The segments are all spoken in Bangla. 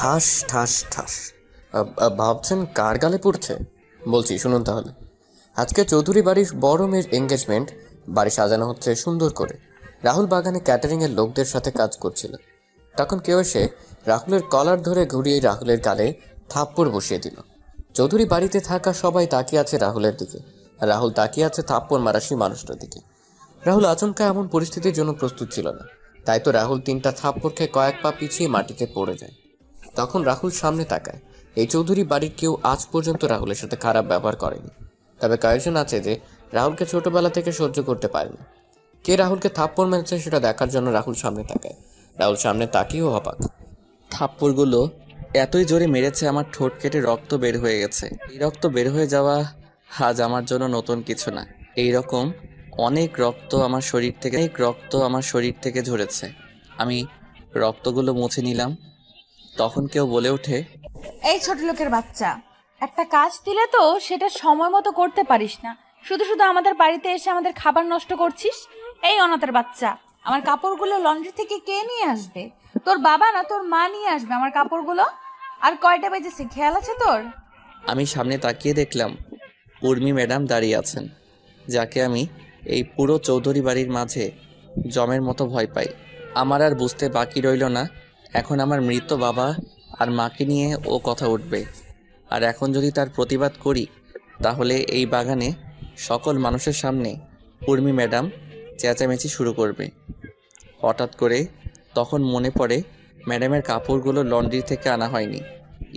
ঠাস ঠাস ঠাস। ভাবছেন কার গালে পড়ছে? বলছি শুনুন তাহলে। আজকে চৌধুরী বাড়ির বড় মেয়ের এঙ্গেজমেন্ট। বাড়ি সাজানো হচ্ছে সুন্দর করে। রাহুল বাগানে ক্যাটারিংয়ের লোকদের সাথে কাজ করছিল। তখন কেউ এসে রাহুলের কলার ধরে ঘুরিয়ে রাহুলের গালে থাপ্পড় বসিয়ে দিল। চৌধুরী বাড়িতে থাকা সবাই তাকিয়ে আছে রাহুলের দিকে, আর রাহুল তাকিয়ে আছে থাপ্পড় মারা সেই মানুষটার দিকে। রাহুল আচমকা এমন পরিস্থিতির জন্য প্রস্তুত ছিল না, তাই তো রাহুল 3টা থাপ্পড় খেয়ে কয়েক পা পিছিয়ে মাটিতে পড়ে যায়। তখন রাহুল সামনে তাকায়। এই চৌধুরী বাড়ির কেউ আজ পর্যন্ত রাহুলের সাথে খারাপ ব্যবহার করেনি, তবে কয়েকজন আছে যে রাহুলকে ছোটবেলা থেকে সহ্য করতে পারে না। কে রাহুলকে থাপ্পড় মেরেছে সেটা দেখার জন্য রাহুল সামনে তাকায়। রাহুল সামনে তাকিয়েও অবাক। থাপ্পড়গুলো এতই জোরে মেরেছে আমার ঠোঁট কেটে রক্ত বের হয়ে গেছে। এই রক্ত বের হয়ে যাওয়া আজ আমার জন্য নতুন কিছু না। এই রকম অনেক রক্ত আমার শরীর থেকে ঝরেছে। আমি রক্তগুলো মুছে নিলাম। তখন কেউ বলে ওঠে, এই ছোট লোকের বাচ্চা, একটা কাজ দিলে তো সেটা সময় মতো করতে পারিস না, শুধু শুধু আমাদের বাড়িতে এসে আমাদের খাবার নষ্ট করছিস। এই অনাথের বাচ্চা, আমার কাপড়গুলো লন্ড্রি থেকে কে নিয়ে আসবে? তোর বাবা না তোর মা নিয়ে আসবে আমার কাপড়গুলো। আর কয়টা বেজেছে খেয়াল আছে তোর? আমি সামনে তাকিয়ে দেখলাম উর্মি ম্যাডাম দাঁড়িয়ে আছেন, যাকে আমি এই পুরো চৌধুরী বাড়ির মাঝে জমের মতো ভয় পাই। আমার আর বুঝতে বাকি রইল না, এখন আমার মৃত বাবা আর মাকে নিয়ে ও কথা উঠবে। আর এখন যদি তার প্রতিবাদ করি তাহলে এই বাগানে সকল মানুষের সামনে উর্মি ম্যাডাম চেঁচামেচি শুরু করবে। হঠাৎ করে তখন মনে পড়ে ম্যাডামের কাপড়গুলো লন্ড্রি থেকে আনা হয়নি।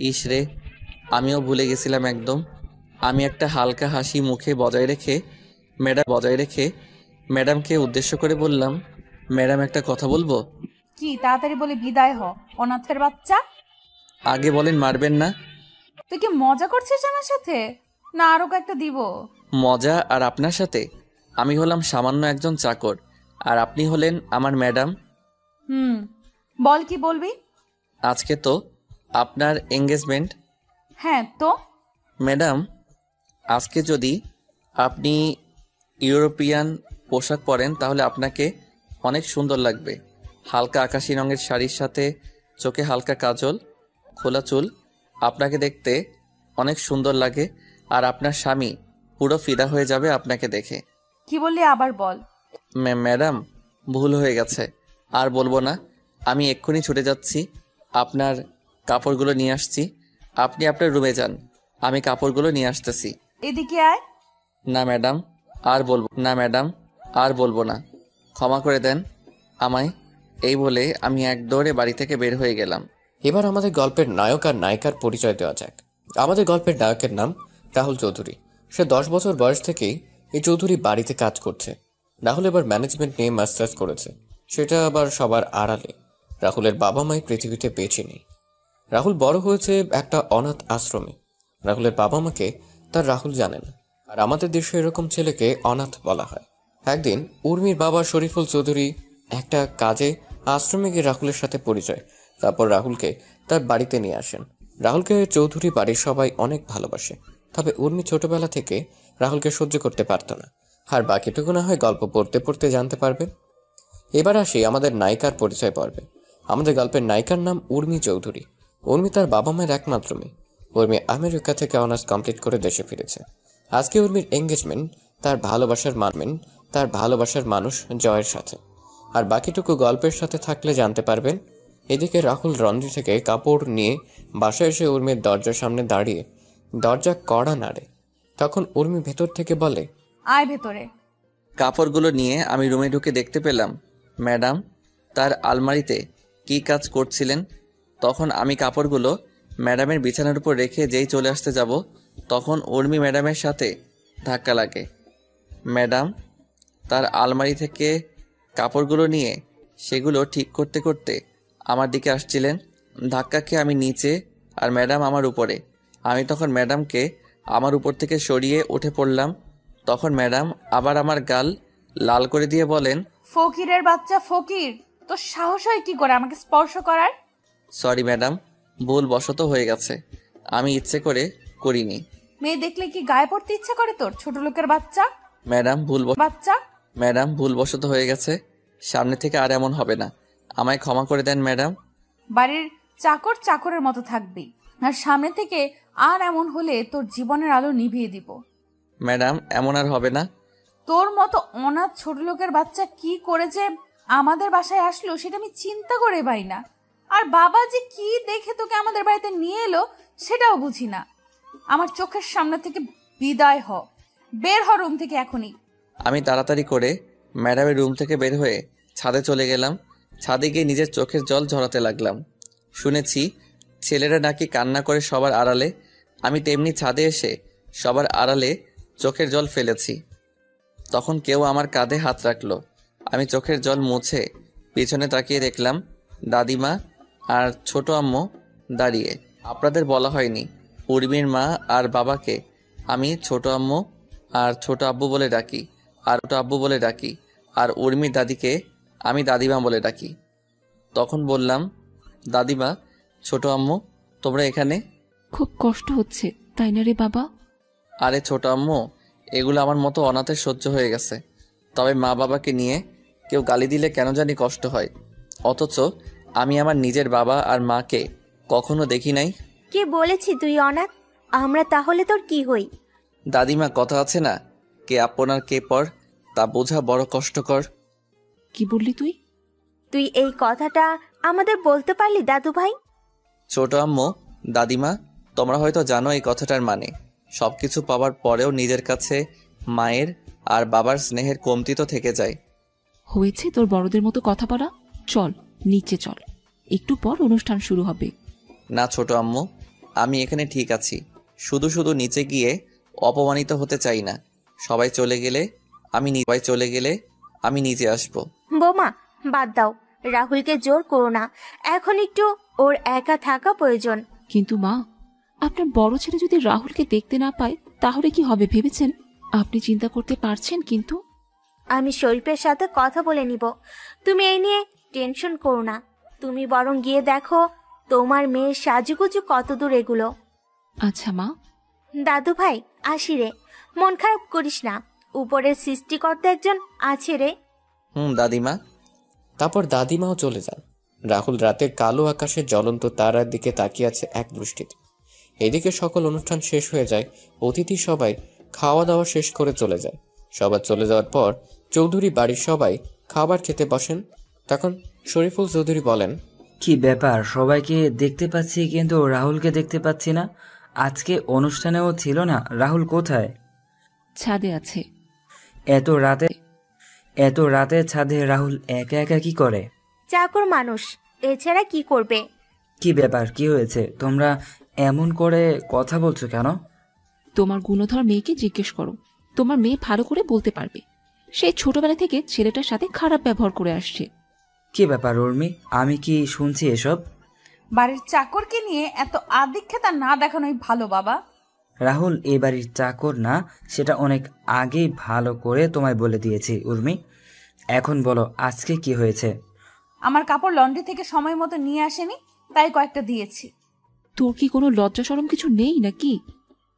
ইস রে, আমিও ভুলে গেছিলাম একদম। আমি একটা হালকা হাসি মুখে বজায় রেখে ম্যাডামকে উদ্দেশ্য করে বললাম, ম্যাডাম একটা কথা বলবো। কি তাড়াতাড়ি বলে বিদায় হ অনাথের বাচ্চা। আগে বলেন মারবেন না। তুই কি মজা করছিস আমার সাথে, না আরো একটা দিব? মজা আর আপনার সাথে? আমি হলাম সামান্য একজন চাকর, আর আপনি হলেন আমার ম্যাডাম। হুম, বল কি বলবি? আজকে তো আপনার এঙ্গেজমেন্ট। হ্যাঁ তো। ম্যাডাম, আজকে যদি আপনি ইউরোপিয়ান পোশাক পরেন তাহলে আপনাকে অনেক সুন্দর লাগবে। হালকা আকাশি রঙের শাড়ির সাথে চোখে হালকা কাজল, খোলা চুল, আপনাকে দেখতে অনেক সুন্দর লাগে। আর আপনার স্বামী পুরো ফিদা হয়ে যাবে আপনাকে দেখে। কি বললি আবার বল। ম্যাডাম, ভুল হয়ে গেছে, আর বলবো না। আমি এক্ষুনি ছুটে যাচ্ছি, আপনার কাপড়গুলো নিয়ে আসছি। আপনি আপনার রুমে যান, আমি কাপড়গুলো নিয়ে আসতেছি। এদিকে আয়। না ম্যাডাম, আর বলবো না। ক্ষমা করে দেন আমায়। এই বলে আমি এক দৌড়ে বাড়ি থেকে বের হয়ে গেলাম। এবার আমাদের গল্পের নায়ক আর নায়িকার পরিচয় দেওয়া যাক। আমাদের গল্পের নায়কের নাম রাহুল চৌধুরী। সে 10 বছর বয়স থেকেই এই চৌধুরী বাড়িতে কাজ করছে। রাহুল এবার ম্যানেজমেন্ট নিয়ে মাস্টার্স করেছে, সেটা আবার সবার আড়ালে। রাহুলের বাবা মাই পৃথিবীতে বেঁচে নেই। রাহুল বড় হয়েছে একটা অনাথ আশ্রমে। রাহুলের বাবা মাকে তার রাহুল জানে না, আর আমাদের দেশে এরকম ছেলেকে অনাথ বলা হয়। একদিন উর্মির বাবা শরীফুল চৌধুরী একটা কাজে আশ্রমে গিয়ে রাহুলের সাথে পরিচয়। তারপর রাহুলকে তার বাড়িতে নিয়ে আসেন। রাহুলকে চৌধুরী বাড়ির সবাই অনেক ভালোবাসে, তবে উর্মি ছোটবেলা থেকে রাহুলকে সহ্য করতে পারত না। আর বাকিটুকু না হয় গল্প পড়তে পড়তে জানতে পারবেন। এবার আসি আমাদের নায়িকার পরিচয় পর্বে। আমাদের গল্পের নায়িকার নাম উর্মি চৌধুরী। উর্মি তার বাবা মায়ের একমাত্র মেয়ে। উর্মি আমেরিকা থেকে অনার্স কমপ্লিট করে দেশে ফিরেছে। আজকে উর্মির এঙ্গেজমেন্ট তার ভালোবাসার মানুষ জয়ের সাথে। আর বাকিটুকু গল্পের সাথে থাকলে জানতে পারবেন। এদিকে রাহুল লন্ড্রি থেকে কাপড় নিয়ে বাসায় এসে উর্মির দরজার সামনে দাঁড়িয়ে দরজা কড়া নাড়ে। তখন উর্মি ভেতর থেকে বলে, আয় ভেতরে। কাপড়গুলো নিয়ে আমি রুমে ঢুকে দেখতে পেলাম ম্যাডাম তার আলমারিতে কী কাজ করছিলেন। তখন আমি কাপড়গুলো ম্যাডামের বিছানার উপর রেখে যেই চলে আসতে যাব, তখন উর্মি ম্যাডামের সাথে ধাক্কা লাগে। ম্যাডাম তার আলমারি থেকে কাপড়গুলো নিয়ে সেগুলো ঠিক করতে করতে আমার দিকে আসছিলেন। ধাক্কা খেয়ে আমি নিচে আর ম্যাডাম আমার উপরে। আমি তখন ম্যাডামকে আমার উপর থেকে সরিয়ে উঠে পড়লাম। তখন ম্যাডাম আবার আমার গাল লাল করে দিয়ে বলেন, ফকিরের বাচ্চা ফকির, তোর সাহস হয় কি করে আমাকে স্পর্শ করার? সরি ম্যাডাম, ভুল বশত হয়ে গেছে, আমি ইচ্ছে করে করিনি। মেয়ে দেখলে কি গায়ে পড়তে ইচ্ছা করে তোর, ছোট লোকের বাচ্চা? বাচ্চা। ম্যাডাম ভুল বশত হয়ে গেছে, সামনে থেকে আর এমন হবে না, আমায় ক্ষমা করে দেন ম্যাডাম। বাড়ির চাকর চাকরের মতো থাকবি, আর সামনে থেকে আর এমন হলে তোর জীবনের আলো নিভিয়ে দিব। ম্যাডাম, এমন আর হবে না। তোর মতো অনাথ ছোট লোকের বাচ্চা কি করে যে আমাদের বাসায় আসলো সেটা আমি চিন্তা করে পাই না। আর বাবা যে কি দেখে তোকে আমাদের বাড়িতে নিয়ে এলো সেটাও বুঝি না। আমার চোখের সামনে থেকে বিদায় হ, বের হ রুম থেকে এখনই। আমি তাড়াতাড়ি করে ম্যাডামের রুম থেকে বের হয়ে ছাদে চলে গেলাম। ছাদে গিয়ে নিজের চোখের জল ঝরাতে লাগলাম। শুনেছি ছেলেরা নাকি কান্না করে সবার আড়ালে, আমি তেমনি ছাদে এসে সবার আড়ালে চোখের জল ফেলেছি। তখন কেউ আমার কাঁধে হাত রাখলো। আমি চোখের জল মুছে পিছনে তাকিয়ে দেখলাম দাদিমা আর ছোট আম্মু দাঁড়িয়ে। আপনাদের বলা হয়নি, উর্মির মা আর বাবাকে আমি ছোট আম্মু আর ছোট আব্বু বলে ডাকি, আর ছোট আব্বু বলে ডাকি, আর উর্মির দাদিকে আমি দাদিমা বলে ডাকি। তখন বললাম, দাদিমা, ছোট আম্মু, তোমরা এখানে? খুব কষ্ট হচ্ছে তাই না রে বাবা? আরে ছোট আম্মু, এগুলো আমার মতো অনাথের সহ্য হয়ে গেছে, তবে মা বাবাকে নিয়ে কেউ গালি দিলে কেন জানি কষ্ট হয়। অথচ আমি আমার নিজের বাবা আর মাকে কখনো দেখি নাই। কে বলেছি তুই অনাথ? আমরা তাহলে তোর কি হই? দাদিমা, কথা আছে না, কে আপন আর কে পর, তা বোঝা বড় কষ্টকর। কি বললি তুই? তুই এই কথাটা আমাদের বলতে পারলি দাদু ভাই? ছোট আম্মু, দাদিমা, তোমরা হয়তো জানো এই কথাটার মানে। সবকিছু পাওয়ার পরেও নিজের কাছে মায়ের আর বাবার স্নেহের কমতি তো থেকে যায়। হয়েছে তোর বড়দের মতো কথা বলা, চল নিচে চল, একটু পর অনুষ্ঠান শুরু হবে। না ছোট আম্মু, আমি এখানে ঠিক আছি। শুধু শুধু নিচে গিয়ে অপমানিত হতে চাই না। সবাই চলে গেলে আমি নিচে আসবো। বোমা, বাদ দাও, রাহুলকে জোর করো না। এখন একটু ওর একা থাকা প্রয়োজন। কিন্তু মা, আপনার বড় ছেলে যদি রাহুলকে দেখতে না পায় তাহলে কি হবে ভেবেছেন? আপনি চিন্তা করতে পারছেন? কিন্তু আমি শরীফের সাথে কথা বলে নিব, তুমি এই নিয়ে টেনশন করো না। তুমি বরং গিয়ে দেখো তোমার মেয়ের সাজুগুজু কতদূর এগুলো। আচ্ছা মা। দাদু ভাই, আসি রে, মন খারাপ করিস না, উপরের সৃষ্টিকর্তা একজন আছে রে। দাদিমা। তারপর দাদিমাও চলে যান। রাহুল রাতের কালো আকাশের জ্বলন্ত তারার দিকে তাকিয়ে আছে এক দৃষ্টিতে। এদিকে সকল অনুষ্ঠান শেষ হয়ে যায়। অতিথি সবাই খাওয়া দাওয়া শেষ করে চলে যায়। সবার চলে যাওয়ার পর চৌধুরী বাড়ির সবাই খাবার খেতে বসেন। তখন শরীফুল চৌধুরী বলেন, কি ব্যাপার, সবাইকে দেখতে পাচ্ছি কিন্তু রাহুলকে দেখতে পাচ্ছি না। আজকে অনুষ্ঠানেও ছিল না, রাহুল কোথায়? ছাদে আছে। এত রাতে ছাদে রাহুল একা একা কি করে? চাকর মানুষ, এছাড়া কি করবে? কি ব্যাপার, কি হয়েছে? তোমরা এমন করে কথা বলছো কেন? তোমার গুণধর মেয়েকে জিজ্ঞেস করো, তোমার মেয়ে ভালো করে বলতে পারবে। সে ছোটবেলা থেকে ছেলেটার সাথে খারাপ ব্যবহার করে আসছে। কি ব্যাপার উর্মি, আমি কি শুনছি এসব? বাড়ির চাকরকে নিয়ে এত আদিক্ষেতা না দেখানোই ভালো বাবা। রাহুল এ বাড়ির চাকর না, সেটা অনেক আগেই ভালো করে তোমায় বলে দিয়েছি উর্মি। এখন বলো আজকে কি হয়েছে? আমার কাপড় লন্ড্রি থেকে সময় মতো নিয়ে আসেনি, তাই কয়েকটা দিয়েছি। তোর কি কোনো লজ্জা শরম কিছু নেই নাকি?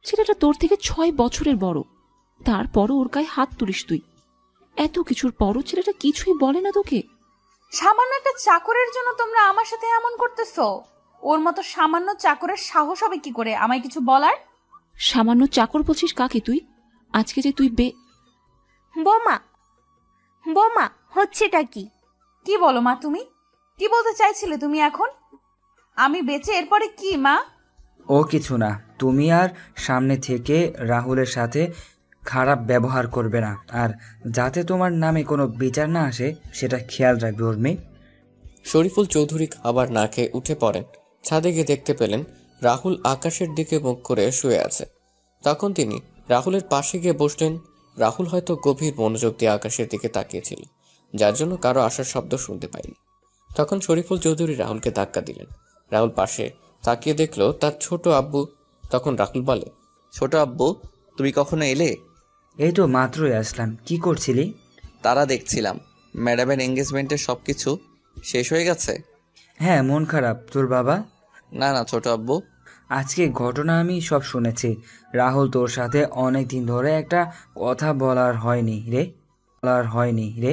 ছেলেটা তোর থেকে 6 বছরের বড়, তারপরও ওর গায়ে হাত তুলিস তুই। এত কিছুর পরও ছেলেটা কিছুই বলে না তোকে? সামান্য একটা চাকরের জন্য তোমরা আমার সাথে এমন করতেছো? ওর মতো সামান্য চাকরের সাহস হবে কি করে আমায় কিছু বলার? সামান্য চাকর বলছিস কাকে তুই? আজকে যে তুই বোমা, বোমা, হচ্ছেটা কি? কি বলো মা তুমি? কি বলতে চাইছিলে তুমি এখন? আমি বেঁচে এরপরে কি মা? ও কিছু না, তুমি আর সামনে থেকে রাহুলের সাথে খারাপ ব্যবহার করবে না, আর যাতে তোমার নামে কোনো বিচার না আসে সেটা খেয়াল রাখবে উর্মি। শরীফুল চৌধুরী খাবার না খেয়ে উঠে পড়েন। ছাদে গিয়ে দেখতে পেলেন রাহুল আকাশের দিকে মুখ করে শুয়ে আছে। তখন তিনি রাহুলের পাশে গিয়ে বসলেন। রাহুল হয়তো গভীর মনোযোগ দিয়ে আকাশের দিকে তাকিয়েছিল, যার জন্য কারো আসার শব্দ শুনতে পায়নি। তখন শরীফুল চৌধুরী রাহুলকে ধাক্কা দিলেন। রাহুল পাশে তাকিয়ে দেখলো তার ছোট আব্বু। তখন রাহুল বলে, ছোট আব্বু, তুমি কখনো এলে? এই তো মাত্রই আসলাম। কি করছিলি? তারা দেখছিলাম, ম্যাডামের এঙ্গেজমেন্টের সবকিছু শেষ হয়ে গেছে। হ্যাঁ, মন খারাপ তোর বাবা? না না ছোট আব্বু, আজকে ঘটনা আমি সব শুনেছি। রাহুল তোর সাথে অনেক দিন ধরে একটা কথা বলার হয়নি রে।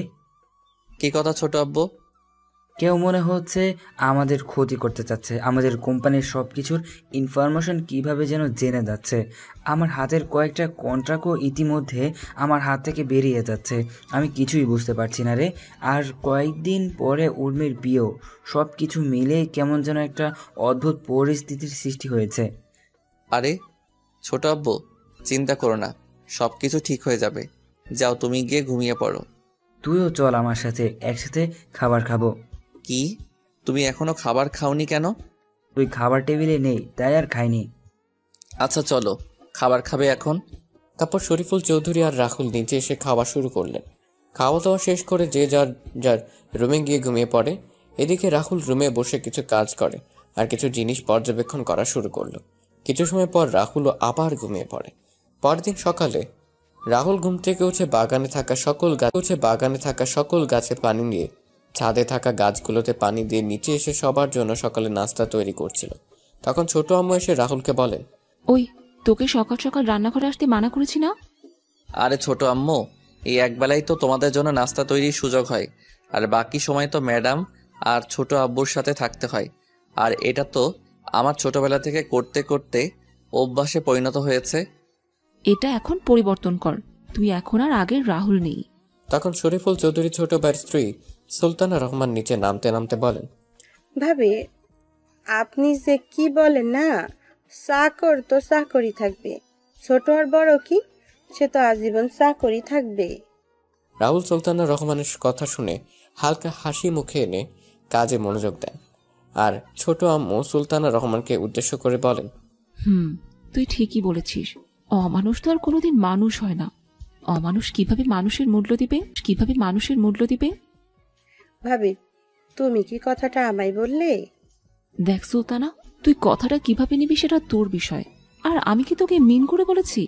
কি কথা ছোট আব্বু? কেউ মনে হচ্ছে আমাদের ক্ষতি করতে চাচ্ছে, আমাদের কোম্পানির সব কিছুর ইনফরমেশন কিভাবে যেন জেনে যাচ্ছে। আমার হাতের কয়েকটা কন্ট্রাক্টও ইতিমধ্যে আমার হাত থেকে বেরিয়ে যাচ্ছে, আমি কিছুই বুঝতে পারছি না রে। আর কয়েকদিন পরে উর্মির বিয়েও, সব কিছু মিলে কেমন যেন একটা অদ্ভুত পরিস্থিতির সৃষ্টি হয়েছে। আরে ছোট আব্বু, চিন্তা করো না, সব কিছু ঠিক হয়ে যাবে। যাও, তুমি গিয়ে ঘুমিয়ে পড়ো। তুইও চল আমার সাথে, একসাথে খাবার খাবো। কি, তুমি এখনো খাবার খাওনি কেন? তুই খাবার টেবিলে নেই তাই আর খাইনি। আচ্ছা চলো, খাবার খাবে এখন? তারপর শরীফুল চৌধুরী আর রাহুল নিচে এসে খাওয়া শুরু করলেন। খাওয়া দাওয়া শেষ করে যে যার যার রুমে গিয়ে ঘুমিয়ে পড়ে। এদিকে রাহুল রুমে বসে কিছু কাজ করে আর কিছু জিনিস পর্যবেক্ষণ করা শুরু করলো। কিছু সময় পর রাহুলও আবার ঘুমিয়ে পড়ে। পরদিন সকালে রাহুল ঘুম থেকে উঠে বাগানে থাকা সকল গাছে পানি নিয়ে ছাদে থাকা গাছগুলোতে পানি দিয়ে নিচে এসে সবার জন্য সকালে নাস্তা তৈরি করছিল। তখন ছোট আম্মু এসে রাহুলকে বলেন, ওই, তোকে সকাল সকাল রান্নাঘরে আসতে মানা করেছি না? আরে ছোট আম্মু, এই একবেলাই তো তোমাদের জন্য নাস্তা তৈরির সুযোগ হয়, আর বাকি সময় তো ম্যাডাম আর ছোট আব্বুর সাথে থাকতে হয়। আর এটা তো আমার ছোটবেলা থেকে করতে করতে অভ্যাসে পরিণত হয়েছে। এটা এখন পরিবর্তন কর, তুই এখন আর আগের রাহুল নেই। তখন শরীফুল চৌধুরী ছোট ভাইয়ের স্ত্রী সুলতানা রহমান নিচে নামতে নামতে বলেন, ভাবি, আপনি যে কি বলেন না, চাকর তো চাকরি থাকবে, ছোট আর বড় কি, সে তো আজীবন চাকরি থাকবে। রাহুল সুলতানা রহমানের কথা শুনে হালকা হাসি মুখে এনে কাজে মনোযোগ দেন। আর ছোট আম্মু সুলতানা রহমানকে উদ্দেশ্য করে বলেন, তুই ঠিকই বলেছিস, অমানুষ তো আর কোনোদিন মানুষ হয় না। অমানুষ কিভাবে মানুষের মূল্য দিবে? ভাবি, তুমি কি কথাটা আমায় বললে? দেখ সুলতানা, তুই কথাটা কিভাবে নিবি সেটা তোর বিষয়, আর আমি কি তোকে মিন করে বলেছি?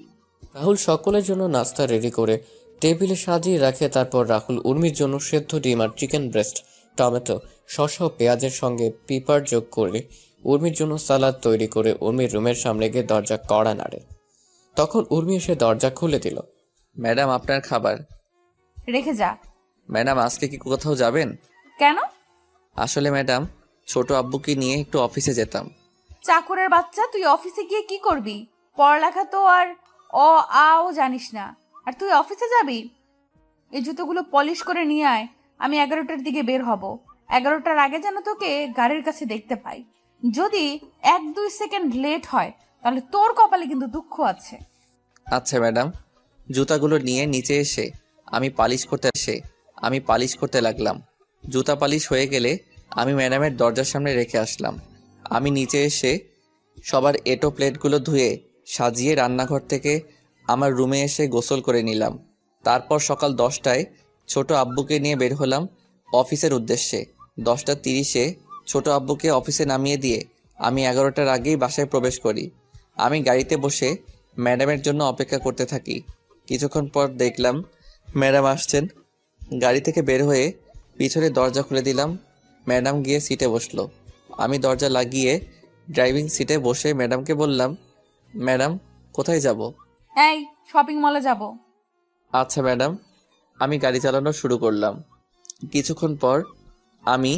রাহুল সকলের জন্য নাস্তা রেডি করে টেবিলে সাজিয়ে রাখে। তারপর রাহুল উর্মির জন্য সেদ্ধ ডিম আর চিকেন ব্রেস্ট, টমেটো, শসা ও পেঁয়াজের সঙ্গে পিপার যোগ করে উর্মির জন্য সালাদ তৈরি করে উর্মির রুমের সামনে গিয়ে দরজা কড়া নাড়ে। তখন উর্মি এসে দরজা খুলে দিল। ম্যাডাম, আপনার খাবার। রেখে যা। ম্যাডাম, আজকে কি কোথাও যাবেন? কেন? আসলে ম্যাডাম, ছোট আব্বুকে নিয়ে একটু অফিসে যেতাম। চাকরের বাচ্চা, তুই অফিসে গিয়ে কি করবি? পড়ালেখা তো আর আও জানিস না, আর তুই অফিসে যাবি? এই জুতোগুলো পলিশ করে নিয়ে আয়, আমি 11টার দিকে বের হব। 11টার আগে যেন তোকে গাড়ির কাছে দেখতে পাই। যদি 1-2 সেকেন্ড লেট হয় তাহলে তোর কপালে কিন্তু দুঃখ আছে। আচ্ছা ম্যাডাম। জুতাগুলো নিয়ে নিচে এসে আমি পালিশ করতে লাগলাম। জুতা পালিশ হয়ে গেলে আমি ম্যাডামের দরজার সামনে রেখে আসলাম। আমি নিচে এসে সবার এঁটো প্লেটগুলো ধুয়ে সাজিয়ে রান্নাঘর থেকে আমার রুমে এসে গোসল করে নিলাম। তারপর সকাল 10টায় ছোট আব্বুকে নিয়ে বের হলাম অফিসের উদ্দেশ্যে। 10টা 30-এ ছোট আব্বুকে অফিসে নামিয়ে দিয়ে আমি 11টার আগেই বাসায় প্রবেশ করি। আমি গাড়িতে বসে ম্যাডামের জন্য অপেক্ষা করতে থাকি। কিছুক্ষণ পর দেখলাম ম্যাডাম আসছেন। গাড়ি থেকে বের হয়ে পিছনে দরজা খুলে দিলাম। ম্যাডাম গিয়ে সিটে বসলো। আমি দরজা লাগিয়ে ড্রাইভিং সিটে বসে ম্যাডামকে বললাম, ম্যাডাম কোথায় যাব? এই, শপিং মলে যাব। আচ্ছা ম্যাডাম। আমি গাড়ি চালানো শুরু করলাম। কিছুক্ষণ পর আমি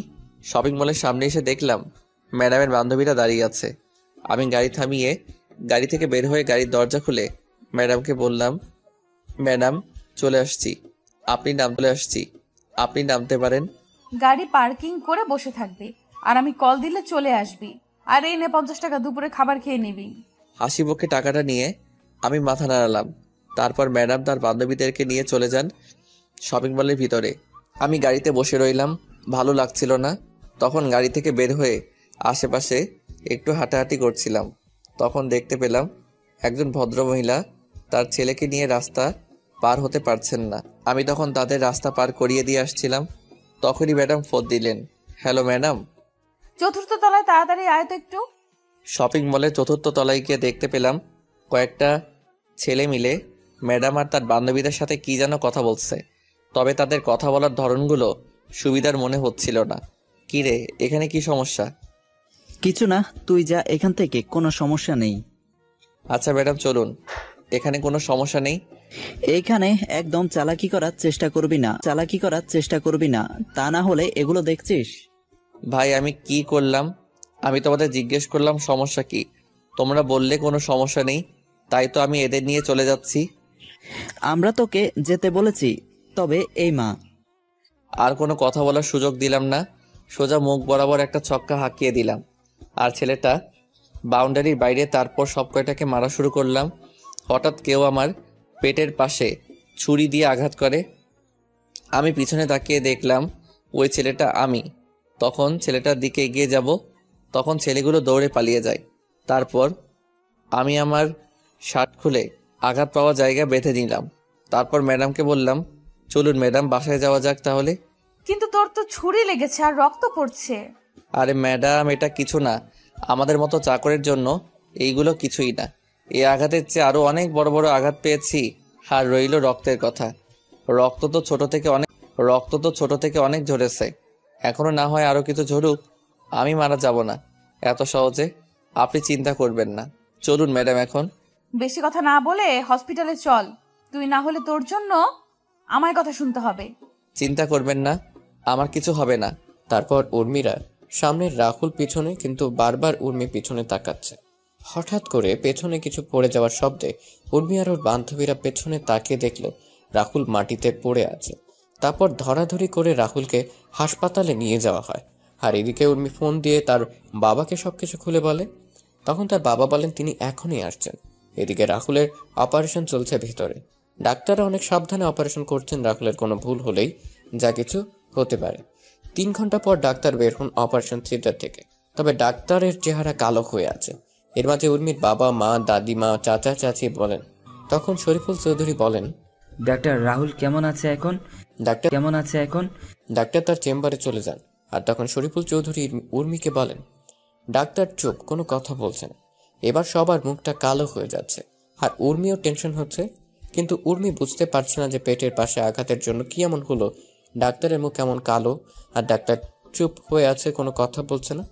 শপিং মলের সামনে এসে দেখলাম ম্যাডামের বান্ধবীরা দাঁড়িয়ে আছে। আমি গাড়ি থামিয়ে গাড়ি থেকে বের হয়ে গাড়ির দরজা খুলে ম্যাডামকে বললাম, ম্যাডাম চলে আসছি, আপনি নামতে পারেন। গাড়ি পার্কিং করে বসে থাকবি, আর আমি কল দিলে চলে আসবি। আর এই নে 50 টাকা, দুপুরে খাবার খেয়ে নিবি। হাসি মুখে টাকাটা নিয়ে আমি মাথা নাড়ালাম। তারপর ম্যাডাম তার বান্ধবীদেরকে নিয়ে চলে যান শপিং মলের ভিতরে। আমি গাড়িতে বসে রইলাম, ভালো লাগছিল না। তখন গাড়ি থেকে বের হয়ে আশেপাশে একটু হাঁটাহাঁটি করছিলাম। তখন দেখতে পেলাম একজন ভদ্রমহিলা তার ছেলেকে নিয়ে রাস্তা পার হতে পারছেন না। আমি তখন তাদের রাস্তা পার করিয়ে দিয়ে আসছিলাম। তখনই ম্যাডাম ফোন দিলেন। Hello madam. 4র্থ তলায়, তাড়াতাড়ি আয় তো একটু। শপিং মলের 4র্থ তলায় গিয়ে দেখতে পেলাম কয়েকটা ছেলে মিলে ম্যাডাম আর তার বান্ধবীদের সাথে কি যেন কথা বলছে। তবে তাদের কথা বলার ধরনগুলো সুবিধার মনে হচ্ছিল না। কি রে, এখানে কি সমস্যা? কিছু না, তুই যা এখান থেকে, কোনো সমস্যা নেই। আচ্ছা ম্যাডাম চলুন, এখানে কোনো সমস্যা নেই। এইখানে একদম চালাকি করার চেষ্টা করবি না, তা না হলে এগুলো দেখছিস, ভাই আমি কি করলাম? আমি তোমাদের জিজ্ঞেস করলাম সমস্যা কি, তোমরা বললে কোনো সমস্যা নেই, তাই তো আমি এদের নিয়ে চলে যাচ্ছি। আমরা তোকে যেতে বলেছি, তবে এই মা। আর কোনো কথা বলার সুযোগ দিলাম না, সোজা মুখ বরাবর একটা ছক্কা হাঁকিয়ে দিলাম। আর ছেলেটা বাউন্ডারির বাইরে, তারপর সব কয়টাকে মারা শুরু করলাম। হঠাৎ কেউ আমার পেটের পাশে ছুরি দিয়ে আঘাত করে। আমি পিছনে তাকিয়ে দেখলাম ওই ছেলেটা আমি। তখন ছেলেটার দিকে এগিয়ে যাব, তখন ছেলেগুলো দৌড়ে পালিয়ে যায়। তারপর আমি আমার শার্ট খুলে আঘাত পাওয়া জায়গা বেঁধে নিলাম। তারপর ম্যাডামকে বললাম, চলুন ম্যাডাম বাসায় যাওয়া যাক তাহলে। কিন্তু তোর তো ছুরি লেগেছে আর রক্ত পড়ছে। আরে ম্যাডাম, এটা কিছু না, আমাদের মতো চাকরের জন্য এইগুলো কিছুই না। এই আঘাতের চেয়ে আরো অনেক বড় বড় আঘাত পেয়েছি। আর রইল রক্তের কথা, রক্ত তো ছোট থেকে অনেক ঝরেছে, এখনো না হয় আরো কিছু ঝরুক, আমি মারা যাব না এত সহজে, আপনি চিন্তা করবেন না। চলুন ম্যাডাম এখন। বেশি কথা না বলে হসপিটালে চল, তুই না হলে তোর জন্য আমার কথা শুনতে হবে। চিন্তা করবেন না, আমার কিছু হবে না। তারপর উর্মিরা সামনের রাহুল পিছনে, কিন্তু বারবার উর্মি পিছনে তাকাচ্ছে। হঠাৎ করে পেছনে কিছু পড়ে যাওয়ার শব্দে উর্মি আর ওর বান্ধবীরা পেছনে তাকিয়ে দেখল রাহুল মাটিতে পড়ে আছে। তারপর ধরাধরি করে রাহুলকে হাসপাতালে নিয়ে যাওয়া হয়। আর এদিকে উর্মি ফোন দিয়ে তার বাবাকে সবকিছু খুলে বলে। তখন তার বাবা বলেন তিনি এখনই আসছেন। এদিকে রাহুলের অপারেশন চলছে ভিতরে। ডাক্তাররা অনেক সাবধানে অপারেশন করছেন, রাহুলের কোনো ভুল হলেই যা কিছু হতে পারে। 3 ঘন্টা পর ডাক্তার বের হন অপারেশন থিয়েটার থেকে। তবে ডাক্তারের চেহারা কালো হয়ে আছে। এর মাঝে উর্মির বাবা মা, দাদিমা, চাচা চাচি বলেন। তখন শরীফুল চৌধুরী বলেন, ডাক্তার রাহুল কেমন আছে এখন? ডাক্তার তার চেম্বারে চলে যান। আর তখন শরীফুল চৌধুরী উর্মিকে বলেন, ডাক্তার চুপ, কোনো কথা বলছে না। এবার সবার মুখটা কালো হয়ে যাচ্ছে। আর উর্মিও টেনশন হচ্ছে, কিন্তু উর্মি বুঝতে পারছে না যে পেটের পাশে আঘাতের জন্য কি এমন হলো ডাক্তারের মুখ এমন কালো, আর ডাক্তার চুপ হয়ে আছে, কোনো কথা বলছে না।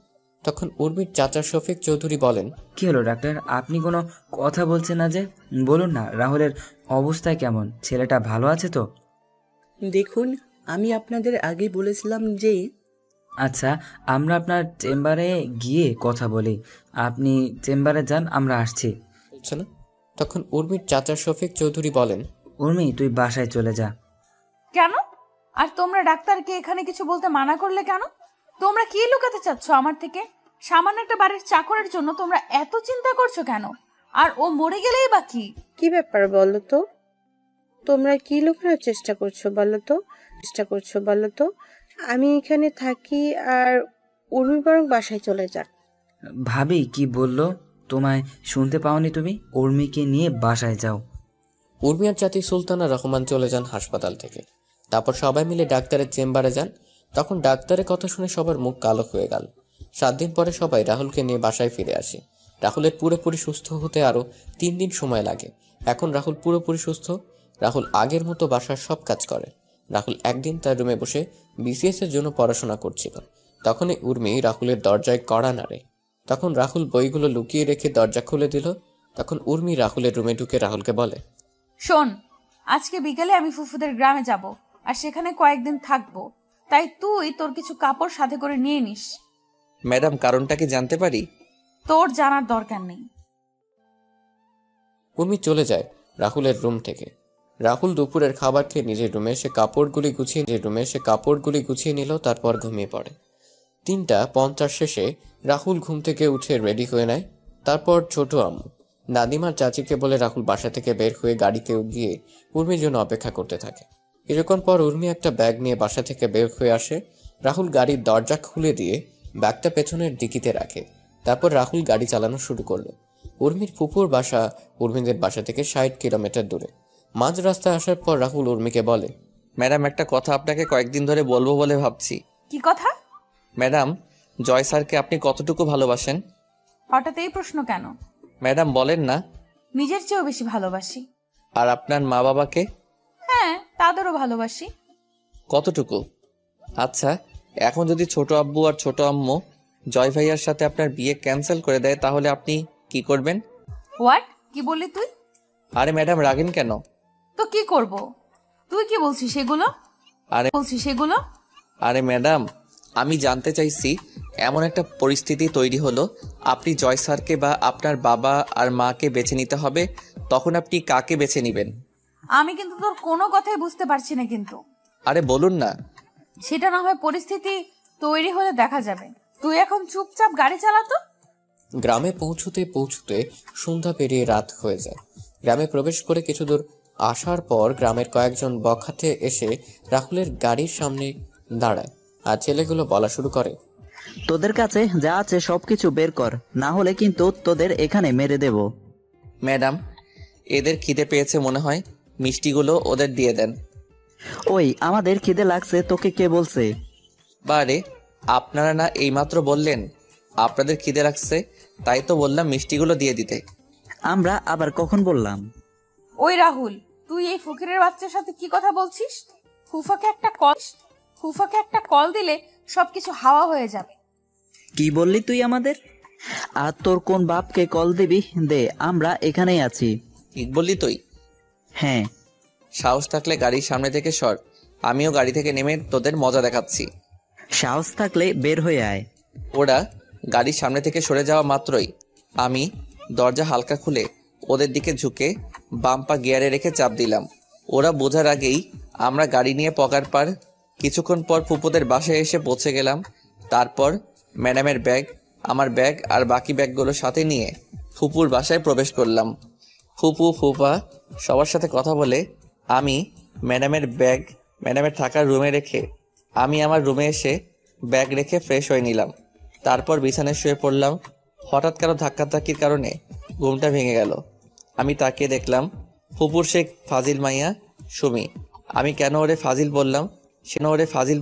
তখন উর্মির চাচা শফিক চৌধুরী বলেন, কি হলো ডাক্তার, আপনি কোনো কথা বলছেন না যে? বলুন না, রাহুলের অবস্থা কেমন? ছেলেটা ভালো আছে তো? দেখুন, আমি আপনাদের আগে বলেছিলাম যে আচ্ছা, আমরা আপনার চেম্বারে গিয়ে কথা বলি। আপনি চেম্বারে যান, আমরা আসছি। বলছে না। তখন উর্মির চাচা শফিক চৌধুরী বলেন, উর্মি, তুই বাসায় চলে যা। কেন? আর তোমরা ডাক্তারকে এখানে কিছু বলতে মানা করলে কেন? তোমরা কি লুকাতে চাচ্ছ আমার থেকে? সামান্য একটা বাড়ির চাকরের জন্য তোমরা এত চিন্তা করছো কেন? আর ও মরে গেলেই বা কি? কি ব্যাপার বলো তো? তোমরা কি লুকানোর চেষ্টা করছো বলো তো? আমি এখানে থাকি আর উর্মি বরং বাসায় চলে যাক। ভাবি কি বললো তোমায় শুনতে পাওনি তুমি? উর্মিকে নিয়ে বাসায় যাও। উর্মি আর চাচি সুলতানা রহমান চলে যান হাসপাতাল থেকে। তারপর সবাই মিলে ডাক্তারের চেম্বারে যান। তখন ডাক্তারের কথা শুনে সবার মুখ কালো হয়ে গেল। 7 দিন পরে সবাই রাহুলকে নিয়ে বাসায় ফিরে আসে। রাহুলের পুরোপুরি সুস্থ হতে আরো 3 দিন সময় লাগে। এখন রাহুল পুরোপুরি সুস্থ। রাহুল আগের মতো বাসার সব কাজ করে। রাহুল একদিন তার রুমে বসে বিসিএস এর জন্য পড়াশোনা করছিল। তখনই উর্মি রাহুলের দরজায় কড়া নাড়ে। তখন রাহুল বইগুলো লুকিয়ে রেখে দরজা খুলে দিল। তখন উর্মি রাহুলের রুমে ঢুকে রাহুলকে বলে, শোন, আজকে বিকেলে আমি ফুফুদের গ্রামে যাব আর সেখানে কয়েকদিন থাকবো, তাই তুই তোর কিছু কাপড় সাথে করে নিয়ে নিস। ম্যাডাম, কারণটা কি জানতে পারি? তোর জানার দরকার নেই। উর্মি চলে যায় রাহুলের রুম থেকে। রাহুল দুপুরের খাবার খেয়ে নিজের রুমে এসে কাপড়গুলি গুছিয়ে নিল। তারপর ঘুমিয়ে পড়ে। 3:50 শেষে রাহুল ঘুম থেকে উঠে রেডি হয়ে নেয়। তারপর ছোট আম্মু নাদিমার চাচিকে বলে রাহুল বাসা থেকে বের হয়ে গাড়িতে গিয়ে উর্মির জন্য অপেক্ষা করতে থাকে। কিছুক্ষণ পর উর্মি একটা ব্যাগ নিয়ে বাসা থেকে বের হয়ে আসে। রাহুল গাড়ির দরজা খুলে দিয়ে ব্যাগটা পেছনের ডিকিতে রাখে। তারপর রাহুল গাড়ি চালানো শুরু করলো। উর্মির ফুপুর বাসা উর্মিদের বাসা থেকে 60 কিলোমিটার দূরে। মাঝ রাস্তায় আসার পর রাহুল উর্মিকে বলে, ম্যাডাম, একটা কথা আপনাকে কয়েকদিন ধরে বলবো বলে ভাবছি। কি কথা? ম্যাডাম, জয় স্যারকে আপনি কতটুকু ভালোবাসেন? হঠাৎ এই প্রশ্ন কেন? ম্যাডাম বলেন না। নিজের চেয়েও বেশি ভালোবাসি। আর আপনার মা বাবাকে? হ্যাঁ, তাদেরও ভালোবাসি। কতটুকু? আচ্ছা, এখন যদি ছোট আব্বু আর ছোট আম্মু জয় ভাইয়ার সাথে আপনার বিয়ে ক্যান্সেল করে দেয়, তাহলে আপনি কি করবেন? হোয়াট? কি বললি তুই? আরে ম্যাডাম, রাগেন কেন? তো কি করব? তুই কি বলছিস সেগুলো? আরে ম্যাডাম, আমি জানতে চাইছি এমন একটা পরিস্থিতি তৈরি হলো, আপনি জয় স্যারকে বা আপনার বাবা আর মাকে বেছে নিতে হবে, তখন আপনি কাকে বেছে নেবেন? আমি কিন্তু তোর কোনো কথাই বুঝতে পারছি না কিন্তু। আরে বলুন না। সেটা না হয় পরিস্থিতি তৈরি হলে দেখা যাবে। তুই এখন চুপচাপ গাড়ি চালাতো। গ্রামে পৌঁছতে পৌঁছতে সন্ধ্যা পেরিয়ে রাত হয়ে যায়। গ্রামে প্রবেশ করে কিছু দূর আসার পর গ্রামের কয়েকজন বখাটে এসে রাহুলের গাড়ির সামনে দাঁড়ায় আর ছেলেগুলো বলা শুরু করে, তোদের কাছে যা আছে সবকিছু বের কর, না হলে কিন্তু তোদের এখানে মেরে দেব। ম্যাডাম, এদের খিদে পেয়েছে মনে হয়, মিষ্টিগুলো ওদের দিয়ে দেন। ওই আমাদের খিদে লাগছে তোকে কে বলছে? বারে, আপনারা না এইমাত্র বললেন আপনাদের খিদে লাগছে, তাই তো বললাম মিষ্টিগুলো দিয়ে দিতে। আমরা আবার কখন বললাম? ওই রাহুল, তুই এই ফকিরের বাচ্চার সাথে কি কথা বলছিস? ফুফাকে একটা কল দিলে সবকিছু হাওয়া হয়ে যাবে। কি বললি তুই আমাদের? আর তোর কোন বাপকে কল দিবি? দে, আমরা এখানেই আছি। ঠিক বললি তুই। হ্যাঁ, সাহস থাকলে গাড়ির সামনে থেকে সর, আমিও গাড়ি থেকে নেমে তোদের মজা দেখাচ্ছি। সাহস থাকলে বের হয়ে আয়। ওরা গাড়ির সামনে থেকে সরে যাওয়া মাত্রই আমি দরজা হালকা খুলে ওদের দিকে ঝুঁকে বাম পা গিয়ারে রেখে চাপ দিলাম। ওরা বোঝার আগেই আমরা গাড়ি নিয়ে পকার পার। কিছুক্ষণ পর ফুপুদের বাসায় এসে পৌঁছে গেলাম। তারপর ম্যাডামের ব্যাগ, আমার ব্যাগ আর বাকি ব্যাগগুলো সাথে নিয়ে ফুপুর বাসায় প্রবেশ করলাম। ফুপু ফুপা সবার সাথে কথা বলে আমি ম্যাডামের থাকার রুমে রেখে আমি আমার রুমে এসে ব্যাগ রেখে ফ্রেশ হয়ে নিলাম। তারপর বিছানায় শুয়ে পড়লাম। হঠাৎ কারো ধাক্কাধাক্কির কারণে ঘুমটা ভেঙে গেল। আমি তাকিয়ে দেখলাম ফুপুর শেখ ফাজিল মাইয়া সুমি। আমি কেন ওরে ফাজিল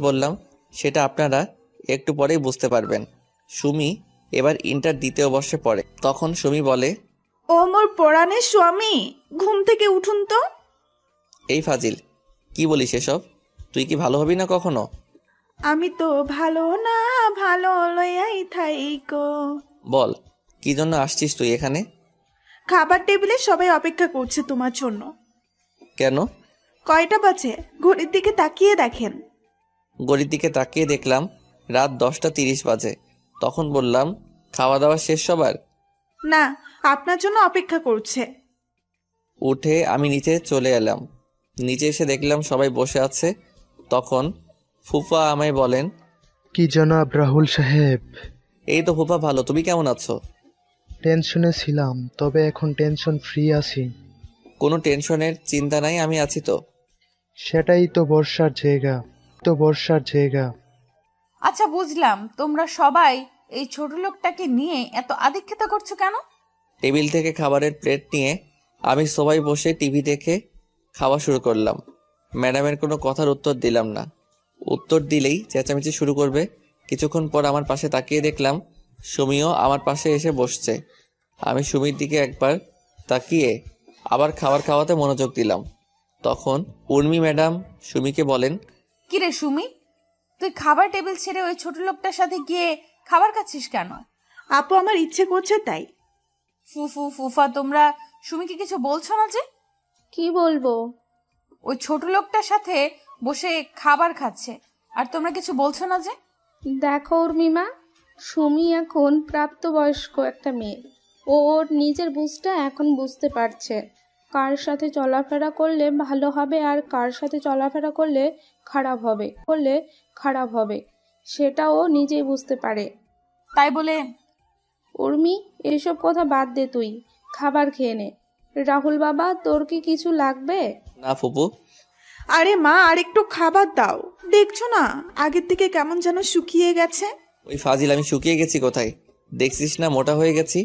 বললাম সেটা আপনারা একটু পরেই বুঝতে পারবেন। সুমি এবার ইন্টার দ্বিতীয় বর্ষে পড়ে। তখন সুমি বলে, ও মোর পরাণের স্বামী, ঘুম থেকে উঠুন তো। এই ফাজিল, কি বলিস এসব? তুই কি ভালো হবি না কখনো? আমি তো ভালো না, ভালো লইয়াই থাইকো। বল, কি জন্য আসছিস তুই এখানে? খাবার টেবিলে সবাই অপেক্ষা করছে তোমার জন্য। কেন? কয়টা বাজে ঘড়ির দিকে তাকিয়ে দেখেন। ঘড়ির দিকে তাকিয়ে দেখলাম রাত 10:30 বাজে। তখন বললাম, খাওয়া দাওয়া শেষ সবার? না, আপনার জন্য অপেক্ষা করছে। উঠে আমি নিচে চলে এলাম। নিচে এসে দেখলাম সবাই বসে আছে। তখন ফুফা আমায় বলেন, কি জনাব রাহুল সাহেব? এই তো ফুফা, ভালো, তুমি কেমন আছো? টেনশনে ছিলাম, তবে এখন টেনশন ফ্রি আছি। কোনো টেনশনের চিন্তা নাই, আমি আছি তো। সেটাই তো বর্ষার জায়গা। আচ্ছা বুঝলাম, তোমরা সবাই এই ছোট লোকটাকে নিয়ে এত আদিক্ষেতা করছো কেন? টেবিল থেকে খাবারের প্লেট নিয়ে আমি সবাই বসে টিভি দেখে খাওয়া শুরু করলাম। ম্যাডামের কোনো কথার উত্তর দিলাম না। উত্তর দিলেই চেঁচামেচি শুরু করবে। কিছুক্ষণ পর আমার পাশে তাকিয়ে দেখলাম সুমিও আমার পাশে এসে বসছে। আমি সুমির দিকে একবার তাকিয়ে আবার খাবার খাওয়াতে মনোযোগ দিলাম। তখন উর্মি ম্যাডাম সুমিকে বলেন, কিরে সুমি, তুই খাবার টেবিল ছেড়ে ওই ছোট লোকটার সাথে গিয়ে খাবার খাচ্ছিস কেন? আপু, আমার ইচ্ছে করছে তাই। ফুফা, তোমরা সুমিকে কিছু বলছো না যে? কি বলবো? ওই ছোট লোকটার সাথে বসে খাবার খাচ্ছে আর তোমরা কিছু বলছো না যে? দেখো উর্মিমা, সুমি এখন প্রাপ্তবয়স্ক একটা মেয়ে। ও ওর নিজের বুঝটা এখন বুঝতে পারছে, কার সাথে চলাফেরা করলে ভালো হবে আর কার সাথে চলাফেরা করলে খারাপ হবে সেটা ও নিজেই বুঝতে পারে। তাই বলে উর্মি, এসব কথা বাদ দে, তুই খাবার খেয়ে নে। রাহুল বাবা, তোর কি কিছু লাগবে? না ফুপু। আরে মা, আর একটু খাবার দাও। দেখছো না আগের থেকে কেমন যেন শুকিয়ে গেছে। ওই ফাজিল, আমি শুকিয়ে গেছি কোথায়? দেখছিস না মোটা হয়ে গেছি?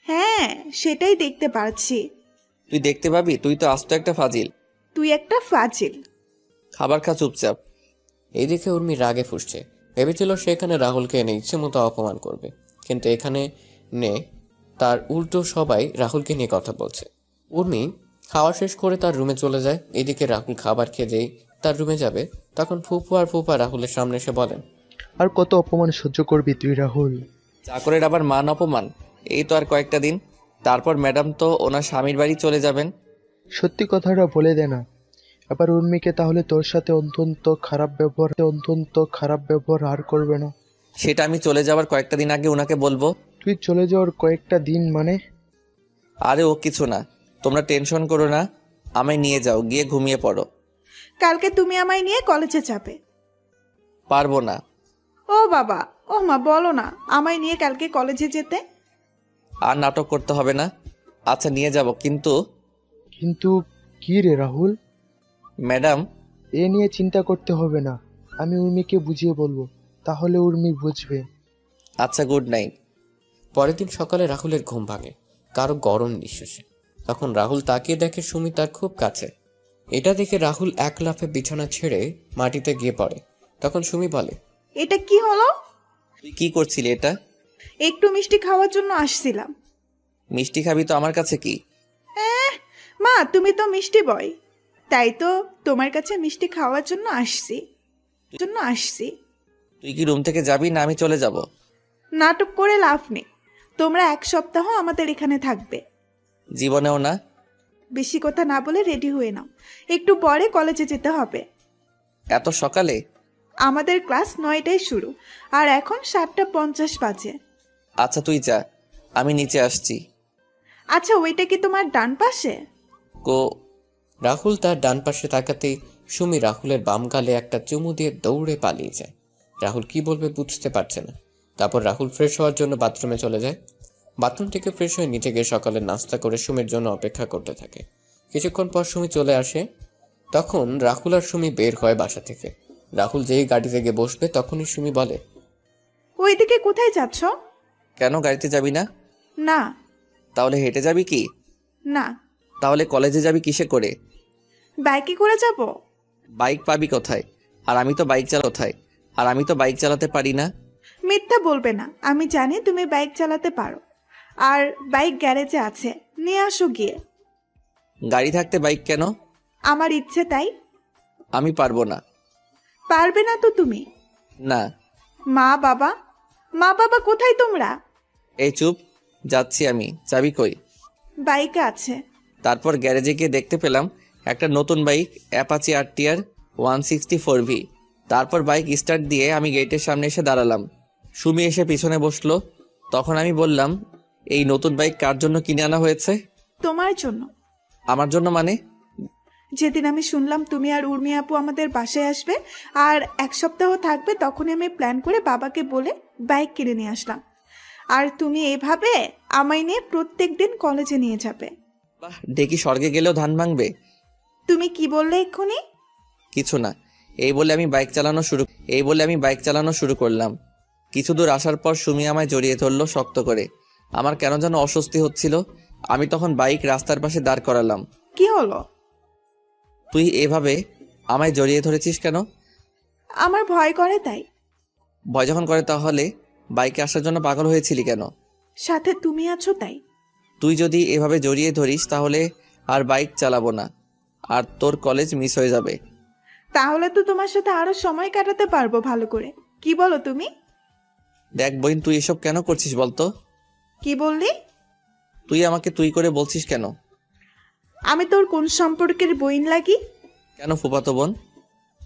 হ্যাঁ, সেটাই দেখতে পাচ্ছি। তুই দেখতে পাবি? তুই তো আস্ত একটা ফাজিল। তুই একটা ফাজিল। খাবার খা চুপচাপ। এইদিকে উর্মি রাগে ফুসছে। ভেবেছিল সে এখানে রাহুলকে এনে ইচ্ছে মতো অপমান করবে, কিন্তু এখানে তার উল্টো সবাই রাহুলকে নিয়ে কথা বলছে। উর্মি খাওয়া শেষ করে তার রুমে চলে যায়। এদিকে রাহুল খাবার খেয়ে যেই তার রুমে যাবে, তখন ফুপা রাহুলের সামনে এসে বলেন, আর কত অপমান সহ্য করবি তুই রাহুল? চাকরের আবার মান অপমান? এই তো আর কয়েকটা দিন, তারপর ম্যাডাম তো ওনার স্বামীর বাড়ি চলে যাবেন। সত্যি কথাটা বলে দে না। এবার উর্মিকে তাহলে তোর সাথে অত্যন্ত খারাপ ব্যবহার আর করবে না। সেটা আমি চলে যাওয়ার কয়েকটা দিন আগে ওনাকে বলবো। তুই চলে যাওয়ার কয়েকটা দিন মানে? আরে ও কিছু না, তোমরা টেনশন করো না, আমায় নিয়ে যাও, গিয়ে ঘুমিয়ে পড়ো। কালকে তুমি আমায় নিয়ে কলেজে যাবে? পারবো না। ও বাবা, ও মা, বলো না আমায় নিয়ে কালকে কলেজে যেতে। আর নাটক করতে হবে না। আচ্ছা নিয়ে যাব, কিন্তু কিন্তু কি রে রাহুল? ম্যাডাম, এ নিয়ে চিন্তা করতে হবে না, আমি উর্মিকে বুঝিয়ে বলবো, তাহলে উর্মি বুঝবে। আচ্ছা, গুড নাইট। পরের দিন সকালে রাহুলের ঘুম ভাঙে কারো গরম নিঃশ্বাসে। তখন রাহুল তাকিয়ে দেখে সুমি তার খুব কাছে। এটা দেখে রাহুল এক লাফে বিছানা ছেড়ে মাটিতে গিয়ে পড়ে। তখন সুমি বলে, এটা কি হলো? তুই কি করছিলি এটা? একটু মিষ্টি খাওয়ার জন্য আসছিলাম। মিষ্টি খাবি তো আমার কাছে কি? মা, তুমি তো মিষ্টি বয়, তাই তো তোমার কাছে মিষ্টি খাওয়ার জন্য আসছি। তুই কি রুম থেকে যাবি না আমি চলে যাব? নাটক করে লাভ নেই, তোমরা 1 সপ্তাহ আমাদের এখানে থাকবে। জীবনেও না। বেশি কথা না বলে রেডি হয়ে নাও, একটু পরে কলেজে যেতে হবে। এত সকালে? আমাদের ক্লাস 9টায় শুরু, আর এখন 7:50 বাজে। আচ্ছা তুই যা, আমি নিচে আসছি। আচ্ছা, ওইটা কি তোমার ডান পাশে? রাহুল তার ডান পাশে তাকাতেই সুমি রাহুলের বাম গালে একটা চুমু দিয়ে দৌড়ে পালিয়ে যায়। রাহুল কি বলবে বুঝতে পারছে না। তারপর রাহুল ফ্রেশ হওয়ার জন্য বাথরুমে চলে যায়। বাথরুম থেকে ফ্রেশ হয়ে নিচে গিয়ে সকালের নাস্তা করে সুমির জন্য অপেক্ষা করতে থাকে। কিছুক্ষণ পর সুমি চলে আসে। তখন রাহুল আর সুমি বের হয় বাসা থেকে। রাহুল যেই গাড়িতে গিয়ে বসবে তখনই সুমি বলে, ওইদিকে কোথায় যাচ্ছ? কেন, গাড়িতে যাবি না? না। তাহলে হেঁটে যাবি কি? না। তাহলে কলেজে যাবি কিসে করে? বাইকে করে যাব। বাইক পাবি কোথায়? আর আমি তো বাইক চালাতে পারি না। মিথ্যা বলবে না, আমি জানি তুমি বাইক চালাতে পারো, আর বাইক গ্যারেজে আছে, নিয়ে আসো গিয়ে। গাড়ি থাকতে বাইক কেন? আমার ইচ্ছে তাই। আমি পারবো না। পারবে না তো তুমি? না। মা বাবা কোথায় তোমরা? এই চুপ, যাচ্ছি আমি। চাবি কই? বাইকে আছে। তারপর গ্যারেজে গিয়ে দেখতে পেলাম একটা নতুন বাইক, অ্যাপাচি RTR 164V। তারপর বাইক স্টার্ট দিয়ে আমি গেটের সামনে এসে দাঁড়ালাম। সুমি এসে পিছনে বসলো। তখন আমি বললাম, এই নতুন বাইক কার জন্য কিনে আনা হয়েছে? তোমার জন্য। আমার জন্য মানে? যেদিন আমি শুনলাম তুমি আর উর্মি আপু আমাদের বাসায় আসবে আর 1 সপ্তাহ থাকবে, তখনই আমি প্ল্যান করে বাবাকে বলে বাইক কিনে নিয়ে আসলাম। আর তুমি এভাবে আমায় নিয়ে প্রত্যেক দিন কলেজে নিয়ে যাবে। বাহ, ডেকি স্বর্গে গেলেও ধান ভাঙবে। তুমি কি বললে এক্ষুনি? কিছু না। এই বলে আমি বাইক চালানো শুরু করলাম। কিছু দূর আসার পর সুমি আমায় জড়িয়ে ধরলো শক্ত করে। আমার কেন যেন অস্বস্তি হচ্ছিল। আমি তখন বাইক রাস্তার পাশে দাঁড় করালাম। কি হলো? তুই এভাবে আমায় জড়িয়ে ধরেছিস কেন? আমার ভয় করে তাই। ভয় যখন করে তাহলে বাইকে আসার জন্য পাগল হয়েছিলি কেন? সাথে তুমি আছো তাই। তুই যদি এভাবে জড়িয়ে ধরিস তাহলে আর বাইক চালাবো না, আর তোর কলেজ মিস হয়ে যাবে। তাহলে তো তোমার সাথে আরো সময় কাটাতে পারবো ভালো করে। কি বলো তুমি? দেখ বোন, তুই এসব কেন করছিস বলতো? কি বললি? তুই আমাকে তুই করে বলছিস কেন? আমি তোর কোন সম্পর্কের বইন লাগি? কেন ফুফাতো বোন?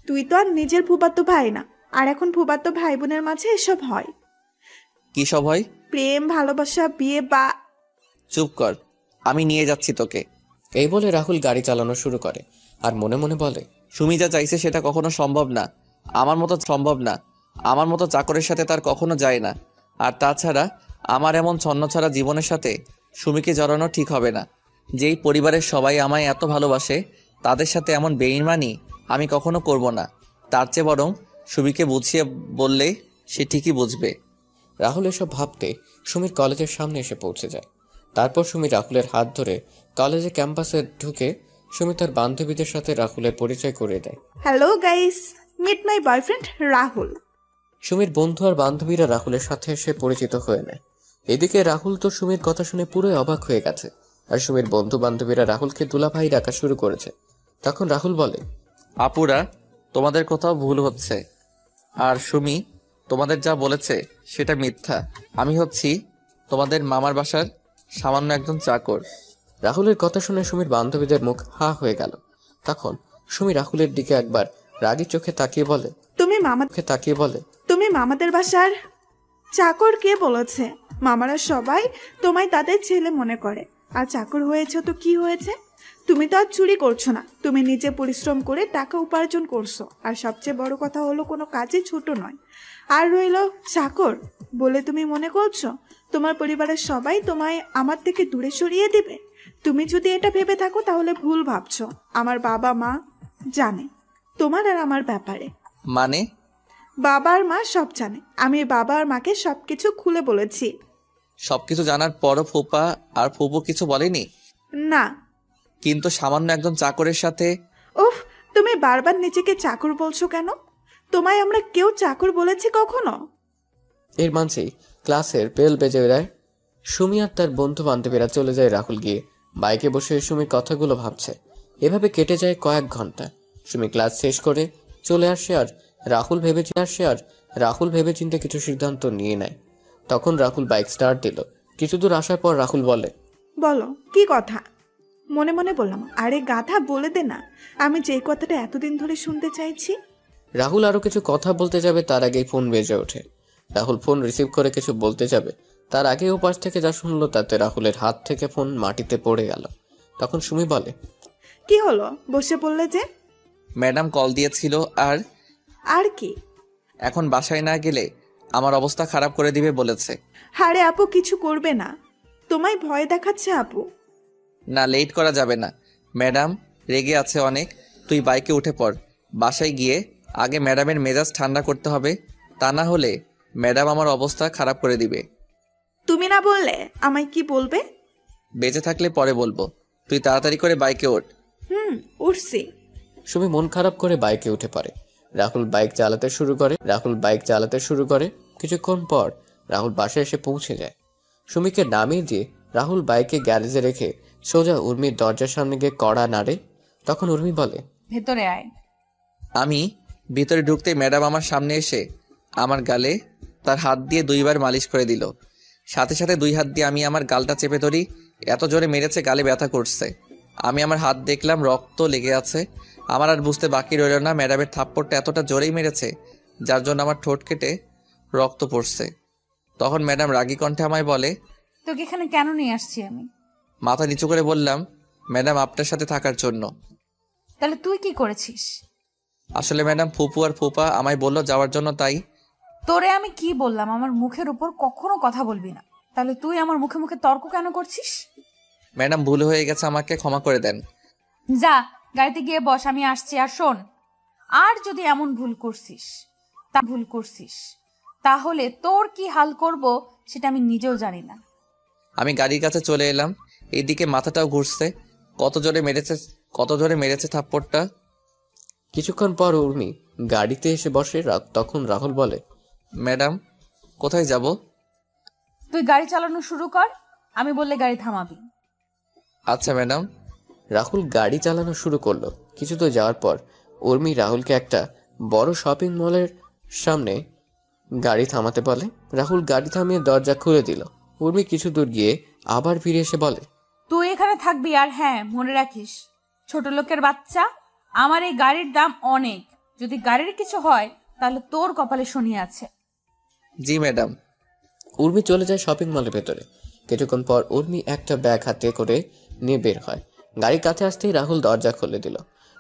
তুই তো আর নিজের ফুফাতো ভাই না, আর এখন ফুফাতো ভাই বোনের মাঝে এসব হয়। কি সব হয়? প্রেম, ভালোবাসা, বিয়ে বা। চুপ কর, আমি নিয়ে যাচ্ছি তোকে। এই বলে রাহুল গাড়ি চালানো শুরু করে আর মনে মনে বলে, সুমি যা চাইছে সেটা কখনো সম্ভব না। আমার মতো চাকরের সাথে তার কখনো যায় না। আর তাছাড়া আমার এমন ছন্নছাড়া জীবনের সাথে সুমিকে জড়ানো ঠিক হবে না। যেই পরিবারের সবাই আমায় এত ভালোবাসে তাদের সাথে এমন বেইমানি আমি কখনো করব না। তার চেয়ে বরং সুমিকে বুঝিয়ে বললে সে ঠিকই বুঝবে। রাহুল এসব ভাবতে সুমির কলেজের সামনে এসে পৌঁছে যায়। তারপর সুমি রাহুলের হাত ধরে কলেজের ক্যাম্পাসে ঢুকে সুমি তার বান্ধবীদের সাথে রাহুলের পরিচয় করিয়ে দেয়। Hello guys, meet my boyfriend Rahul. সুমির বন্ধু আর বান্ধবীরা রাহুলের সাথে এসে পরিচিত হয়ে নেয়। এদিকে রাহুল তো সুমির কথা শুনে পুরোই অবাক হয়ে গেছে, আর সুমির বন্ধু বান্ধবীরা রাহুলকে দুলাভাই ডাকা শুরু করেছে। তখন রাহুল বলে, আপুরা, তোমাদের কোথাও ভুল হচ্ছে। আর সুমি তোমাদের যা বলেছে সেটা মিথ্যা। আমি হচ্ছি তোমাদের মামার বাসার সামান্য একজন চাকর। রাহুলের কথা শুনে সুমির বান্ধবীদের মুখ হা হয়ে গেল। তখন সুমি রাহুলের দিকে একবার রাগী চোখে তাকিয়ে বলে, তুমি মামাদের বাসার চাকর কে বলেছে? মামারা সবাই তোমায় তাদের ছেলে মনে করে। আর চাকর হয়েছে তো কি হয়েছে? তুমি তো আর চুরি করছো না, তুমি নিজে পরিশ্রম করে টাকা উপার্জন করছো। আর সবচেয়ে বড় কথা হলো কোনো কাজই ছোট নয়। আর রইল চাকর বলে তুমি মনে করছো তোমার পরিবারের সবাই তোমায় আমার থেকে দূরে সরিয়ে দিবে? তুমি যদি এটা ভেবে থাকো তাহলে ভুল ভাবছো। আমার বাবা মা জানে তোমার আর আমার ব্যাপারে। মানে? বাবা আর মা সব জানে। আমি বাবা আর মাকে সবকিছু খুলে বলেছি। সবকিছু জানার পরও ফুপা আর ফুপু কিছু বলেনি? না। কিন্তু সামান্য একজন চাকরের সাথে? উফ, তুমি বারবার নিজেকে চাকর বলছো কেন? তোমায় আমরা কেউ চাকর বলেছি কখনো? এর মাঝেই ক্লাসের বেল বেজে যায়। সুমি আর তার বন্ধু বান্ধবীরা চলে যায়। রাহুল গিয়ে বাইকে বসে সুমির কথাগুলো ভাবছে। এভাবে কেটে যায় কয়েক ঘন্টা। সুমি ক্লাস শেষ করে চলে আসে আর রাহুল ভেবে চিন্তে কিছু সিদ্ধান্ত নিয়ে নেয়। তখন রাহুল বাইক স্টার্ট দিল। কিছু দূর আসার পর রাহুল বলে, বলো কি কথা? মনে মনে বললাম, আরে গাধা বলে দে না, আমি যে কথাটা এতদিন ধরে শুনতে চাইছি। রাহুল আরো কিছু কথা বলতে যাবে, তার আগেই ফোন বেজে ওঠে। রাহুল ফোন রিসিভ করে কিছু বলতে যাবে, তার আগে ও পাশ থেকে যা শুনলো তাতে রাহুলের হাত থেকে ফোন মাটিতে পড়ে গেল। তখন সুমি বলে, কি হলো, বসে পড়লে যে? ম্যাডাম কল দিয়েছিল। আর কি? এখন বাসায় না গেলে আমার অবস্থা খারাপ করে দিবে বলেছে। আরে আপু কিছু করবে না, তোমায় ভয় দেখাচ্ছে আপু। না, লেট করা যাবে না। ম্যাডাম রেগে আছে অনেক। তুই বাইকে উঠে পড়। বাসায় গিয়ে আগে ম্যাডামের মেজাজ ঠান্ডা করতে হবে, তা না হলে ম্যাডাম আমার অবস্থা খারাপ করে দিবে। তুমি না বললে আমায় কি বলবে? বেঁচে থাকলে পরে বলবো। তুই তাড়াতাড়ি করে বাইকে ওঠ। উঠছি। সুমি মন খারাপ করে বাইকে উঠে পড়ে। রাহুল বাইক চালাতে শুরু করে। কিছুক্ষণ পর রাহুল বাসায় এসে পৌঁছে যায়। সুমিকে নামিয়ে দিয়ে রাহুল বাইকে গ্যারেজে রেখে সোজা উর্মির দরজার সামনে গিয়ে কড়া নাড়ে। তখন উর্মি বলে, ভেতরে আয়। আমি ভিতরে ঢুকতে ম্যাডাম আমার সামনে এসে আমার গালে তার হাত দিয়ে 2 বার মালিশ করে দিল। সাথে সাথে 2 হাত দিয়ে আমি আমার গালটা চেপে ধরি। এত জোরে মেরেছে, গালে ব্যথা করছে। আমি আমার হাত দেখলাম, রক্ত লেগে আছে। আমার আর বুঝতে বাকি রইল না ম্যাডামের থাপ্পড়টা এতটা জোরেই মেরেছে যার জন্য আমার ঠোঁট কেটে রক্ত পড়ছে। তখন ম্যাডাম রাগী কণ্ঠে আমায় বলে, তোকে এখানে কেন নিয়ে আসছি আমি? মাথা নিচু করে বললাম, ম্যাডাম আপনার সাথে থাকার জন্য। তাহলে তুই কি করেছিস? আসলে ম্যাডাম ফুপু আর ফুপা আমায় বললো যাওয়ার জন্য, তাই। তোরে আমি কি বললাম আমার মুখের উপর কখনো কথা বলবি না? তাহলে তুই আমার মুখে মুখে তর্ক কেন করছিস? ম্যাডাম ভুল হয়ে গেছে, আমাকে ক্ষমা করে দেন। যা গাড়িতে গিয়ে বস, আমি আসছি। আর শোন, আর যদি এমন ভুল করছিস তাহলে তোর কি হাল করব সেটা আমি নিজেও জানি না। আমি গাড়ির কাছে চলে এলাম। এইদিকে মাথাটাও ঘুরছে। কত জোরে মেরেছে থাপ্পড়টা। কিছুক্ষণ পর উর্মি গাড়িতে এসে বসে। তখন রাহুল বলে, ম্যাডাম কোথায় যাব? তুই গাড়ি চালানো শুরু কর, আমি বললে গাড়ি থামাবি। আচ্ছা ম্যাডাম। রাহুল গাড়ি চালানো শুরু করলো। কিছু দূর যাওয়ার পর উর্মি রাহুলকে একটা বড় শপিং মলের সামনে গাড়ি থামাতে বলে। রাহুল গাড়ি থামিয়ে দরজা খুলে দিল। উর্মি কিছু দূর গিয়ে আবার ফিরে এসে বলে, তুই এখানে থাকবি। আর হ্যাঁ, মনে রাখিস, ছোট লোকের বাচ্চা, আমার এই গাড়ির দাম অনেক। যদি গাড়ির কিছু হয় তাহলে তোর কপালে শনি আছে। জি ম্যাডাম। উর্মি চলে যায় শপিং মলের ভেতরে। কিছুক্ষণ পর উর্মি একটা ব্যাগ হাতে করে নিয়ে বের হয়। গাড়ির কাছে আসতেই রাহুল দরজা খুলে দিল।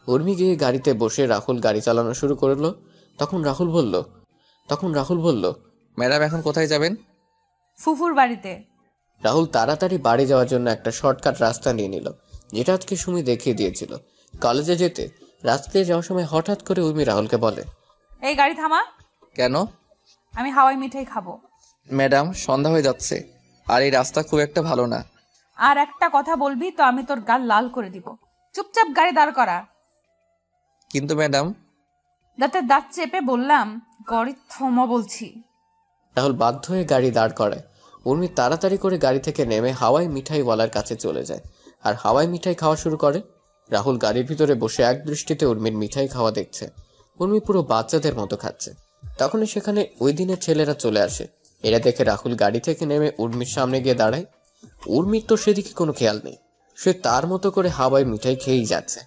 উর্মি গিয়ে গাড়িতে বসে রাহুল গাড়ি চালানো শুরু করলো। তখন রাহুল বলল, ম্যাডাম এখন কোথায় যাবেন? ফুফুর বাড়িতে। রাহুল তাড়াতাড়ি বাড়ি যাওয়ার জন্য একটা শর্টকাট রাস্তা নিয়ে নিল, যেটা আজকে সুমি দেখিয়ে দিয়েছিল। কলেজে যেতে রাস্তায় যাওয়ার সময় হঠাৎ করে উর্মি রাহুলকে বলে, এই গাড়ি থামা। কেন? আমি হাওয়াই মিঠাই খাবো। ম্যাডাম সন্ধ্যা হয়ে যাচ্ছে আর এই রাস্তা খুব একটা ভালো না। আর একটা কথা বলবি তো আমি তোর গাল লাল করে দিব। চুপচাপ গাড়ি দাঁড় করা। কিন্তু ম্যাডাম। দাঁতে দাঁত চেপে বললাম, গাড়ি থামা বলছি। রাহুল বাধ্য হয়ে গাড়ি দাঁড় করায়। উর্মি তাড়াতাড়ি করে গাড়ি থেকে নেমে হাওয়াই মিঠাইওয়ালার কাছে চলে যায় আর হাওয়াই মিঠাই খাওয়া শুরু করে। রাহুল গাড়ির ভিতরে বসে এক দৃষ্টিতে উর্মির মিঠাই খাওয়া দেখছে। উর্মি পুরো বাচ্চাদের মতো খাচ্ছে। তখনই সেখানে ওই দিনের ছেলেরা চলে আসে। এরা দেখে রাহুল গাড়ি থেকে নেমে উর্মির সামনে গিয়ে দাঁড়ায়। উর্মির তো সেদিকে কোনো খেয়াল নেই, সে তার মতো করে হাওয়াই মিঠাই খেয়েই যাচ্ছে।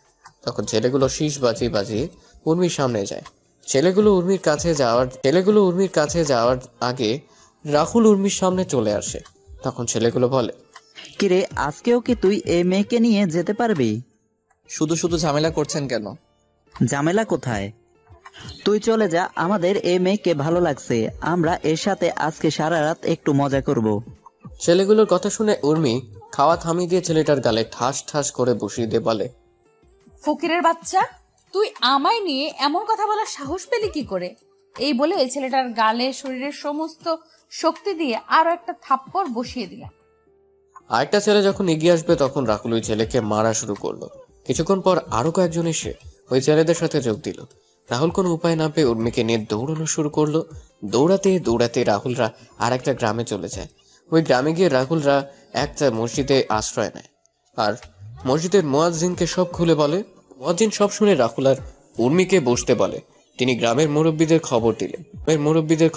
তখন ছেলেগুলো শীষ বাজিয়ে বাজিয়ে উর্মির সামনে যায়। ছেলেগুলো উর্মির কাছে যাওয়ার আগে রাহুল উর্মির সামনে চলে আসে। তখন ছেলেগুলো বলে, কিরে আজকেও কি তুই এই মেয়েকে নিয়ে যেতে পারবি? শুধু শুধু ঝামেলা করছেন কেন? ঝামেলা কোথায়? তুই চলে যা, আমাদের এই মেয়েকে ভালো লাগছে, আমরা এর সাথে আজকে সারা রাত একটু মজা করব। ছেলেগুলোর কথা শুনে উর্মি খাওয়া থামিয়ে দিয়ে ছেলেটার গালে ঠাস ঠাস করে বসিয়ে দিয়ে বলে, ফকিরের বাচ্চা, তুই আমায় নিয়ে এমন কথা বলার সাহস পেলি কি করে? এই বলে ছেলেটার গালে শরীরের সমস্ত শক্তি দিয়ে আরো একটা থাপ্পড় বসিয়ে দিলাম। আরেকটা ছেলে যখন এগিয়ে আসবে তখন রাহুল ওই ছেলেকে মারা শুরু করলো। কিছুক্ষণ পর আরো কয়েকজন এসে ওই ছেলেদের সাথে যোগ দিল। রাহুল কোনো উপায় না পেয়ে উর্মিকে নিয়ে দৌড়ানো শুরু করলো। দৌড়াতে দৌড়াতে রাহুলরা আর একটা গ্রামে চলে যায়। ওই গ্রামে গিয়ে রাহুলরা একটা মসজিদে আশ্রয় নেয় আর মসজিদের মুয়াজ্জিনকে সব খুলে বলে। মুয়াজ্জিন সব শুনে রাহুল আর উর্মিকে বসতে বলে। তিনি গ্রামের মুরব্বীদের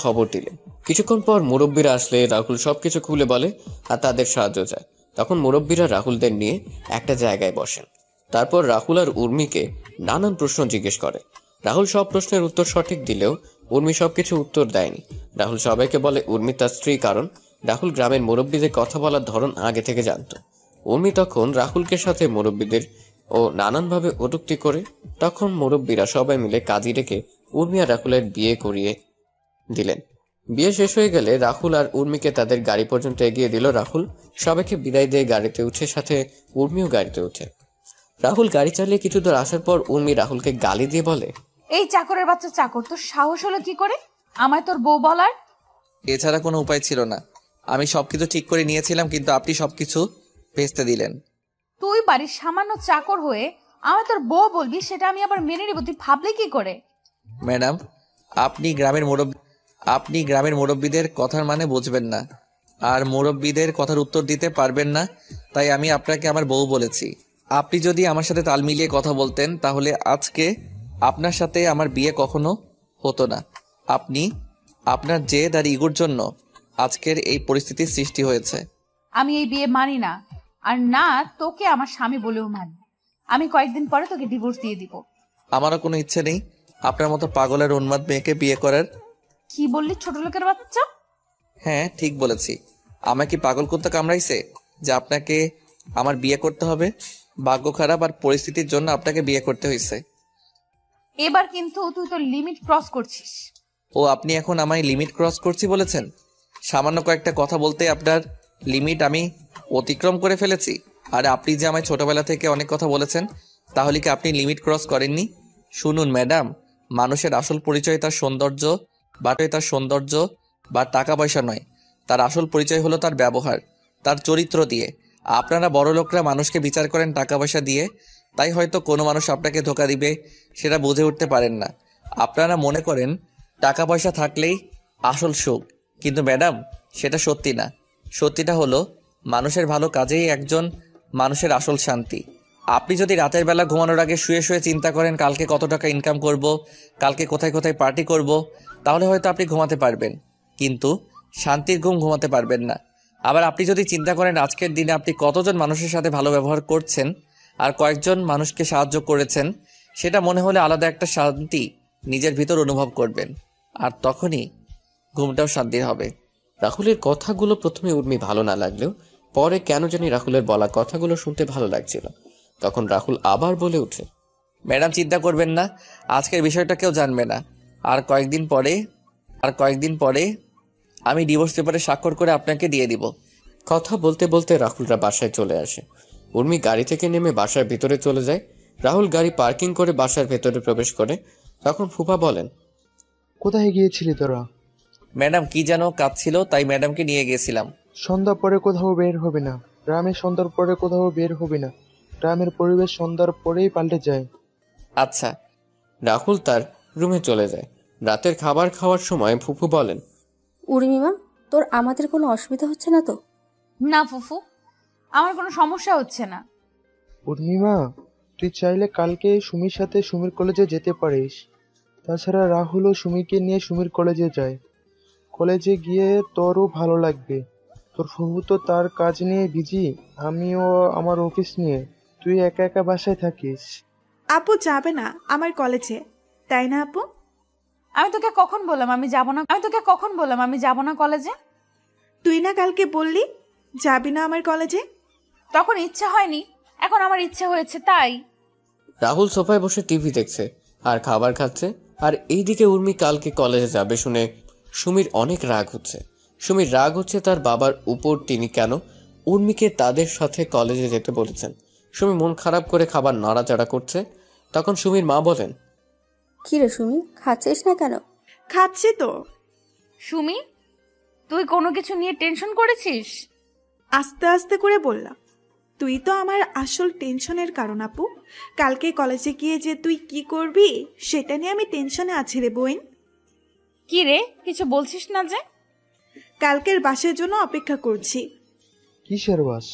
খবর দিলেন। কিছুক্ষণ পর মুরব্বীরা আসলে রাহুল সবকিছু খুলে বলে আর তাদের সাহায্য চায়। তখন মুরব্বীরা রাহুলদের নিয়ে একটা জায়গায় বসেন। তারপর রাহুল আর উর্মিকে নানান প্রশ্ন জিজ্ঞেস করে। রাহুল সব প্রশ্নের উত্তর সঠিক দিলেও উর্মি সবকিছু উত্তর দেয়নি। রাহুল সবাইকে বলে উর্মি তার স্ত্রী, কারণ রাহুল গ্রামের মুরব্বীদের কথা বলার ধরন আগে থেকে জানতো। উর্মি তখন রাহুলকে সাথে মুরব্বীদের ও নানানভাবে কটূক্তি করে। তখন মুরব্বীরা সবাই মিলে কাজী রেখে উর্মি আর রাহুলের বিয়ে করিয়ে দিলেন। বিয়ে শেষ হয়ে গেলে রাহুল আর উর্মিকে তাদের গাড়ি পর্যন্ত এগিয়ে দিল রাহুল। সবাইকে বিদায় দিয়ে গাড়িতে উঠে, সাথে উর্মিও গাড়িতে উঠে। রাহুল গাড়ি চালিয়ে কিছু দূর আসার পর উর্মি রাহুলকে গালি দিয়ে বলে, এই চাকরের বাচ্চা চাকর, তোর সাহস হলো কি করে আমায় তোর বউ বলার? এছাড়া কোনো উপায় ছিল না। আমি সবকিছু ঠিক করে নিয়েছিলাম, কিন্তু আপনি সবকিছু ভেস্তে দিলেন। তুই বাড়ির সামান্য চাকর হয়ে আমায় তোর বউ বলবি, সেটা আমি আবার মেনে নিব? তুই ভাবলি কি করে? ম্যাডাম, আপনি গ্রামের মুরব্বীদের কথার মানে বুঝবেন না, আর মুরব্বীদের কথার উত্তর দিতে পারবেন না, তাই আমি আপনাকে আমার বউ বলেছি। আপনি যদি আমার সাথে তাল মিলিয়ে কথা বলতেন তাহলে আজকে আপনার সাথে আমার বিয়ে কখনো হতো না। আপনার জেদ আর ইগোর জন্য আজকের এই পরিস্থিতির সৃষ্টি হয়েছে। আমি এই বিয়ে মানি না, আর না তোকে আমার স্বামী বলেও মানি। আমি কয়েকদিন পরে তোকে ডিভোর্স দিয়ে দিব। আমারও কোনো ইচ্ছে নেই আপনার মতো পাগলের উন্মাদ মেয়েকে বিয়ে করার। কি বললি ছোট লোকের বাচ্চা? হ্যাঁ, ঠিক বলেছি। আমাকে কি পাগল করতে কামড়াইছে যে আপনাকে আমার বিয়ে করতে হবে? ভাগ্য খারাপ আর পরিস্থিতির জন্য আপনাকে বিয়ে করতে হয়েছে। এবার কিন্তু তুই তোর লিমিট ক্রস করছিস। ও, আপনি এখন আমায় লিমিট ক্রস করছি বলেছেন? সামান্য কয়েকটা কথা বলতে আপনার লিমিট আমি অতিক্রম করে ফেলেছি। আর আপনি যে আমায় ছোটবেলা থেকে অনেক কথা বলেছেন, তাহলে কি আপনি লিমিট ক্রস করেননি? শুনুন ম্যাডাম, মানুষের আসল পরিচয় তার সৌন্দর্য বা টাকা পয়সা নয়। তার আসল পরিচয় হলো তার ব্যবহার, তার চরিত্র দিয়ে। আপনারা বড় লোকরা মানুষকে বিচার করেন টাকা পয়সা দিয়ে, তাই হয়তো কোনো মানুষ আপনাকে ধোকা দিবে সেটা বুঝে উঠতে পারেন না। আপনারা মনে করেন টাকা পয়সা থাকলেই আসল সুখ, কিন্তু ম্যাডাম সেটা সত্যি না। সত্যিটা হলো মানুষের ভালো কাজেই একজন মানুষের আসল শান্তি। আপনি যদি রাতের বেলা ঘুমানোর আগে শুয়ে শুয়ে চিন্তা করেন কালকে কত টাকা ইনকাম করব, কালকে কোথায় কোথায় পার্টি করব, তাহলে হয়তো আপনি ঘুমাতে পারবেন, কিন্তু শান্তির ঘুম ঘুমাতে পারবেন না। আবার আপনি যদি চিন্তা করেন আজকের দিনে আপনি কতজন মানুষের সাথে ভালো ব্যবহার করছেন আর কয়েকজন মানুষকে সাহায্য করেছেন, সেটা মনে হলে আলাদা একটা শান্তি নিজের ভিতর অনুভব করবেন, আর তখনই ঘুমটাও শান্তির হবে। রাহুলের কথাগুলো প্রথমে উর্মি ভালো না লাগলেও পরে কেন জানি রাহুলের বলা কথাগুলো শুনতে ভালো লাগছিল। তখন রাহুল আবার বলে উঠে, ম্যাডাম চিন্তা করবেন না, আজকের বিষয়টা কেউ জানবে না। আর কয়েকদিন পরে আমি ডিভোর্স পেপারে স্বাক্ষর করে আপনাকে দিয়ে দিব। কথা বলতে বলতে রাহুলরা বাসায় চলে আসে। উর্মি গাড়ি থেকে নেমে বাসার ভিতরে চলে যায়। রাহুল গাড়ি পার্কিং করে বাসার ভেতরে প্রবেশ করে। তখন ফুপা বলেন, কোথায় গিয়েছিলি তোরা? ম্যাডাম কি যেন কাজ ছিল, তাই ম্যাডামকে নিয়ে গিয়েছিলাম। সন্ধ্যা পরে কোথাও বের হবে না, গ্রামে সন্ধ্যার পরে কোথাও বের হবে না। গ্রামের পরিবেশ সন্ধ্যার পরেই পাল্টে যায়। আচ্ছা। রাহুল তার রুমে চলে যায়। রাতের খাবার খাওয়ার সময় ফুফু বলেন, উর্মিমা, তোর আমাদের কোনো অসুবিধা হচ্ছে না তো? না ফুফু, আমার কোনো সমস্যা হচ্ছে না। পূর্ণিমা, তুই চাইলে কালকে সুমির সাথে সুমির কলেজে যেতে পারিস। তাছাড়া রাহুলও সুমিকে নিয়ে সুমির কলেজে যায়। কলেজে গিয়ে তোরও ভালো লাগবে। তোর ফুফু তো তার কাজ নিয়ে বিজি, আমিও আমার অফিস নিয়ে। তুই একা একা বাসায় থাকিস। আপু যাবে না আমার কলেজে, তাই না আপু? আমি তোকে কখন বললাম আমি যাব না কলেজে? তুই না কালকে বললি যাবি না আমার কলেজে? তখন ইচ্ছা হয়নি, এখন আমার ইচ্ছে হয়েছে তাই। রাহুল সোফায় বসে টিভি দেখছে আর খাবার খাচ্ছে। আর এইদিকে উর্মি কালকে কলেজে যাবে শুনে সুমির অনেক রাগ হচ্ছে। সুমির রাগ হচ্ছে তার বাবার উপর, তিনি কেন উর্মিকে তাদের সাথে কলেজে যেতে বলেছেন। সুমি মন খারাপ করে খাবার নাড়াচাড়া করছে। তখন সুমির মা বলেন, কি রে সুমি, খাচ্ছিস না কেন? খাচ্ছি তো। সুমি, তুই কোনো কিছু নিয়ে টেনশন করেছিস? আস্তে আস্তে করে বললাম, তুই তো আমার আসল টেনশনের কারণ আপু। কালকে কলেজে গিয়ে যে তুই কি করবি সেটা নিয়ে আমি টেনশনে আছি রে বোন। কি রে, কিছু বলছিস না যে? কালকের বাসের জন্য অপেক্ষা করছি। কিসের বাস?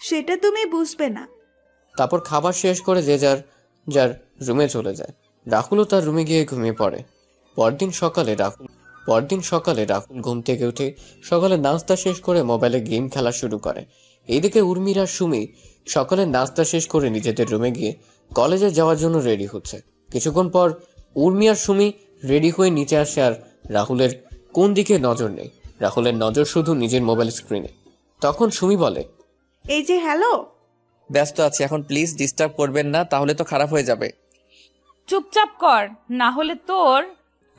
সেটা তুমি বুঝবে না। তারপর খাবার শেষ করে যে যার যার রুমে চলে যায়। রাহুলও তার রুমে গিয়ে ঘুমিয়ে পড়ে। পরদিন সকালে রাহুল ঘুম থেকে উঠে সকালে নাস্তা শেষ করে মোবাইলে গেম খেলা শুরু করে। এইদিকে উর্মির আর সুমি সকালে নাস্তা শেষ করে নিজেদের রুমে গিয়ে কলেজে যাওয়ার জন্য রেডি হচ্ছে। কিছুক্ষণ পর উর্মি আর সুমি রেডি হয়ে নিচে আসে আর রাহুলের কোন দিকে নজর নেই। রাহুলের নজর শুধু নিজের মোবাইল স্ক্রিনে। তখন সুমি বলে, এই যে হ্যালো। ব্যস্ত আছি এখন, প্লিজ ডিস্টার্ব করবেন না, তাহলে তো খারাপ হয়ে যাবে। চুপচাপ কর, না হলে তোর।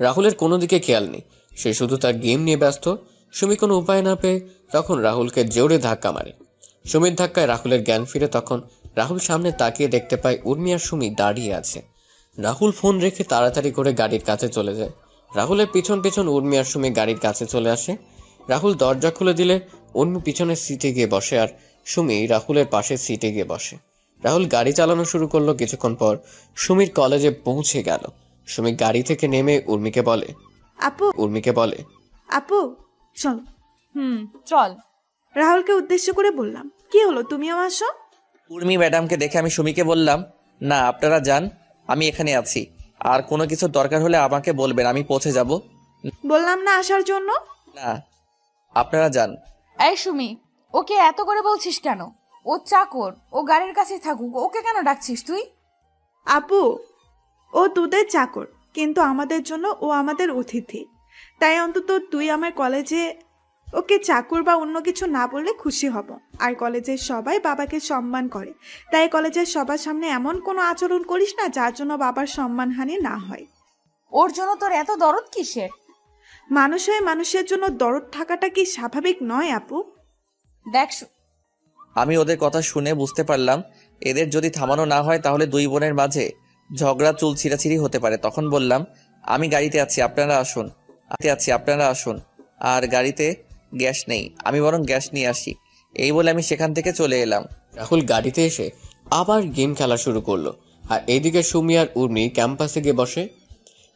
রাহুলের কোনো দিকে খেয়াল নেই, সে শুধু তার গেম নিয়ে ব্যস্ত। সুমি কোনো উপায় না পেয়ে তখন রাহুলকে জোরে ধাক্কা মারে। সুমির ধাক্কায় রাহুলের জ্ঞান ফিরে। তখন রাহুল সামনে তাকিয়ে দেখতে পায় উর্মি আর সুমি দাঁড়িয়ে আছে। রাহুল ফোন রেখে তাড়াতাড়ি করে গাড়ির কাছে চলে যায়। রাহুলের পিছন পিছন উর্মি আর সুমি গাড়ির কাছে চলে আসে। রাহুল দরজা খুলে দিলে উর্মি পিছনের সিটে গিয়ে বসে আর সুমি রাহুলের পাশের সিটে গিয়ে বসে। রাহুল গাড়ি চালানো শুরু করলো। কিছুক্ষণ পর সুমির কলেজে পৌঁছে গেল। সুমি গাড়ি থেকে নেমে উর্মিকে বলে, আপু চল। চল। রাহুলকে উদ্দেশ্য করে বললাম, কি হলো তুমিও আসো? উর্মি ম্যাডামকে দেখে আমি সুমিকে বললাম, না আপনারা যান, আমি এখানে আছি। আর কোনো কিছু দরকার হলে আমাকে বলবেন, আমি পৌঁছে যাব। বললাম না আসার জন্য। না, আপনারা যান। এই সুমি, ওকে এত করে বলছিস কেন? ও চাকর, ও গাড়ির কাছে থাকুক, ওকে কেন ডাকছিস তুই? আপু, ও তোদের চাকর, কিন্তু আমাদের জন্য ও আমাদের অতিথি। তাই অন্তত তুই আমার কলেজে ওকে চাকর বা অন্য কিছু না বললে খুশি হব। আর কলেজের সবাই বাবাকে সম্মান করে, তাই কলেজের সবার সামনে এমন কোনো আচরণ করিস না যার জন্য বাবার সম্মানহানি না হয়। ওর জন্য তোর এত দরদ কিসের? মানুষ হয়ে মানুষের জন্য দরদ থাকাটা কি স্বাভাবিক নয় আপু? দেখ, আমি ওদের কথা শুনে বুঝতে পারলাম এদের যদি থামানো না হয় তাহলে দুই বোনের মাঝে ঝগড়া চুল ছিঁড়াছিঁড়ি হতে পারে। তখন বললাম, আমি গাড়িতে আছি, আপনারা আসুন। আর গাড়িতে গ্যাস নেই, আমি বরং গ্যাস নিয়ে আসি। এই বলে আমি সেখান থেকে চলে এলাম। রাহুল গাড়িতে এসে আবার গেম খেলা শুরু করলো। আর এইদিকে সুমি আর উর্মি ক্যাম্পাসে গিয়ে বসে।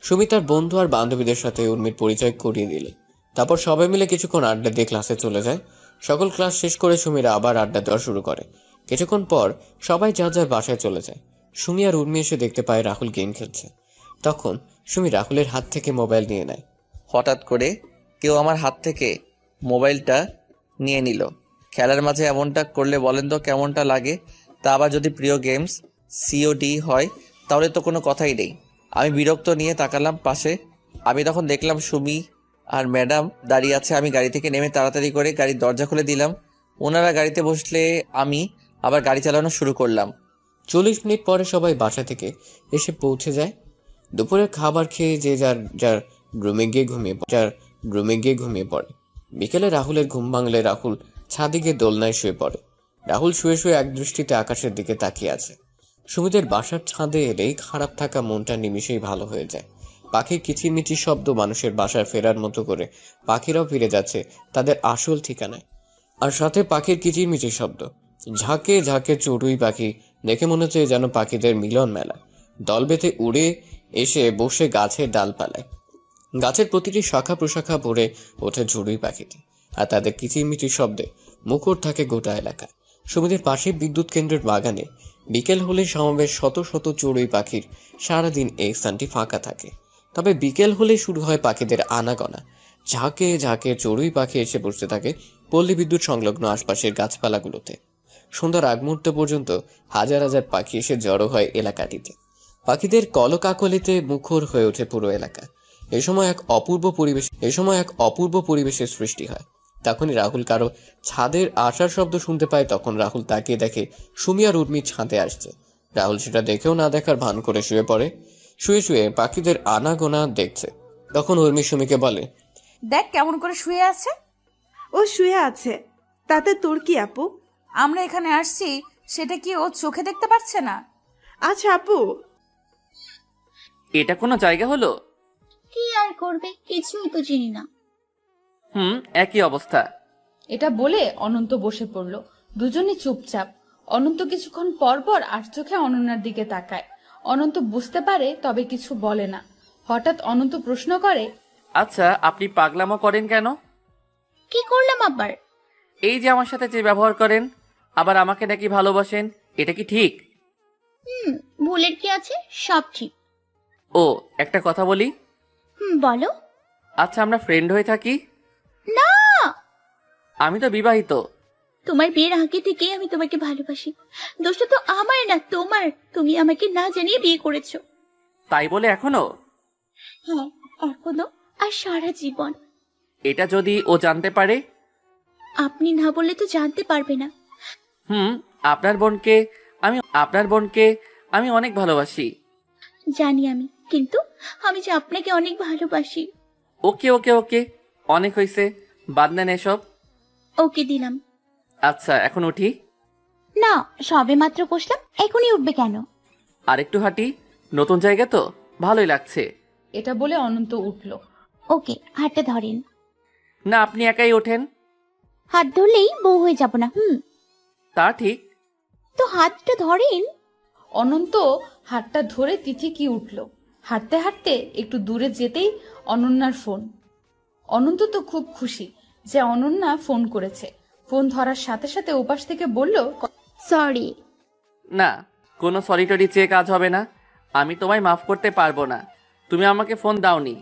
সুমি তার বন্ধু আর বান্ধবীদের সাথে উর্মির পরিচয় করিয়ে দিল। তারপর সবাই মিলে কিছুক্ষণ আড্ডা দিয়ে ক্লাসে চলে যায়। সকল ক্লাস শেষ করে সুমিরা আবার আড্ডা দেওয়া শুরু করে। কিছুক্ষণ পর সবাই যার যার বাসায় চলে যায়। সুমি আর উর্মি এসে দেখতে পায় রাহুল গেম খেলছে। তখন সুমি রাহুলের হাত থেকে মোবাইল নিয়ে নেয়। হঠাৎ করে কেউ আমার হাত থেকে মোবাইলটা নিয়ে নিল। খেলার মাঝে এমনটা করলে বলেন তো কেমনটা লাগে? তা আবার যদি প্রিয় গেমস COD হয় তাহলে তো কোনো কথাই নেই। আমি বিরক্ত নিয়ে তাকালাম পাশে। আমি তখন দেখলাম সুমি আর ম্যাডাম দাঁড়িয়ে আছে। আমি গাড়ি থেকে নেমে তাড়াতাড়ি করে গাড়ির দরজা খুলে দিলাম। ওনারা গাড়িতে বসলে আমি আবার গাড়ি চালানো শুরু করলাম। 40 মিনিট পরে সবাই বাসা থেকে এসে পৌঁছে যায়। দুপুরের খাবার খেয়ে যে যার রুমে গিয়ে ঘুমিয়ে পড়ে। বিকেলে রাহুলের ঘুম ভাঙলে রাহুল ছাদে গিয়ে দোলনায় শুয়ে পড়ে। রাহুল শুয়ে শুয়ে এক দৃষ্টিতে আকাশের দিকে তাকিয়ে আছে। সুমিদের বাসার ছাদে এলেই খারাপ থাকা মনটা নিমিষেই ভালো হয়ে যায়। পাখির কিচিরমিচির শব্দ মানুষের বাসায় ফেরার মতো করে পাখিরাও ফিরে যাচ্ছে তাদের আসল ঠিকানায়। আর সাথে পাখির কিচিরমিচির শব্দ, ঝাঁকে ঝাঁকে চড়ুই পাখি দেখে মনে হচ্ছে যেন পাখিদের মিলন মেলা। দল বেঁধে উড়ে এসে বসে গাছের ডালপালায়। গাছের প্রতিটি শাখা প্রশাখা ভরে ওঠে চড়ুই পাখিতে, আর তাদের কিচিরমিচির শব্দে মুখর থাকে গোটা এলাকা। সুমিদের পাশে বিদ্যুৎ কেন্দ্রের বাগানে বিকেল হলে সমাবেশ শত শত চড়ুই পাখির। সারাদিন এই স্থানটি ফাঁকা থাকে, তবে বিকেল হলে শুরু হয় পাখিদের আনাগোনা। ঝাঁকে ঝাঁকে চড়ুই পাখি এসে বসতে থাকে পল্লী বিদ্যুৎ সংলগ্ন আশপাশের গাছপালাগুলোতে। সন্ধ্যার আগ মুহূর্ত পর্যন্ত হাজার হাজার পাখি এসে জড়ো হয় এলাকাটিতে। পাখিদের কলকাকলিতে মুখর হয়ে ওঠে পুরো এলাকা। এ সময় এক অপূর্ব পরিবেশের সৃষ্টি হয়। তখনই রাহুল কারো ছাদের আসার শব্দ শুনতে পায়। তখন রাহুল তাকিয়ে দেখে সুমি আর উর্মি ছাদে আসছে। রাহুল সেটা দেখেও না দেখার ভান করে শুয়ে পড়ে। শুয়ে শুয়ে পাখিদের আনাগোনা দেখছে। তখন উর্মি সুমিকে বলে, দেখ কেমন করে শুয়ে আছে। ও শুয়ে আছে, তাতে তোর কি আপু? আমরা এখানে আসছি সেটা কি ও চোখে দেখতে পাচ্ছে না? আচ্ছা আপু, এটা কোনো জায়গা হলো? কি আর করবে, কিছুই তো চিনি না। একই অবস্থা। এটা বলে অনন্ত বসে পড়ল। দুজনে চুপচাপ। অনন্ত কিছুক্ষণ পর পর আর চোখে অনন্যার দিকে তাকায়। অনন্ত বুঝতে পারে, তবে কিছু বলে না। হঠাৎ অনন্ত প্রশ্ন করে, আচ্ছা, আপনি পাগলামো করেন কেন? কি করলাম আবার? এই যে আমার সাথে যে ব্যবহার করেন, আবার আমাকে নাকি ভালোবাসেন, এটা কি ঠিক? ভুলের কি আছে, সব ঠিক। ও, একটা কথা বলি। বলো। আচ্ছা, আমরা ফ্রেন্ড হয়ে থাকি? না, আমি তো বিবাহিত। তোমার বিয়ের আগে থেকেই আমি তোমাকে ভালোবাসি। দোষটা তো আমার না, তোমার। তুমি আমাকে না জানিয়ে বিয়ে করেছো। তাই বলে এখনো? হ্যাঁ, এখনো আর সারা জীবন। এটা যদি ও জানতে পারে? আপনি না বললে তো জানতে পারবে না। আপনার বোনকে আমি অনেক ভালোবাসি। জানি আমি, কিন্তু আমি যে আপনাকে অনেক ভালোবাসি। ওকে ওকে ওকে, অনেক হয়েছে, বাদ নেন এসব। ওকে দিলাম। আচ্ছা, এখন উঠি? না, সবে মাত্র বসলাম, এখনই উঠবে কেন? আর একটু হাঁটি, নতুন জায়গা তো, ভালোই লাগছে। এটা বলে অনন্ত উঠল। ওকে, হাতটা ধরেন। না, আপনি একাই ওঠেন। হাত ধরলেই বউ হয়ে যাব না। তা ঠিক, তো হাতটা ধরেন। অনন্ত হাতটা ধরে তিথি কি উঠল। হাঁটতে হাঁটতে একটু দূরে যেতেই অনন্যার ফোন। অনন্ত তো খুব খুশি যে অনন্যা ফোন করেছে। ফোন ধরার সাথে সাথে ওপাশ থেকে বলল, সরি। না, কোনো সরি টরি চেয়ে কাজ হবে না। আমি তোমায় মাফ করতে পারবো না। তুমি আমাকে ফোন দাওনি।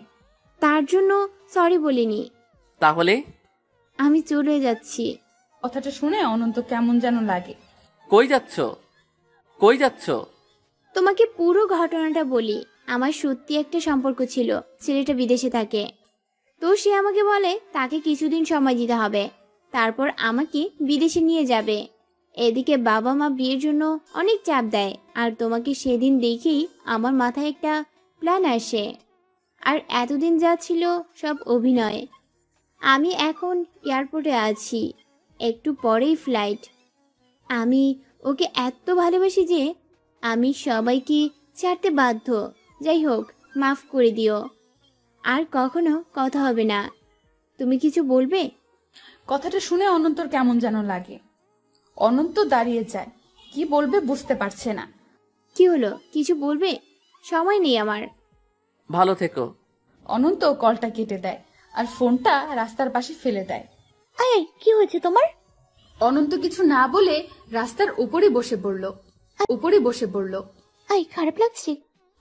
তার জন্য সরি বলিনি। তাহলে? আমি চলে যাচ্ছি। কথাটা শুনে অনন্ত কেমন যেন লাগে। কই যাচ্ছ? কই যাচ্ছ? তোমাকে পুরো ঘটনাটা বলি। আমার সত্যি একটা সম্পর্ক ছিল, ছেলেটা বিদেশে থাকে। তো সে আমাকে বলে তাকে কিছুদিন সময় দিতে হবে, তারপর আমাকে বিদেশে নিয়ে যাবে। এদিকে বাবা মা বিয়ের জন্য অনেক চাপ দেয়, আর তোমাকে সেদিন দেখেই আমার মাথায় একটা প্ল্যান আসে। আর এতদিন যা ছিল সব অভিনয়। আমি এখন এয়ারপোর্টে আছি, একটু পরেই ফ্লাইট। আমি ওকে এত ভালোবাসি যে আমি সবাইকে ছাড়তে বাধ্য। যাই হোক, মাফ করে দিও। আর কখনো কথা হবে না। তুমি কিছু বলবে? কথাটা শুনে অনন্তর কেমন যেন লাগে। অনন্ত দাঁড়িয়ে যায়, কি বলবে বুঝতে পারছে না। কি হলো, কিছু বলবে? সময় নেই আমার। ভালো থেকো। অনন্ত কলটা কেটে দেয় আর ফোনটা রাস্তার পাশে ফেলে দেয়। আয়, কি হয়েছে তোমার? অনন্ত কিছু না বলে রাস্তার উপরে বসে পড়ল। আয়, খারাপ লাগছে?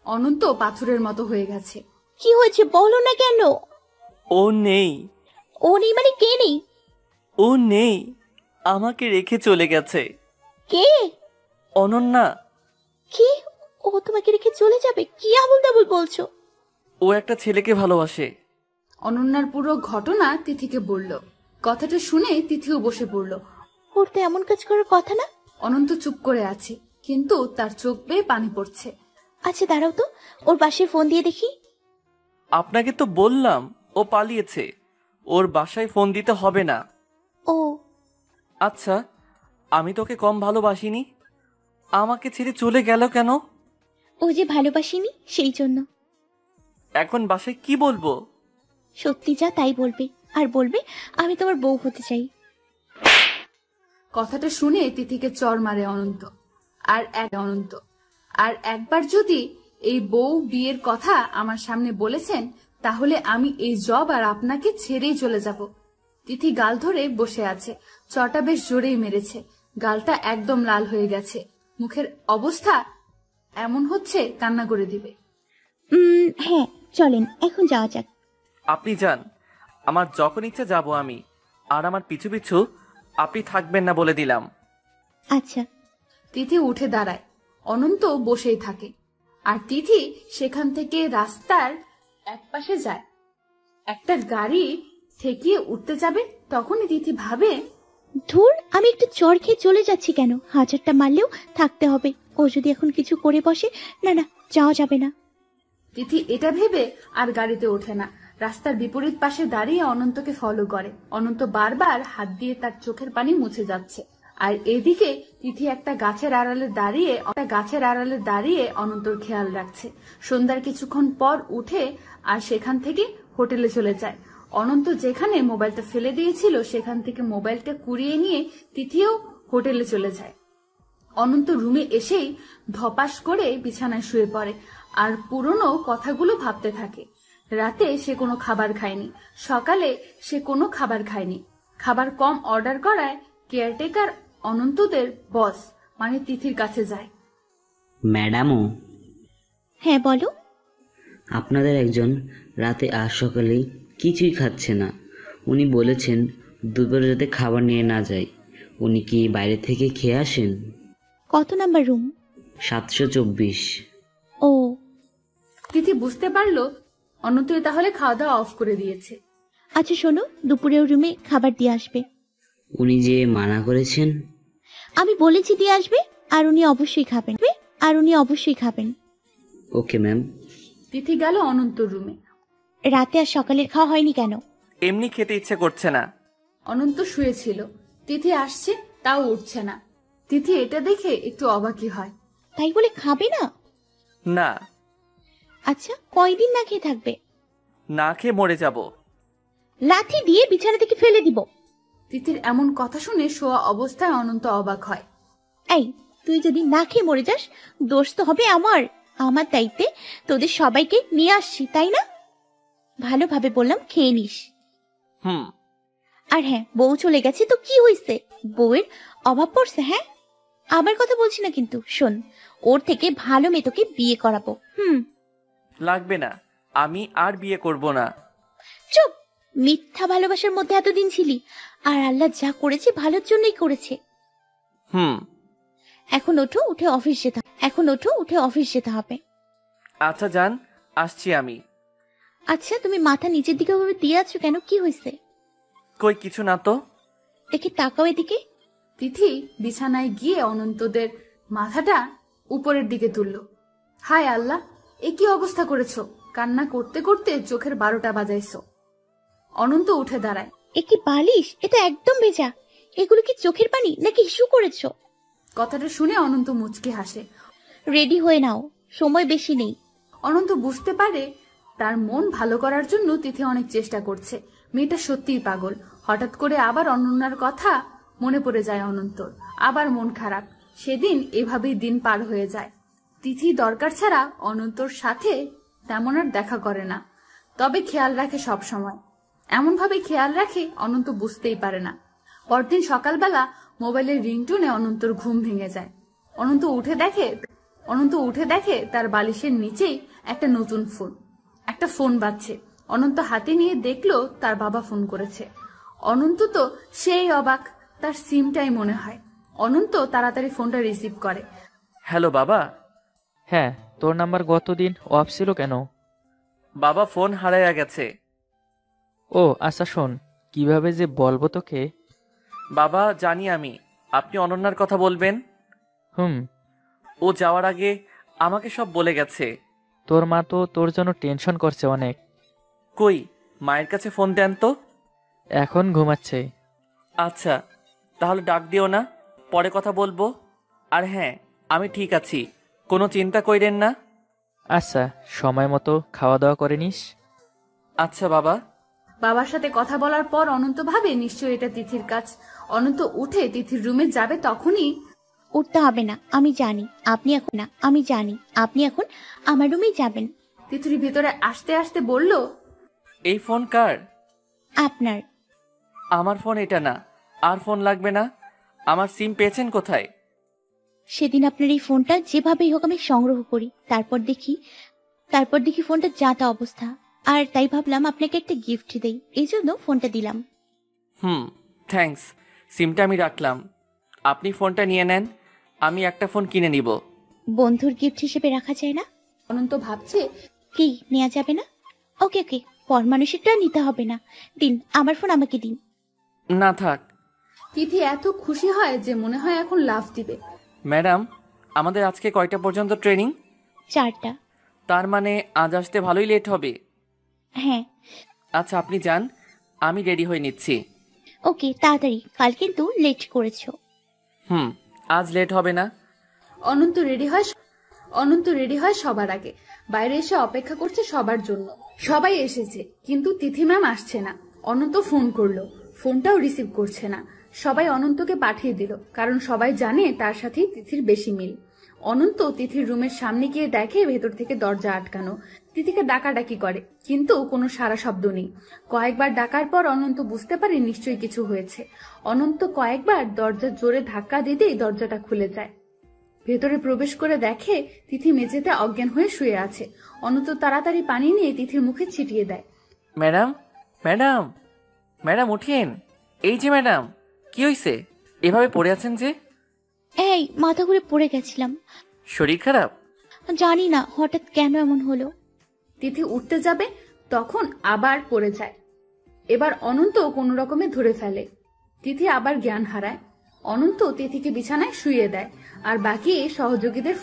অনন্ত পাথরের মতো হয়ে গেছে। কি হয়েছে বলো না কেন? ও নেই। ও নেই মানে কে নেই? ও নেই, আমাকে রেখে চলে গেছে। কে? অনন্যা। কি? ও তোমাকে রেখে চলে যাবে? কি আবল তাবল বলছো? ও একটা ছেলেকে ভালোবাসে। অনন্যার পুরো ঘটনা তিথিকে বলল। কথাটা শুনে তিথিও বসে পড়ল। ওর তো এমন কাজ করার কথা না। অনন্ত চুপ করে আছে, কিন্তু তার চোখ বেয়ে পানি পড়ছে। আচ্ছা দাঁড়াও তো, ওর বাসায় ফোন দিয়ে দেখি। আপনাকে তো বললাম ও পালিয়েছে, ওর বাসায় ফোন দিতে হবে না। ও আচ্ছা, আমি তোকে কম ভালোবাসিনি, আমাকে ছেড়ে চলে গেল কেন? ও যে ভালোবাসিনি সেই জন্য। এখন বাসায় কি বলবো? সত্যি যা তাই বলবে, আর বলবে আমি তোমার বউ হতে চাই। কথাটা শুনে তিথিকে চর মারে অনন্ত। আর একবার যদি এই বউ বিয়ের কথা আমার সামনে বলেছেন, তাহলে আমি এই জব আর আপনাকে ছেড়েই চলে যাব। তিথি গাল ধরে বসে আছে। চটা বেশ জোরেই মেরেছে। গালটা একদম লাল হয়ে গেছে। মুখের অবস্থা এমন হচ্ছে কান্না করে দিবে। হ্যাঁ, চলেন এখন যাওয়া যাক। আপনি যান, আমার যখন ইচ্ছে যাব আমি। আর আমার পিছু পিছু আপনি থাকবেন না বলে দিলাম। আচ্ছা। তিথি উঠে দাঁড়ায়। অনন্ত বসেই থাকে। আর তিথি সেখান থেকে রাস্তার একপাশে যায়। একটা গাড়ি ঠেকিয়ে উঠতে যাবে তখনই তিথি ভাবে, ধুর, আমি একটু চড় খেয়ে চলে যাচ্ছি কেন? হাজারটা মারলেও থাকতে হবে। ও যদি এখন কিছু করে বসে, না না, যাওয়া যাবে না। তিথি এটা ভেবে আর গাড়িতে ওঠে না। রাস্তার বিপরীত পাশে দাঁড়িয়ে অনন্তকে ফলো করে। অনন্ত বারবার হাত দিয়ে তার চোখের পানি মুছে যাচ্ছে। আর এদিকে তিথি একটা গাছের আড়ালে দাঁড়িয়ে অনন্তর খেয়াল রাখছে। সন্ধ্যার কিছুক্ষণ পর উঠে আর সেখান থেকে হোটেলে চলে যায়। অনন্ত যেখানে মোবাইলটা ফেলে দিয়েছিল সেখান থেকে মোবাইলটা কুড়িয়ে নিয়ে তিথিও হোটেলে চলে যায়। অনন্ত রুমে এসেই ধপাস করে বিছানায় শুয়ে পড়ে আর পুরনো কথাগুলো ভাবতে থাকে। রাতে সে কোনো খাবার খায়নি, সকালে সে কোনো খাবার খায়নি। খাবার কম অর্ডার করায় কেয়ারটেকার অনন্তদের বস মানে তিথির কাছে যায়। ম্যাডামও, হ্যাঁ বলো। আপনাদের একজন রাতে আর সকালে কিছুই খাচ্ছে না। উনি বলেছেন দুপুরে যাতে খাবার নিয়ে না যায়। উনি কি বাইরে থেকে খেয়ে আসেন? কত নাম্বার রুম? 724। ও। তিথি বুঝতে পারলো অনন্ত তাহলে খাওয়া দাওয়া অফ করে দিয়েছে। আচ্ছা শোনো, দুপুরেও রুমে খাবার দিয়ে আসবে। উনি যে মানা করেছেন। আমি বলেছি দিয়ে আসবে, আর উনি অবশ্যই খাবেন। Okay ma'am. তিথি গেল অনন্ত রুমে। রাতে আর সকালের খাওয়া হয়নি কেন? এমনি খেতে ইচ্ছে করছে না। অনন্ত শুয়েছিল, তিথি আসছে তাও উঠছে না। তিথি এটা দেখে একটু অবাকই হয়। তাই বলে খাবে না? না। আচ্ছা, কয়দিন না খেয়ে থাকবে? না খেয়ে মরে যাব। লাথি দিয়ে বিছানা থেকে ফেলে দিব। তিথির এমন কথা শুনে শোয়া অবস্থায় অনন্ত অবাক হয়। এই, তুই যদি না খেয়ে মরে যাস, দোষ তো হবে আমার দায়িত্বে তোদের সবাইকে নিয়ে আসছি, তাই না? ভালোভাবে বললাম খেয়ে নিস। আর হ্যাঁ, বউ চলে গেছে তো কি হয়েছে? বউয়ের অভাব পড়ছে? হ্যাঁ, আবার কথা বলছি না কিন্তু। শোন, ওর থেকে ভালো মেয়ে তোকে বিয়ে করাবো। লাগবে না, আমি আর বিয়ে করব না। চুপ! মিথ্যা ভালোবাসার মধ্যে এতদিন ছিলি, আর আল্লাহ যা করেছে ভালোর জন্যই করেছে। এখন ওঠো, উঠে অফিস যেতে হবে। আচ্ছা যান, আসছি আমি। আচ্ছা, তুমি মাথা নিচের দিকে ভাবে দিয়ে আছো কেন? কি হয়েছে? কই কিছু না তো। দেখি, তাকাও এদিকে। তিথি বিছানায় গিয়ে অনন্তদের মাথাটা উপরের দিকে তুলল। হায় আল্লাহ, এ কি অবস্থা করেছো? কান্না করতে করতে চোখের 12টা বাজাইছো। অনন্ত উঠে দাঁড়ায়। এ কি বালিশ? এটা একদম ভেজা। এগুলো কি চোখের পানি নাকি হিসু করেছো? কথাটা শুনে অনন্ত মুচকি হাসে। রেডি হয়ে নাও, সময় বেশি নেই। অনন্ত বুঝতে পারে তার মন ভালো করার জন্য তিথি অনেক চেষ্টা করছে। মেয়েটা সত্যিই পাগল। হঠাৎ করে আবার অনন্যার কথা মনে পড়ে যায় অনন্তর। আবার মন খারাপ। সেদিন এভাবেই দিন পার হয়ে যায়। তিথি দরকার ছাড়া অনন্তর সাথে তেমন আর দেখা করে না, তবে খেয়াল রাখে সব সময়। এমন ভাবে খেয়াল রাখে অনন্ত বুঝতেই পারে না। পরদিন সকালবেলা মোবাইলের রিংটোনে অনন্তর ঘুম ভেঙে যায়। অনন্ত উঠে দেখে তার বালিশের নিচেই একটা নতুন ফোন বাজছে। অনন্ত হাতে নিয়ে দেখলো তার বাবা ফোন করেছে। অনন্ত তো সেই অবাক, তার সিমটাই মনে হয়। অনন্ত তাড়াতাড়ি ফোনটা রিসিভ করে। হ্যালো বাবা। হ্যাঁ, তোর নাম্বার গতদিন অফ ছিল কেন? বাবা ফোন হারাইয়া গেছে। ও আচ্ছা, শোন, কিভাবে যে বলবো তোকে। বাবা জানি আমি, আপনি অনন্যার কথা বলবেন। ও যাওয়ার আগে আমাকে সব বলে গেছে। তোর মা তো তোর জন্য টেনশন করছে অনেক। কই, মায়ের কাছে ফোন দেন তো। এখন ঘুমাচ্ছে। আচ্ছা, তাহলে ডাক দিও না, পরে কথা বলবো। আর হ্যাঁ, আমি ঠিক আছি, কোনো চিন্তা কইরেন না। আচ্ছা, সময় মতো খাওয়া দাওয়া করে নিস। আচ্ছা বাবা। বাবার সাথে কথা বলার পর অনন্ত ভাবে নিশ্চয়ই এটা তিথির কাজ। অনন্ত উঠে তিথির রুমে যাবে, তখনই উঠতে হবে না, আমি জানি আপনি এখন আমার রুমেই যাবেন। তিথির ভিতরে আসতে আসতে বলল, এই ফোন কার? আপনার। আমার ফোন এটা না, আর ফোন লাগবে না। আমার সিম পেয়েছেন কোথায়? সেদিন আপনার এই ফোনটা যেভাবেই হোক আমি সংগ্রহ করি, তারপর দেখি ফোনটা যা তা অবস্থা, আর তাই ভাবলাম আপনাকে একটা গিফট দেই, এই জন্য ফোনটা দিলাম। থ্যাঙ্কস। সিমটা আমি রাখলাম, আপনি ফোনটা নিয়ে নেন, আমি একটা ফোন কিনে নিব। বন্ধুর গিফট হিসেবে রাখা যায় না? অনন্ত ভাবছে, কি নেওয়া যাবে না? ওকে, পর মানুষেরটা নিতে হবে না। দিন, আমার ফোন আমাকে দিন। না থাক। তিথি এত খুশি হয় যে মনে হয় এখন লাফ দিবে। ম্যাডাম, আমাদের আজকে কয়টা পর্যন্ত ট্রেনিং? 4টা। তার মানে আজ আসতে ভালোই লেট হবে। হ্যাঁ। আচ্ছা আপনি যান, আমি রেডি হয়ে নিচ্ছি। ওকে, তাড়াতাড়ি, কাল কিন্তু লেট করেছো। আজ লেট হবে না। অনন্ত রেডি হয় সবার আগে, বাইরে এসে অপেক্ষা করছে সবার জন্য। সবাই এসেছে কিন্তু তিথি ম্যাম আসছে না। অনন্ত ফোন করলো, ফোনটাও রিসিভ করছে না। সবাই অনন্তকে পাঠিয়ে দিল, কারণ সবাই জানে তার সাথে তিথির বেশি মিল। অনন্ত তিথির রুমের সামনে গিয়ে দেখে ভেতর থেকে দরজা আটকানো। তিথিকে ডাকাডাকি করে কিন্তু কোনো সারা শব্দ নেই। কয়েকবার ডাকার পর অনন্ত বুঝতে পারে নিশ্চয়ই কিছু হয়েছে। অনন্ত কয়েকবার দরজা জোরে ধাক্কা দিতেই দরজাটা খুলে যায়। ভেতরে প্রবেশ করে দেখে তিথি মেঝেতে অজ্ঞান হয়ে শুয়ে আছে। অনন্ত তাড়াতাড়ি পানি নিয়ে তিথির মুখে ছিটিয়ে দেয়। ম্যাডাম, ম্যাডাম, ম্যাডাম উঠিয়েন। এই যে ম্যাডাম, কি হয়েছে? এভাবে পড়ে আছেন যে? এই, মাথা ঘুরে পড়ে গেছিলাম। শরীর খারাপ? জানি না হঠাৎ কেন এমন হলো। তিথি উঠতে যাবে তখন আবার পড়ে যায়। এবার অনন্ত কোনো রকমে ধরে ফেলে। তিথি আবার জ্ঞান হারায়। অনন্ত তিথিকে বিছানায় শুইয়ে দেয় আর বাকি সহযোগীদের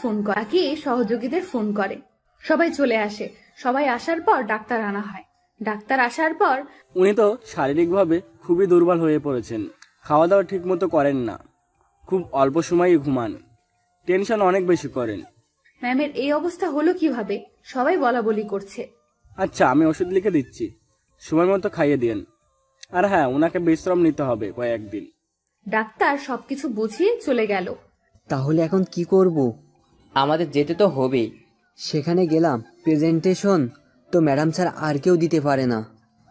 ফোন করে। সবাই চলে আসে। সবাই আসার পর ডাক্তার আনা হয়। ডাক্তার আসার পর, উনি তো শারীরিকভাবে খুবই দুর্বল হয়ে পড়েছেন, খাওয়া দাওয়া ঠিক মতো করেন না, খুব অল্প সময়ই ঘুমান, টেনশন অনেক বেশি করেন। ম্যামের এই অবস্থা হলো কিভাবে? সবাই বলা বলি করছে। আচ্ছা, আমি ওষুধ লিখে দিচ্ছি, সময় মতো খাইয়ে দিন। আর হ্যাঁ, ওনাকে বিশ্রাম নিতে হবে কয়েকদিন। ডাক্তার সবকিছু বুঝিয়ে চলে গেল। তাহলে এখন কি করব? আমাদের যেতে তো হবেই। সেখানে গেলাম, প্রেজেন্টেশন তো ম্যাডাম স্যার আর কেউ দিতে পারে না।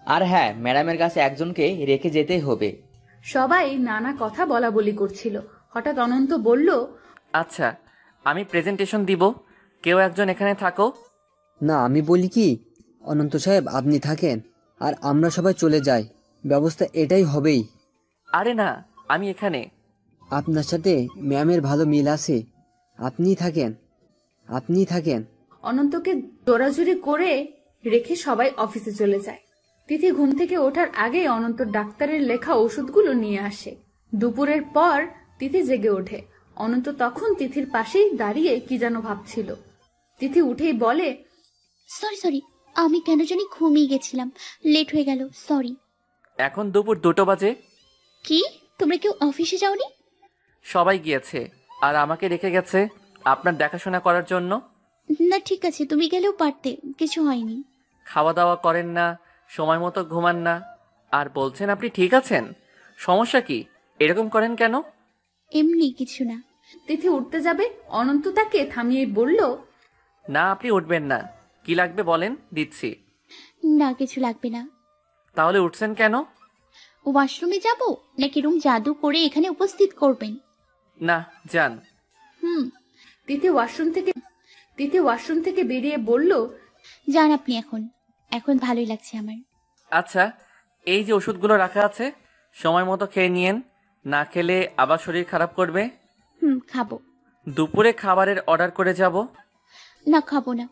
আর হ্যাঁ, ম্যাডামের কাছে একজনকে রেখে যেতেই হবে। সবাই নানা কথা বলা বলি করছিল। হঠাৎ অনন্ত বলল, আচ্ছা আমি প্রেজেন্টেশন দিব, কেউ একজন এখানে থাকো। না, আমি বলি কি, অনন্ত সাহেব আপনি থাকেন আর আমরা সবাই চলে যাই, ব্যবস্থা এটাই হবেই। আরে না, আমি এখানে। আপনার সাথে ম্যামের ভালো মিল আছে, আপনি থাকেন। অনন্তকে জোরাজুরি করে রেখে সবাই অফিসে চলে যায়। তিথি ঘুম থেকে ওঠার আগে অনন্ত ডাক্তারের লেখা ওষুধগুলো নিয়ে আসে। দুপুরের পর তিথি জেগে ওঠে। অনন্ত তখন তিথির পাশেই দাঁড়িয়ে কি যেন ভাবছিল। তিথি উঠেই বলে, সরি, আমি কেন জানি ঘুমিয়ে গেছিলাম, লেট হয়ে গেল, সরি। এখন দুপুর 2টো বাজে। কি, তোমরা কেউ অফিসে যাওনি? সবাই গিয়েছে আর আমাকে রেখে গেছে আপনার দেখাশোনা করার জন্য। না ঠিক আছে, তুমি গেলেও পারতে, কিছু হয়নি। খাওয়া দাওয়া করেন না, সময় মতো ঘুমান না, আর বলছেন আপনি ঠিক আছেন। সমস্যা কি? এরকম করেন কেন? এমনি কিছু না। তিথি উঠতে যাবে, অনন্ত তাকে থামিয়ে বলল, না আপনি উঠবেন না। কি লাগবে বলেন, দিচ্ছি। না কিছু লাগবে না। তাহলে উঠছেন কেন? ওয়াশরুমে যাব নাকি রুম জাদু করে এখানে উপস্থিত করবেন? না, যান। তিথি ওয়াশরুম থেকে বেরিয়ে বলল, যান আপনি, এখন ভালোই লাগছে আমার। আচ্ছা, এই যে ওষুধগুলো রাখা আছে, সময় মতো খেয়ে নিয়েন, না খেলে আবার শরীর খারাপ করবে। খাবো। দুপুরে খাবারের অর্ডার করে যাব। না, খাবো না।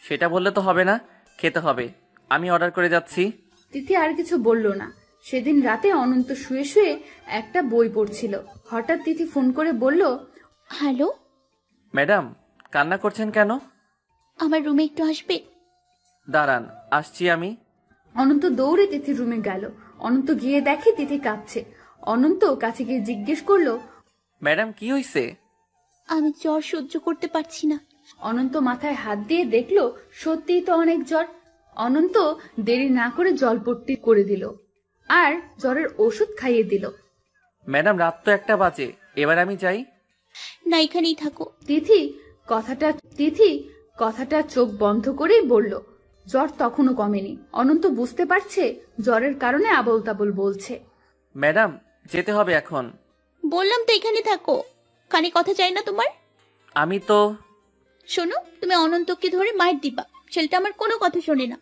সেটা বললে তো হবে না, খেতে হবে। আমি অর্ডার করে যাচ্ছি। তিথি আর কিছু বলল না। সেদিন রাতে অনন্ত শুয়ে শুয়ে একটা বই পড়ছিল। হঠাৎ তিথি ফোন করে বলল, হ্যালো ম্যাডাম, কান্না করছেন কেন? আমার রুমে একটু আসবে? দাঁড়ান, আসছি আমি। অনন্ত দৌড়ে তিথির রুমে গেল। অনন্ত গিয়ে দেখে তিথি কাঁদছে। অনন্ত কাছে গিয়ে জিজ্ঞেস করলো, ম্যাডাম কি হয়েছে? আমি জ্বর সহ্য করতে পারছি না। অনন্ত মাথায় হাত দিয়ে দেখলো সত্যিই তো অনেক জ্বর। অনন্ত দেরি না করে জলপট্টি করে দিল আর জ্বরের ওষুধ খাইয়ে দিল। ম্যাডাম, রাত তো 1টা বাজে, এবার আমি যাই? না, এখানেই থাকো। তিথি কথাটা চোখ বন্ধ করেই বলল। জ্বর তখনও কমেনি। অনন্ত বুঝতে পারছে জ্বরের কারণে আবল তাবল বলছে। ম্যাডাম, যেতে হবে এখন। বললাম তো এখানে থাকো, কানে কথা চাই না তোমার? আমি তো। শোনো, তুমি অনন্তকে ধরে মার দিবা, ছেলেটা আমার কোনো কথা শোনে না।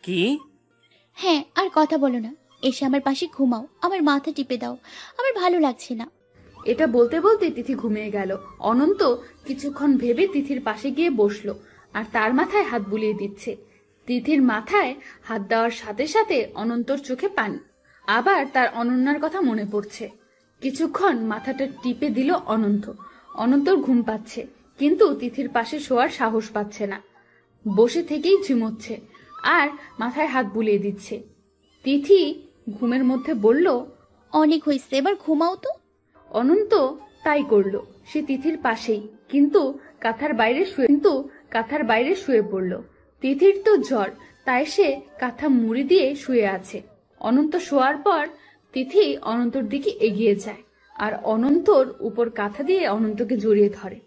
কি? হ্যাঁ, আর কথা বলো না, এসে আমার পাশে ঘুমাও, আমার মাথা টিপে দাও, আমার ভালো লাগছে না। এটা বলতে বলতে তিথি ঘুমিয়ে গেল। অনন্ত কিছুক্ষণ ভেবে তিথির পাশে গিয়ে বসলো আর তার মাথায় হাত বুলিয়ে দিচ্ছে। তিথির মাথায় হাত দেওয়ার সাথে সাথে অনন্তর চোখে পানি। আবার তার অনন্যার কথা মনে পড়ছে। কিছুক্ষণ মাথাটা টিপে দিল অনন্ত। অনন্তর ঘুম পাচ্ছে, কিন্তু তিথির পাশে শোয়ার সাহস পাচ্ছে না। বসে থেকেই ঝিমোচ্ছে আর মাথায় হাত বুলিয়ে দিচ্ছে। তিথি ঘুমের মধ্যে বলল, অনেক হয়েছে, এবার ঘুমাও তো। অনন্ত তাই করলো। সে তিথির পাশেই, কিন্তু কাঁথার বাইরে শুয়ে পড়ল। তিথির তো জ্বর, তাই সে কাঁথা মুড়ি দিয়ে শুয়ে আছে। অনন্ত শোয়ার পর তিথি অনন্তর দিকে এগিয়ে যায় আর অনন্তর উপর কাঁথা দিয়ে অনন্তকে জড়িয়ে ধরে।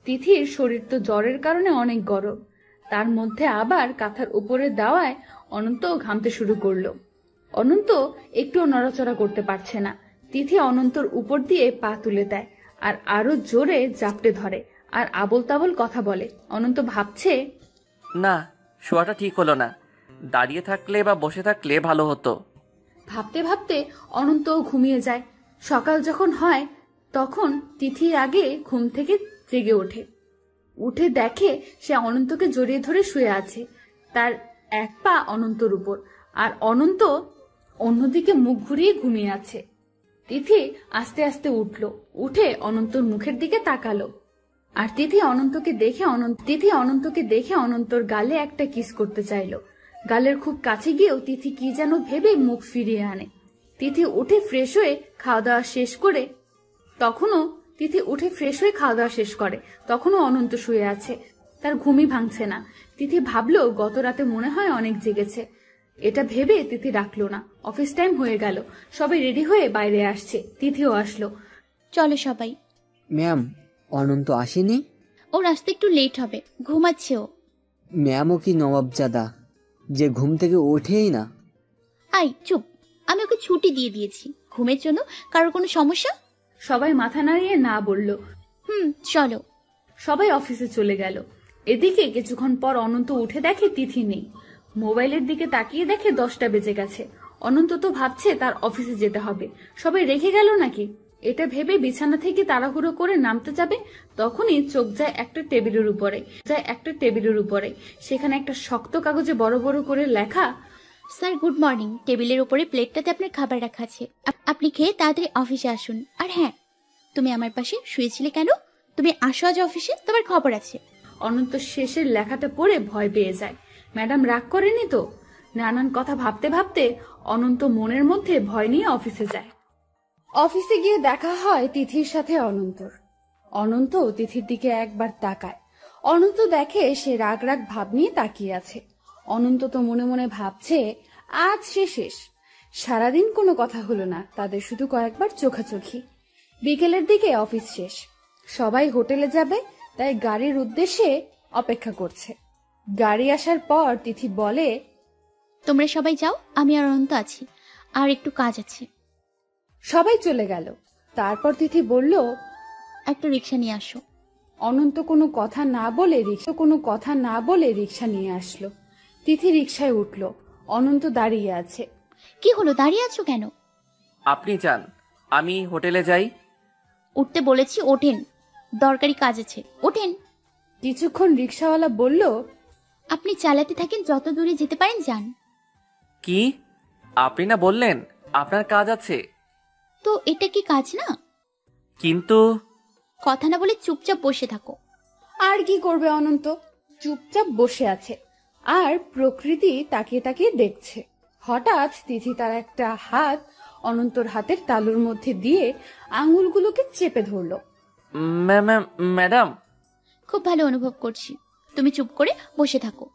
তিথির শরীর তো জ্বরের কারণে অনেক গরম, তার মধ্যে আবার কাঁথার উপরে দাওয়ায় অনন্ত ঘামতে শুরু করলো। অনন্ত একটুও নড়াচড়া করতে পারছে না। তিথি অনন্তর উপর দিয়ে পা তুলে দেয় আর আরো জোরে জাপটে ধরে আর আবল তাবল কথা বলে। অনন্ত ভাবছে, না, শোয়াটা ঠিক হলো না। দাঁড়িয়ে থাকলে বা বসে থাকলে ভালো হতো। ভাবতে ভাবতে অনন্ত ঘুমিয়ে যায়। সকাল যখন হয় তখন তিথির আগে ঘুম থেকে জেগে ওঠে। উঠে দেখে সে অনন্তকে জড়িয়ে ধরে শুয়ে আছে, তার এক পা অনন্তর উপর, আর অনন্ত অন্যদিকে মুখ ঘুরিয়ে ঘুমিয়ে আছে। তিথি আস্তে আস্তে উঠে অনন্তর মুখের দিকে তাকালো। আর তিথি অনন্তকে দেখে অনন্তর গালে একটা কিস করতে চাইলো। গালের খুব কাছে গিয়েও তিথি কি যেন ভেবে মুখ ফিরিয়ে আনে। তিথি উঠে ফ্রেশ হয়ে খাওয়া দাওয়া শেষ করে তখনও অনন্ত শুয়ে আছে, তার ঘুমই ভাঙছে না। তিথি ভাবলো গত রাতে মনে হয় অনেক জেগেছে। এটা ভেবে তিথি ডাকলো না। অফিস টাইম হয়ে গেল, সবাই রেডি হয়ে বাইরে আসছে। তিথিও আসলো। চলো সবাই। ম্যাম, অনন্ত আসেনি? ওর আসতে একটু লেট হবে, ঘুমাচ্ছে ও। ম্যামও কি নবাবজাদা যে ঘুম থেকে ওঠেই না? আই চুপ, আমি ওকে ছুটি দিয়ে দিয়েছি। ঘুমের জন্য কারোর কোনো সমস্যা? সবাই মাথা নাড়িয়ে না বলল। চলো। সবাই অফিসে চলে গেল। এদিকে কিছুক্ষণ পর অনন্ত উঠে দেখে তিথি নেই। মোবাইলের দিকে তাকিয়ে দেখে 10টা বেজে গেছে। অনন্ত তো ভাবছে তার অফিসে যেতে হবে, সবাই রেখে গেল নাকি। এটা ভেবে বিছানা থেকে তাড়াহুড়ো করে নামতে যাবে, তখনই চোখ যায় একটা টেবিলের উপরে। সেখানে একটা শক্ত কাগজে বড় বড় করে লেখা, স্যার গুড মর্নিং। টেবিলের উপরে প্লেটটাতে আপনার খাবার রাখা আছে, আপনি খেয়ে তাড়াতাড়ি অফিসে আসুন। আর হ্যাঁ, তুমি আমার পাশে শুয়েছিলে কেন? তুমি আসো আজ অফিসে, তোমার খবর আছে। অনন্ত শেষের লেখাটা পড়ে ভয় পেয়ে যায়। ম্যাডাম রাগ করেনি তো? নানান কথা ভাবতে ভাবতে অনন্ত মনের মধ্যে ভয় নিয়ে অফিসে যায়। অফিসে গিয়ে দেখা হয় তিথির সাথে অনন্তর। অনন্ত তিথির দিকে একবার তাকায়। অনন্ত দেখে সে রাগ রাগ ভাব নিয়ে তাকিয়ে আছে। অনন্ত তো মনে মনে ভাবছে আজ সে শেষ। সারাদিন কোনো কথা হলো না, তাদের শুধু কয়েকবার চোখাচোখি। বিকেলের দিকে অফিস শেষ, সবাই হোটেলে যাবে, তাই গাড়ির উদ্দেশ্যে অপেক্ষা করছে। গাড়ি আসার পর তিথি বলে, তোমরা সবাই যাও, আমি আর অনন্ত আছি, আর একটু কাজ আছে। সবাই চলে গেল। তারপর তিথি বলল, একটা রিক্সা নিয়ে আসো। অনন্ত কোনো কথা না বলে রিক্সা নিয়ে আসলো। তিথি রিক্সায় উঠলো। অনন্ত দাঁড়িয়ে আছে। কি হলো, দাঁড়িয়ে আছো কেন? আপনি যান, আমি হোটেলে যাই। উঠতে বলেছি, ওঠেন, দরকারি কাজ আছে, ওঠেন। কিছুক্ষণ রিক্সাওয়ালা বলল, আপনি চালাতে থাকেন, যত দূরে যেতে পারেন যান। কি? আপনি না বললেন আপনার কাজ আছে? তো এটা কি কাজ না? কিন্তু কথা না বলে চুপচাপ বসে থাকো। আর কি করবে অনন্ত? চুপচাপ বসে আছে আর প্রকৃতি তাকিয়ে তাকিয়ে দেখছে। হঠাৎ তিথি তার একটা হাত অনন্তর হাতের তালুর মধ্যে দিয়ে আঙুলগুলোকে চেপে ধরলো। ম্যাডাম, খুব ভালো অনুভব করছি, তুমি চুপ করে বসে থাকো।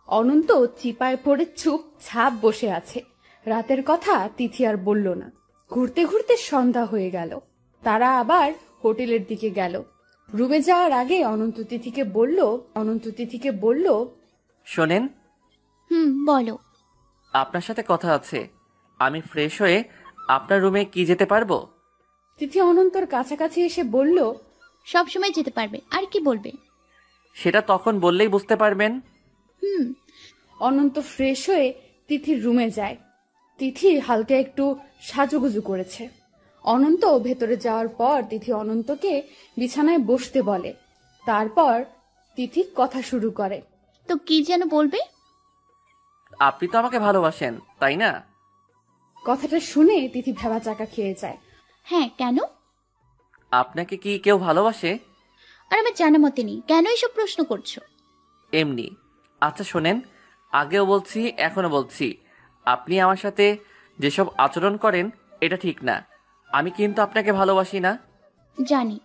অনন্ত চিপায় পড়ে চুপচাপ বসে আছে। রাতের কথা তিথি আর বলল না। ঘুরতে ঘুরতে সন্ধ্যা হয়ে গেল। তারা আবার হোটেলের দিকে গেল। রুমে যাওয়ার আগে অনন্ত তিথিকে বলল, শোনেন। বলো। আপনার সাথে কথা আছে। আমি ফ্রেশ হয়ে আপনার রুমে কি যেতে পারবো? তিথি অনন্তর কাছাকাছি এসে বলল, সব সময় যেতে পারবে, আর কি বলবে? সেটা তখন বললেই বুঝতে পারবেন। অনন্ত ফ্রেশ হয়ে তিথির রুমে যায়। তিথি হালকা একটু সাজুগুজু করেছে। অনন্ত ভেতরে যাওয়ার পর তিথি অনন্তকে বিছানায় বসতে বলে। তারপর তিথি কথা শুরু করে। তো কি যেন বলবে? আপনি তো আমাকে ভালোবাসেন তাই না? কথাটা শুনে তিথি ভেবা চাকা খেয়ে যায়। হ্যাঁ, কেন? আপনাকে কি কেউ ভালোবাসে? আর আমার জানা মতে নেই, কেন এসব প্রশ্ন করছো? এমনি। আচ্ছা শোনেন, আগেও বলছি এখনো বলছি, আপনি আমার সাথে যেসব আচরণ করেন এটা ঠিক না। আমি কিন্তু আপনাকে ভালোবাসি না। জানি।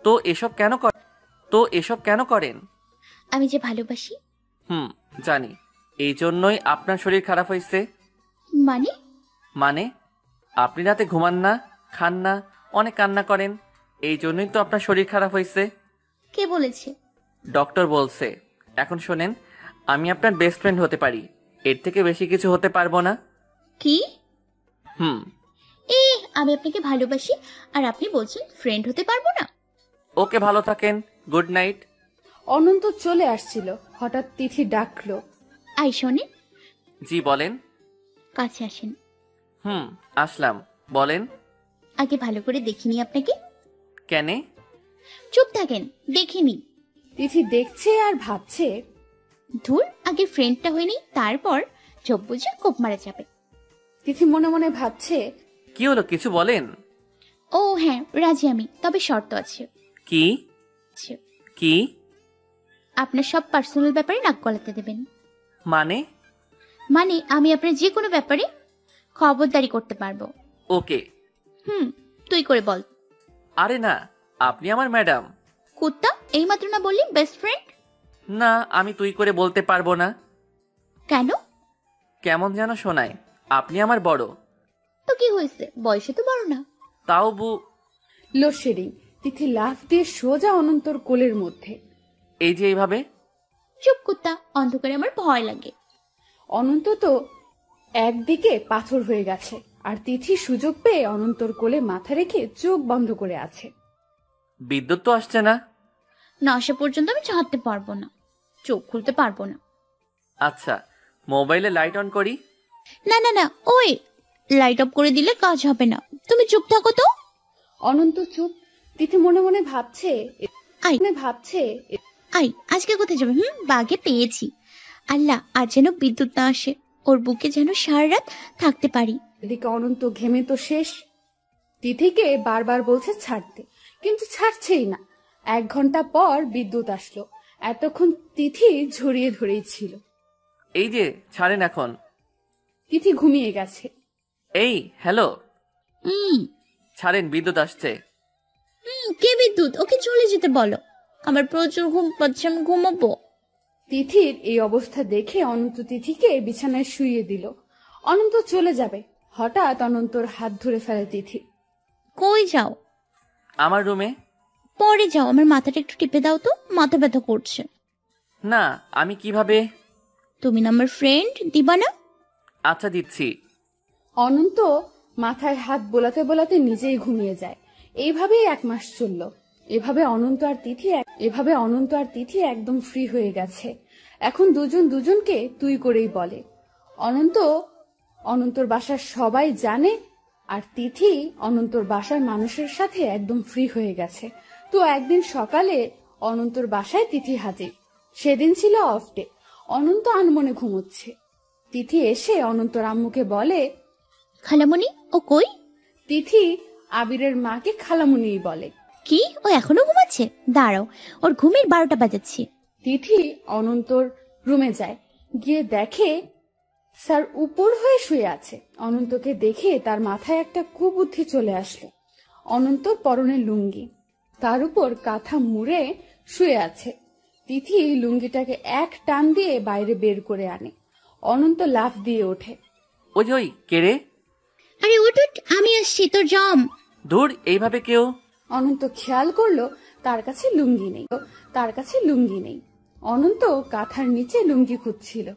তো এসব কেন করেন? আমি যে ভালোবাসি। জানি। এই জন্যই আপনার শরীর খারাপ হয়েছে। মানে আপনি রাতে ঘুমান না, খান না, অনেক কান্না করেন। এই জন্যই তো আপনার শরীর খারাপ হয়েছে। কে বলেছে? ডক্টর বলছে। এখন শোনেন, আমি আপনার বেস্ট ফ্রেন্ড হতে পারি, এর থেকে বেশি কিছু হতে পারবো না। কি? আমি আপনাকে ভালোবাসি আর আপনি বলছেন ফ্রেন্ড হতে পারবো না? ওকে, ভালো থাকেন, গুড নাইট। অনন্ত চলে আসছিল, হঠাৎ তিথি ডাকলো। আই শোনেন। জি বলেন। কাছে আসেন। আসলাম, বলেন। আগে ভালো করে দেখিনি আপনাকে। কেনে? চুপ থাকেন, দেখিনি। তিথি দেখছে আর ভাবছে, ধুর, আগে ফ্রেন্ডটা হয়নি, তারপর চোখ বুঝে কোপ মারা যাবে। তিথি মনে মনে ভাবছে, কি হলো, কিছু বলেন। ও হ্যাঁ, রাজি আমি, তবে শর্ত আছে। কি? কি? আপনার সব পার্সোনাল ব্যাপারে নাক গলাতে দেবেন। মানে আমি আপনার যে কোনো ব্যাপারে খবরদারি করতে পারবো। ওকে। তুই করে বল। আরে না, আপনি আমার ম্যাডাম। কুত্তা, এই মাত্র না বললি বেস্ট ফ্রেন্ড? না, আমি তুই করে বলতে পারবো না। কেন? কেমন যেন শোনায়। আপনি আমার বড়। তো কি হয়েছে, বয়সে তো বড় না। তাও লোডশেডিং। তিথি লাফ দিয়ে সোজা অনন্তর কোলের মধ্যে। এই যে এইভাবে। চুপ কুত্তা, অন্ধকারে আমার ভয় লাগে। অনন্ত তো একদিকে পাথর হয়ে গেছে, আর তিথি সুযোগ পেয়ে অনন্তর কোলে মাথা রেখে চোখ বন্ধ করে আছে। বিদ্যুৎ তো আসছে না। না আসা পর্যন্ত আমি চাহতে পারবো না, চোখ খুলতে পারবো না। আচ্ছা, মোবাইলে লাইট অন করি। না না না, ওই লাইট অফ করে দিলে কাজ হবে না, তুমি চুপ থাকো তো। অনন্ত চুপ। তিথি মনে মনে ভাবছে, আজকে কোথায় যাবে? বাগে পেয়েছি। আল্লাহ, আর যেন বিদ্যুৎ না আসে, ওর বুকে যেন সারা রাত থাকতে পারি। এদিকে অনন্ত ঘেমে তো শেষ। তিথিকে বারবার বলছে ছাড়তে, কিন্তু ছাড়ছেই না। 1 ঘন্টা পর বিদ্যুৎ আসলো। এতক্ষণ তিথি ঝরিয়ে ধরেই ছিল। এই যে ছাড়েন এখন। তিথি ঘুমিয়ে গেছে। এই হ্যালো, ছাড়েন, বিদ্যুৎ আসছে। কে বিদ্যুৎ? ওকে চলে যেতে বলো, আমার প্রচুর ঘুম পাচ্ছে, আমি ঘুমাবো। তিথির এই অবস্থা দেখে অনন্ত তিথিকে বিছানায় শুইয়ে দিল। অনন্ত চলে যাবে, হঠাৎ অনন্তর হাত ধরে ফেলে তিথি। কই যাও? আমার রুমে। পরে যাও, আমার মাথাটা একটু টিপে দাও তো, মাথা ব্যথা করছে। না, আমি কিভাবে? তুমি না আমার ফ্রেন্ড, দিবা না? আচ্ছা, দিচ্ছি। অনন্ত মাথায় হাত বোলাতে বোলাতে নিজেই ঘুমিয়ে যায়। এইভাবেই 1 মাস চলল। এভাবে অনন্ত আর তিথি একদম ফ্রি হয়ে গেছে। এখন দুজন দুজনকে তুই করেই বলে। অনন্তর বাসার সবাই জানে, আর তিথি অনন্তর বাসার মানুষের সাথে একদম ফ্রি হয়ে গেছে। তো একদিন সকালে অনন্তর বাসায় তিথি হাজির। সেদিন ছিল অফ ডে। অনন্ত আনমনে ঘুমোচ্ছে। তিথি এসে অনন্তর আম্মুকে বলে, খালামণি ও কই? তিথি আবিরের মাকে খালামণিই বলে। কি, ও এখনো ঘুমাচ্ছে? দাঁড়াও, ওর ঘুমের 12টা বাজাচ্ছি। তিথি অনন্তর রুমে যায়, গিয়ে দেখে স্যার উপর হয়ে শুয়ে আছে। অনন্তকে দেখে তার মাথায় একটা কুবুদ্ধি চলে আসলো। অনন্তর পরনে লুঙ্গি, তার উপর কাঁথা মুড়ে শুয়ে আছে। তিথি লুঙ্গিটাকে এক টান দিয়ে বাইরে বের করে আনে। অনন্ত লাফ দিয়ে ওঠে। ওই কে রে? আরে ওঠ, আমি আসছি, তোর জম। দূর, এইভাবে কেউ? অনন্ত খেয়াল করলো তার কাছে লুঙ্গি নেই। অনন্ত কাঁথার নিচে লুঙ্গি খুঁজছিল।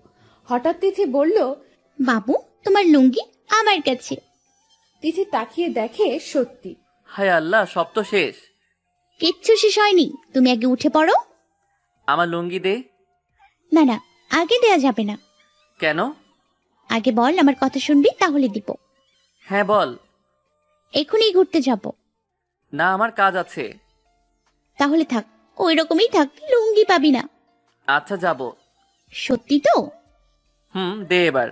হঠাৎ তিথি বলল, বাবু, তোমার লুঙ্গি আমার কাছে। তিথি তাকিয়ে দেখে সত্যি। হায় আল্লাহ, সব তো শেষ। কিচ্ছু শেষ হয়নি, তুমি আগে উঠে পড়ো। আমার লুঙ্গি দে। না না, আগে দেয়া যাবে না। কেন? আগে বল, আমার কথা শুনবি, তাহলে দিব। হ্যাঁ বল। এখনই ঘুরতে যাব। না, আমার কাজ আছে। তাহলে থাক, ওই রকমই থাক, লুঙ্গি পাবি না। আচ্ছা, যাব। সত্যি তো? দে এবার।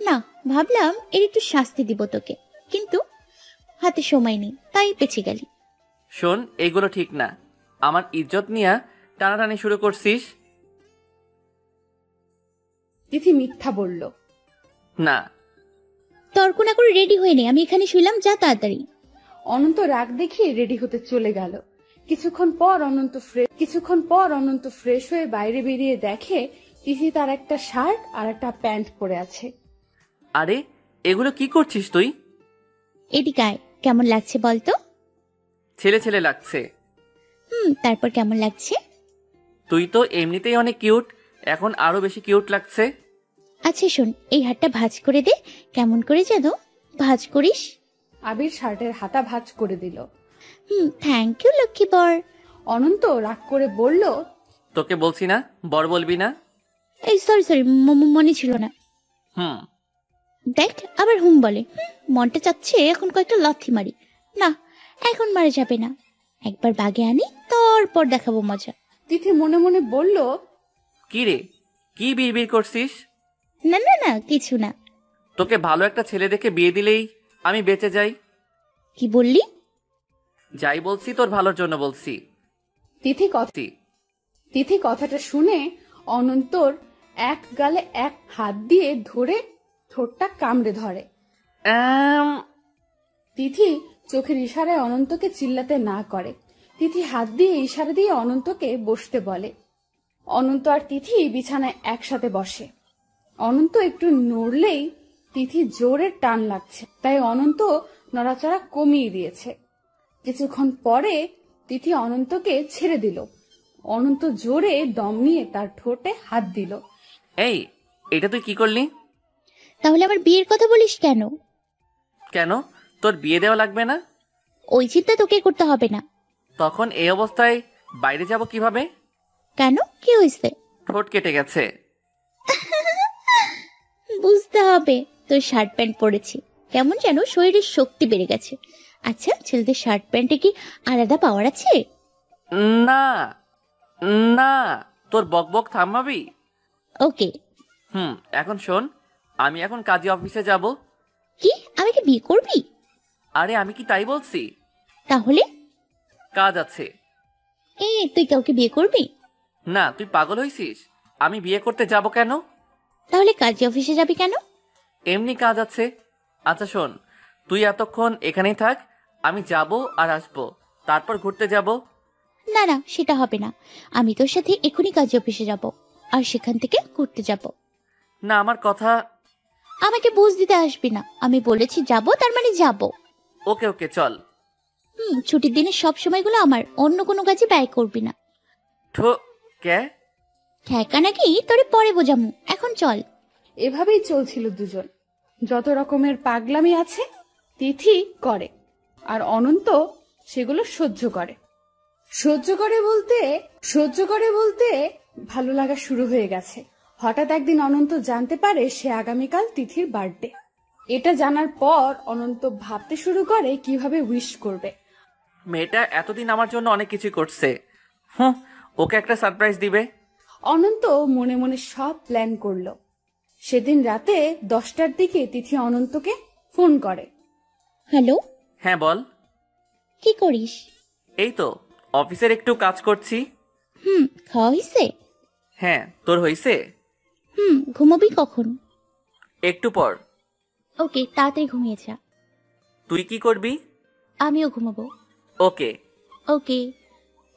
না, ভাবলাম এর একটু শাস্তি দিব তোকে, কিন্তু হাতে সময় নেই, তাই পেছে গেলি। শোন, এগুলো ঠিক না। আমার ইজ্জত নিয়ে টানাটানি শুরু করছিস। তিথি মিথ্যা বলল। না। তর্ক না করে রেডি হয়ে নে, আমি এখানে শুইলাম, যা তাড়াতাড়ি। অনন্ত রাগ দেখিয়ে রেডি হতে চলে গেল। কিছুক্ষণ পর অনন্ত ফ্রেশ হয়ে বাইরে বেরিয়ে দেখে তিথি তার একটা শার্ট আর একটা প্যান্ট পরে আছে। আরে, এগুলো কি করছিস তুই? এদিকে আয়, কেমন লাগছে বলতো? ছেলে ছেলে লাগছে। তারপর কেমন লাগছে? তুই তো এমনিতেই অনেক কিউট, এখন আরো বেশি কিউট লাগছে। আচ্ছা শোন, এই হাতটা ভাঁজ করে দে। কেমন করে যেন ভাঁজ করিস? আবির শার্টের হাতা ভাঁজ করে দিল। থ্যাংক ইউ লক্ষ্মী বর। অনন্ত রাগ করে বলল, তোকে বলছি না বর বলবি না। এই সরি, মনে ছিল না। দেখ আবার বলে। মনটা চাচ্ছে এখন কয়েকটা লাথি মারি। না, এখন মারা যাবে না, একবার বাগে আনি, তারপর দেখাবো মজা। তিথি মনে মনে বলল, কি রে, কি বিড়বিড় করছিস? না কিছু না। তোকে ভালো একটা ছেলে দেখে বিয়ে দিলেই আমি বেঁচে যাই। কি বললি? যাই বলছি তোর ভালোর জন্য বলছি। তিথি কথাটা শুনে অনন্তর এক গালে এক হাত দিয়ে ধরে ঠোঁটটা কামড়ে ধরে। তিথি চোখের ইশারায় অনন্তকে চিল্লাতে না করে। তিথি হাত দিয়ে ইশারা দিয়ে অনন্তকে বসতে বলে। অনন্ত আর তিথি বিছানায় একসাথে বসে। অনন্ত একটু নড়লেই তিথি জোরে টান লাগছে, তাই অনন্ত নড়াচড়া কমিয়ে দিয়েছে। কিছুক্ষণ পরে তিথি অনন্তকে ছেড়ে দিল। অনন্ত জোরে দম নিয়ে তার ঠোঁটে হাত দিল। এই, এটা তুই কি করলি? তাহলে আবার বিয়ের কথা বলিস কেন? কেন, তোর বিয়ে দেওয়া লাগবে না? ওই চিন্তা তোকে করতে হবে না। তখন এই অবস্থায় বাইরে যাব কিভাবে? কেন, কি হয়েছে? ঠোঁট কেটে গেছে। বুঝতে হবে, তোর শার্ট প্যান্ট পরেছি, কেমন যেন শরীরের শক্তি বেড়ে গেছে। আচ্ছা, ছেলেদের শার্ট প্যান্টে কি আলাদা পাওয়ার আছে? না না, তোর বকবক থামাবি? ওকে। এখন শোন, আমি এখন কাজী অফিসে যাব। কি, আমাকে বিয়ে করবি? আরে আমি কি তাই বলছি? তাহলে? কাজ আছে। তুই কাউকে বিয়ে করবি? না, তুই পাগল হইছিস? আমি বিয়ে করতে যাব কেন? তাহলে কাজী অফিসে যাবি কেন? এমনি কাজ আছে। আচ্ছা শোন, তুই এতক্ষণ এখানেই থাক, আমি যাব আর আসবো, তারপর ঘুরতে যাব। না, সেটা হবে না। আমি তোর সাথে এখনই কাজী অফিসে যাব, আর সেখান থেকে ঘুরতে যাব। না, আমার কথা। আমাকে বুঝ দিতে আসবি না, আমি বলেছি যাব, তার মানে যাব। ওকে চল। ছুটির দিনের সব সময়গুলো আমার, অন্য কোনো কাজে ব্যয় করবি না। ঠেকা নাকি তোরে পরে বোঝামু, এখন চল। এভাবেই চলছিল দুজন। যত রকমের পাগলামি আছে তিথি করে, আর অনন্ত সেগুলো সহ্য করে বলতে ভালো লাগা শুরু হয়ে গেছে। হঠাৎ একদিন অনন্ত জানতে পারে সে আগামীকাল তিথির বার্থডে। এটা জানার পর অনন্ত ভাবতে শুরু করে কিভাবে উইশ করবে। মেয়েটা এতদিন আমার জন্য অনেক কিছু করছে, ওকে একটা সারপ্রাইজ দিবে। অনন্ত মনে মনে সব প্ল্যান করলো। সেদিন রাতে 10টার দিকে তিথি অনন্তকে ফোন করে। হ্যালো। হ্যাঁ বল। কি করিস? এই তো অফিসের একটু কাজ করছি। খাওয়া হয়েছে? হ্যাঁ, তোর হয়েছে? ঘুমাবি কখন? একটু পর। ওকে, তাড়াতাড়ি ঘুমিয়ে যা। তুই কি করবি? আমিও ঘুমাবো। ওকে।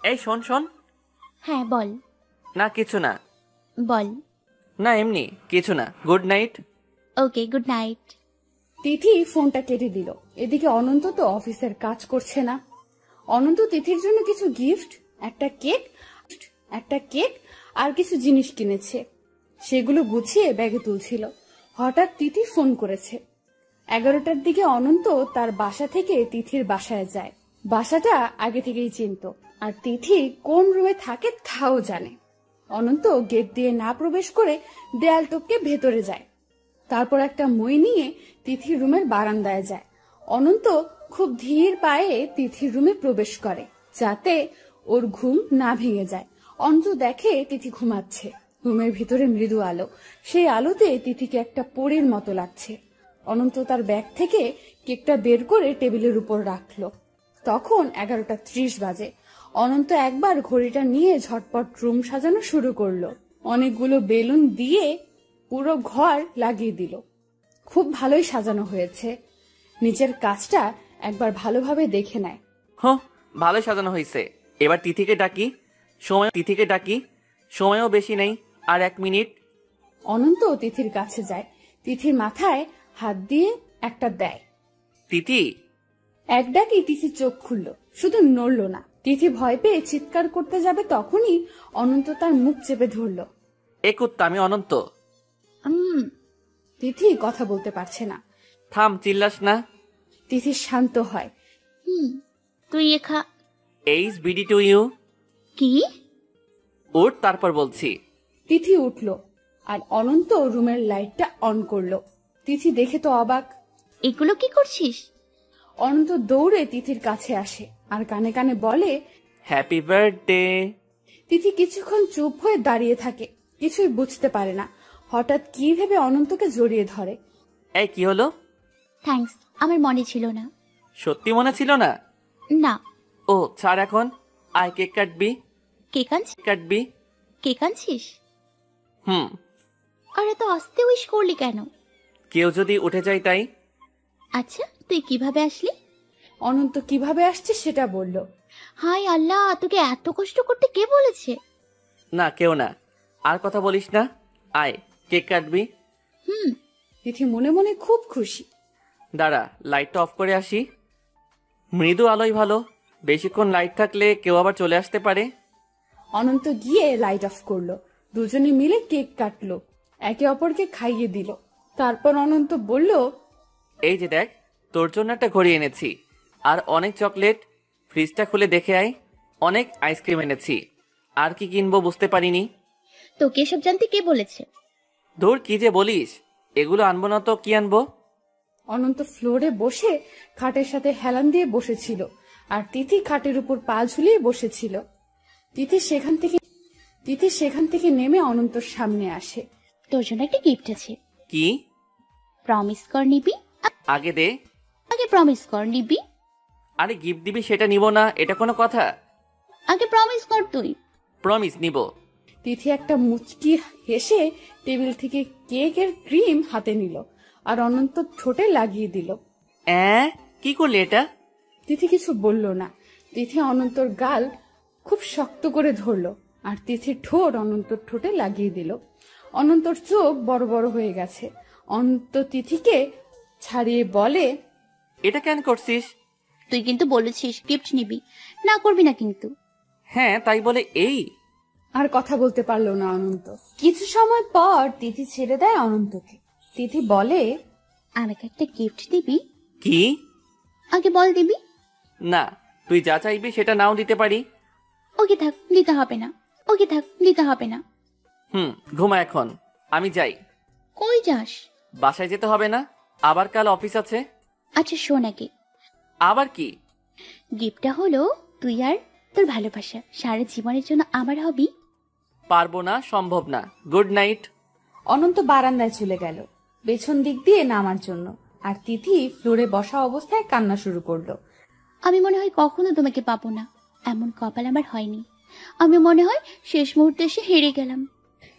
এই শোন। হ্যাঁ বল। না কিছু না। বল। না এমনি কিছু না। Good night. Okay, good night. Tithi ফোনটা কেটে দিল। এদিকে অনন্ত তো অফিসের কাজ করছে না। অনন্ত তিথির জন্য কিছু গিফট, একটা কেক আর কিছু জিনিস কিনেছে। সেগুলো গুছিয়ে ব্যাগে তুলছিল। হঠাৎ তিথি ফোন করেছে। 11টার দিকে অনন্ত তার বাসা থেকে তিথির বাসায় যায়। বাসাটা আগে থেকেই চিনত, আর তিথি কোন রুমে থাকে তাও জানে। অনন্ত গেট দিয়ে না প্রবেশ করে দেয়াল টপকে ভেতরে যায়। তারপর একটা মই নিয়ে তিথির রুমের বারান্দায় যায়। অনন্ত খুব ধীর পায়ে তিথির রুমে প্রবেশ করে, যাতে ওর ঘুম না ভেঙে যায়। অনন্ত দেখে তিথি ঘুমাচ্ছে। রুমের ভিতরে মৃদু আলো, সেই আলোতে তিথিকে একটা পরীর মতো লাগছে। অনন্ত তার ব্যাগ থেকে কেকটা বের করে টেবিলের উপর রাখলো। তখন 11:30 বাজে। অনন্ত একবার ঘড়িটা নিয়ে ঝটপট রুম সাজানো শুরু করলো। অনেকগুলো বেলুন দিয়ে পুরো ঘর লাগিয়ে দিল। খুব ভালোই সাজানো হয়েছে। নিজের কাজটা একবার ভালোভাবে দেখে নেয়। ভালো সাজানো হয়েছে। এবার তিথিকে ডাকি। সময়ও বেশি নেই, আর 1 মিনিট। অনন্ত তিথির কাছে যায়, তিথির মাথায় হাত দিয়ে একটা দেয়। তিথি। এক ডাকি তিথি চোখ খুলল, শুধু নড়ল না। তিথি ভয় পেয়ে চিৎকার করতে যাবে, তখনই অনন্ত তার মুখ চেপে ধরল। এ কুত্তা, আমি অনন্ত। তিথি কথা বলতে পারছে না। থাম, চিল্লাস না। তিথি শান্ত হয়। তুই এইচ বিডি টু ইউ। কি? উঠ, তারপর বলছি। তিথি উঠল আর অনন্ত রুমের লাইটটা অন করলো। তিথি দেখে তো অবাক। এগুলো কি করছিস? অনন্ত দৌড়ে তিথির কাছে আসে আর কানে কানে বলে, হ্যাপি বার্থডে। তিথি কিছুক্ষণ চুপ হয়ে দাঁড়িয়ে থাকে, কিছুই বুঝতে পারে না। হঠাৎ কি ভেবে অনন্তকে জড়িয়ে ধরে। এই কি হলো? থ্যাঙ্কস, আমার মনে ছিল না। সত্যি মনে ছিল না? না। ও ছাড় এখন, আয় কেক কাটবি। কেক আনছিস? আর এত আস্তে উইশ করলি কেন? কেউ যদি উঠে যায় তাই। আচ্ছা, তুই কিভাবে আসলি? অনন্ত কিভাবে আসছে সেটা বলল। হায় আল্লাহ, তোকে এত কষ্ট করতে কে বলেছে? না, কেউ না। আর কথা বলিস না, আয় কেক কাটবি। তিথি মনে মনে খুব খুশি। দাঁড়া, লাইটটা অফ করে আসি। মৃদু আলোই ভালো, বেশিক্ষণ লাইট থাকলে কেউ আবার চলে আসতে পারে। অনন্ত গিয়ে লাইট অফ করলো। দুজনে মিলে কেক কাটলো, একে অপরকে খাইয়ে দিল। তারপর অনন্ত বলল, এই যে দেখ, তোর জন্য একটা ঘড়ি এনেছি আর অনেক চকলেট। ফ্রিজটা খুলে দেখে আয়, অনেক আইসক্রিম এনেছি। আর কি কিনবো বুঝতে পারিনি। তোকে এসব জানতে কে বলেছে? ধুর, কি যে বলিস, এগুলো আনবো না তো কি আনবো? অনন্ত ফ্লোরে বসে খাটের সাথে হেলান দিয়ে বসেছিল আর তিথি খাটের উপর পা ঝুলিয়ে বসেছিল। তিথি সেখান থেকে নেমে অনন্তর সামনে আসে। তোর জন্য একটা গিফট আছে। কি? প্রমিস কর নিবি। আগে দে। আগে প্রমিস কর নিবি। আরে গিফট দিবি সেটা নিব না, এটা কোনো কথা? আগে প্রমিস কর তুই। প্রমিস নিব। তিথি একটা মুচকি হেসে টেবিল থেকে কেকের ক্রিম হাতে নিল আর অনন্ত ঠোঁটে লাগিয়ে দিল। কি করলি এটা? তিথি কিছু বলল না। তিথি অনন্তর গাল খুব শক্ত করে ধরলো আর তিথির ঠোঁট অনন্তর ঠোঁটে লাগিয়ে দিল। অনন্তর চোখ বড় বড় হয়ে গেছে। অনন্ত তিথিকে ছাড়িয়ে বলে, এটা কেন করছিস? তুই কিন্তু বলেছিস গিফট নিবি, না করবি না কিন্তু। হ্যাঁ, তাই বলে এই? আর কথা বলতে পারলো না অনন্ত। কিছু সময় পর তিথি ছেড়ে দেয় অনন্তকে। তিথি বলে, আমাকে একটা গিফট দিবি? কি? আগে বল দিবি। না, তুই যা চাইবি সেটা নাও দিতে পারি। ওকে থাক, দিতে হবে না। ওকে থাক, দিতে হবে না। ঘুমা এখন, আমি যাই। কই যাস? বাসায় যেতে হবে না, আবার কাল অফিস আছে। আচ্ছা শোন আগে। আবার কি? গিফটটা হলো তুই আর তোর ভালোবাসা সারা জীবনের জন্য আমার হবি। পারবো না, সম্ভব না। Good night. অনন্ত বারান্দায় চলে গেল পেছন দিক দিয়ে নামার জন্য, আর তিথি ফ্লোরে বসা অবস্থায় কান্না শুরু করলো। আমি মনে হয় কখনো তোমাকে পাবো না, এমন কপাল আমার হয়নি। আমি মনে হয় শেষ মুহূর্তে এসে হেরে গেলাম।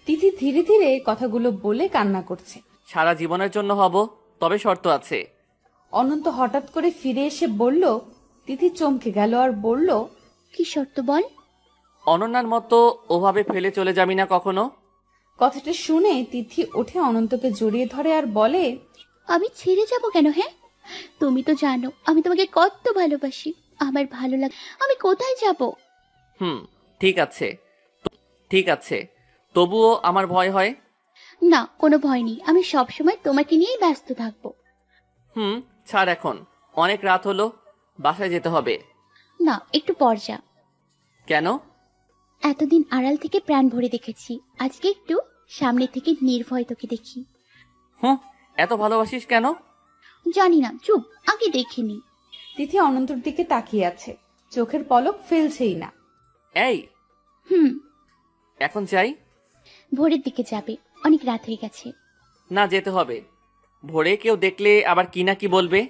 তিথি ধীরে ধীরে কথাগুলো বলে কান্না করছে। সারা জীবনের জন্য হব, তবে শর্ত আছে। অনন্ত হঠাৎ করে ফিরে এসে বলল। তিথি চমকে গেল আর বলল, কি শর্ত বল? অনন্যার মতো ওভাবে ফেলে চলে যাবি না কখনো। কথাটা শুনে তিথি উঠে অনন্তকে জড়িয়ে ধরে আর বলে, আমি ছেড়ে যাব কেন? হ্যাঁ, তুমি তো জানো আমি তোমাকে কত ভালোবাসি। আমার ভালো লাগে, আমি কোথায় যাব? ঠিক আছে, তবুও আমার ভয় হয়। না, কোনো ভয় নেই, আমি সবসময় তোমাকে নিয়েই ব্যস্ত থাকবো। ছাড় এখন, অনেক রাত হলো, বাসায় যেতে হবে। না, একটু পর যা। কেন? এতদিন আড়াল থেকে প্রাণ ভরে দেখেছি, আজকে একটু সামনে থেকে নির্ভয় তোকে দেখি। এত ভালোবাসিস কেন? জানি না, চুপ, আগে দেখিনি। তিথি অনন্তর দিকে তাকিয়ে আছে, চোখের পলক ফেলছেই না। এই এখন যাই। ভোরের দিকে যাবে, অনেক রাত হয়ে গেছে। না, যেতে হবে। ভোরে কেউ দেখলে আবার কি না কি বলবে।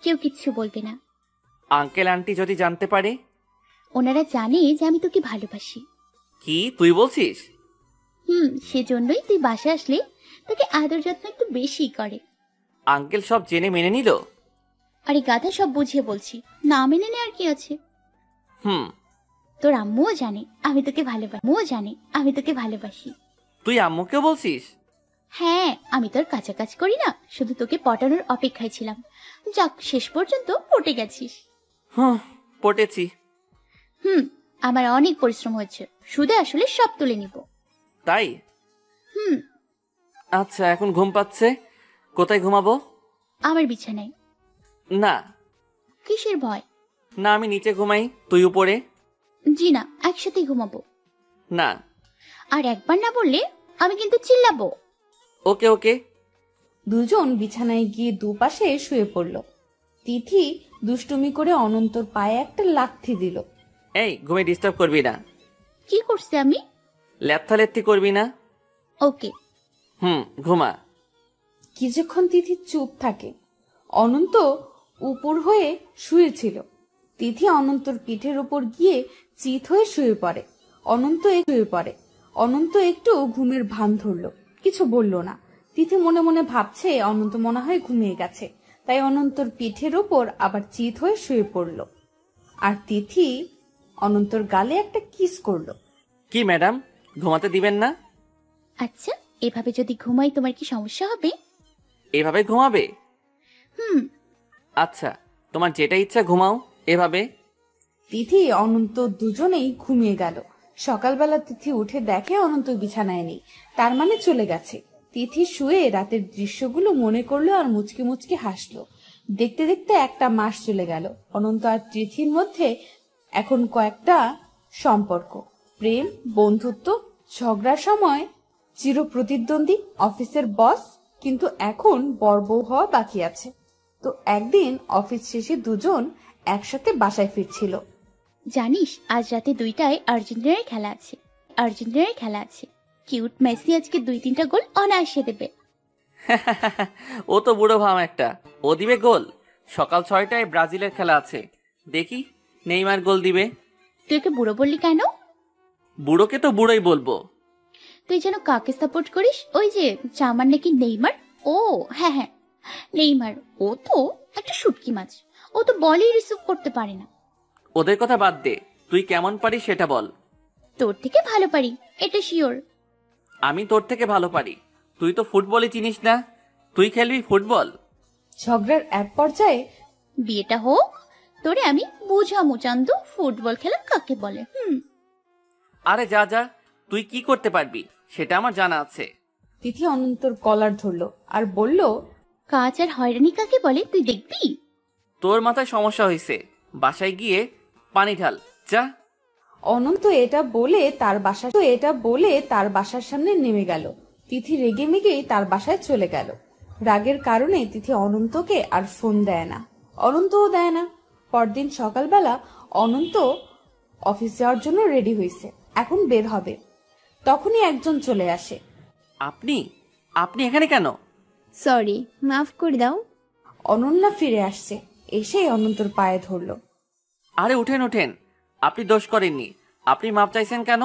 কেউ কিচ্ছু বলবে না। আঙ্কেল আন্টি যদি জানতে পারে? ওনারা জানে যে আমি তোকে ভালোবাসি। কি তুই বলছিস? সেজন্যই তুই বাসায় আসলে তোকে আদর যত্ন একটু বেশি করে। আঙ্কেল সব জেনে মেনে নিল? আরে গাধা, সব বুঝিয়ে বলছি, না মেনে নে আর কি আছে। তোর আম্মুও জানে আমি তোকে ভালোবাসি। তুই আম্মুকে বলছিস? হ্যাঁ, আমি তোর কাছাকাছি করি না, শুধু তোকে পটানোর অপেক্ষায় ছিলাম। যাক, শেষ পর্যন্ত পটে গেছিস। পটেছি। আমার অনেক পরিশ্রম হয়েছে, সুদে আসলে সব তুলে নিব। তাই? আচ্ছা, এখন ঘুম পাচ্ছে, কোথায় ঘুমাবো? আমার বিছানায়। না। কিসের ভয়? না, আমি নিচে ঘুমাই, তুই উপরে। জি না, একসাথে ঘুমাবো। না। আর একবার না বললে আমি কিন্তু চিল্লাবো। ওকে ওকে। দুজন বিছানায় গিয়ে দুপাশে শুয়ে পড়ল। তিথি দুষ্টুমি করে অনন্তর পায়ে একটা লাথি দিল। এই, ঘুমে ডিস্টার্ব করবি না। কি করছি আমি? লেথি করবি না। ওকে। ঘুমা। কিছুক্ষণ তিথি চুপ থাকে। অনন্ত উপর হয়ে শুয়েছিল। তিথি অনন্তর পিঠের উপর গিয়ে চিত হয়ে শুয়ে পড়ে। অনন্ত একটু ঘুমের ভান ধরল, কিছু বলল না। তিথি মনে মনে ভাবছে অনন্ত মনে হয় ঘুমিয়ে গেছে, তাই অনন্তর পিঠের উপর আবার চিত হয়ে শুয়ে পড়ল। আর তিথি অনন্তর গালে একটা কিস করলো। কি ম্যাডাম, ঘুমাতে দিবেন না? আচ্ছা, এভাবে যদি ঘুমাই তোমার কি সমস্যা হবে? এভাবে ঘুমাবে? আচ্ছা, তোমার যেটা ইচ্ছা ঘুমাও এভাবে। তিথি অনন্ত দুজনেই ঘুমিয়ে গেল। সকালবেলা তিথি উঠে দেখে অনন্ত বিছানায় নেই, তার মানে চলে গেছে। তিথি শুয়ে রাতের দৃশ্যগুলো মনে করলো আর মুচকি মুচকি হাসলো। দেখতে দেখতে একটা মাস চলে গেল। অনন্ত আর তিথির মধ্যে এখন কয়েকটা সম্পর্ক, প্রেম, বন্ধুত্ব, ঝগড়ার সময় চিরপ্রতিদ্বন্দ্বী, অফিসের বস, কিন্তু এখন বর বউ হওয়া বাকি আছে। তো একদিন অফিস শেষে দুজন একসাথে বাসায় ফিরছিল। জানিস, আজ রাতে 2টায় আর্জেন্টিনার খেলা আছে। কিউট মেসি আজকে 2-3টা গোল অনায়াসে দেবে। ও তো বুড়ো ভাম একটা, ও দিবে গোল? সকাল 6টায় ব্রাজিলের খেলা আছে, দেখি নেইমার গোল দিবে। তুই ওকে বুড়ো বললি কেন? বুড়োকে তো বুড়োই বলবো। তুই যেন কাকে সাপোর্ট করিস? ওই যে জার্মান নাকি নেইমার? ও হ্যাঁ, নেইমার। ও তো একটা শুটকি মাছ, ও তো বলই রিসিভ করতে পারে না। ওদের কথা বাদ দে, তুই কেমন পারিস সেটা বল। তোর থেকে ভালো পারি, এটা শিওর। আমি তোর থেকে ভালো পারি? তুই তো ফুটবলই চিনিস না, তুই খেলবি ফুটবল? ঝগড়ার এক পর্যায়ে বিয়েটা হোক, তোরে আমি বুঝামু চান্দু ফুটবল খেলা কাকে বলে। আরে যা যা, তুই কি করতে পারবি সেটা আমার জানা আছে। তিথি অনন্তর কলার ধরলো আর বলল, কাজ আর হয়রানি কাকে বলে তুই দেখবি। তোর মাথায় সমস্যা হয়েছে, বাসায় গিয়ে পানি ঢাল যা। অনন্ত এটা বলে তার বাসার সামনে নেমে গেল। তিথি রেগে মেগেই তার বাসায় চলে গেল। রাগের কারণে তিথি অনন্তকে আর ফোন দেয় না, অনন্তও দেয় না। পরদিন সকালবেলা অনন্ত অফিস যাওয়ার জন্য রেডি হয়েছে, এখন বের হবে। তখনই একজন চলে আসে। আপনি এখানে কেন? সরি, মাফ করে দাও। অনন্যা ফিরে আসছে, এসে অনন্তর পায়ে ধরলো। আরে উঠেন, আপনি দোষ করেননি, আপনি মাপ চাইছেন কেন?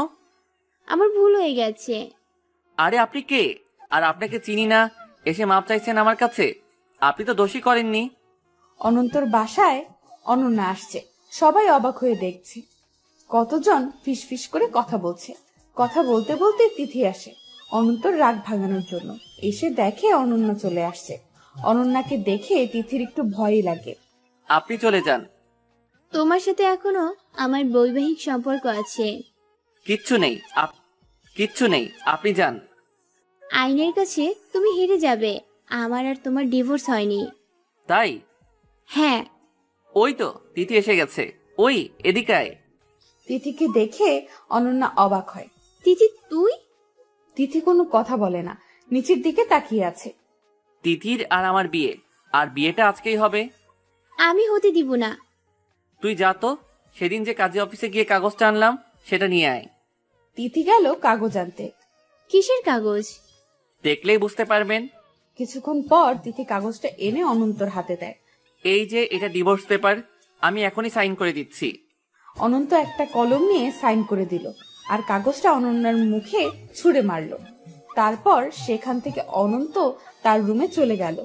আমার ভুল হয়ে গেছে। আরে আপনি কে? আর আপনাকে চিনি না, এসে মাপ চাইছেন আমার কাছে? আপনি তো দোষই করেননি। অনন্তর বাসায় অনন্যা আসছে, সবাই অবাক হয়ে দেখছে। কতজন ফিসফিস করে কথা বলছে। কথা বলতে বলতে তিথি আসে অনন্তর রাগ ভাঙানোর জন্য। এসে দেখে অনন্যা চলে আসছে। অনন্যাকে দেখে তিথির একটু ভয়ই লাগে। আপনি চলে যান। তোমার সাথে এখনো আমার বৈবাহিক সম্পর্ক আছে। কিচ্ছু নেই, আপনি যান। আইনের কাছে তুমি হেরে যাবে, আমার আর তোমার ডিভোর্স হয়নি। তাই? হ্যাঁ। ওই তো তিথি এসে গেছে, ওই এদিকে আয়। তিথিকে দেখে অনন্যা অবাক হয়। তিথি তুই? তিথি কোনো কথা বলে না, নিচের দিকে তাকিয়ে আছে। তিথির আর আমার বিয়ে, আর বিয়েটা আজকেই হবে। আমি হতে দিব না। তুই যা তো, সেদিন যে কাজী অফিসে গিয়ে কাগজটা আনলাম সেটা নিয়ে আয়। তিথি গেল কাগজ আনতে। কিসের কাগজ? দেখলেই বুঝতে পারবেন। কিছুক্ষণ পর তিথি কাগজটা এনে অনন্তর হাতে দেয়। এই যে এটা ডিভোর্স পেপার, আমি এখনই সাইন করে দিচ্ছি। অনন্ত একটা কলম নিয়ে সাইন করে দিল আর কাগজটা অনন্যার মুখে ছুঁড়ে মারল। তারপর সেখান থেকে অনন্ত তার রুমে চলে গেল।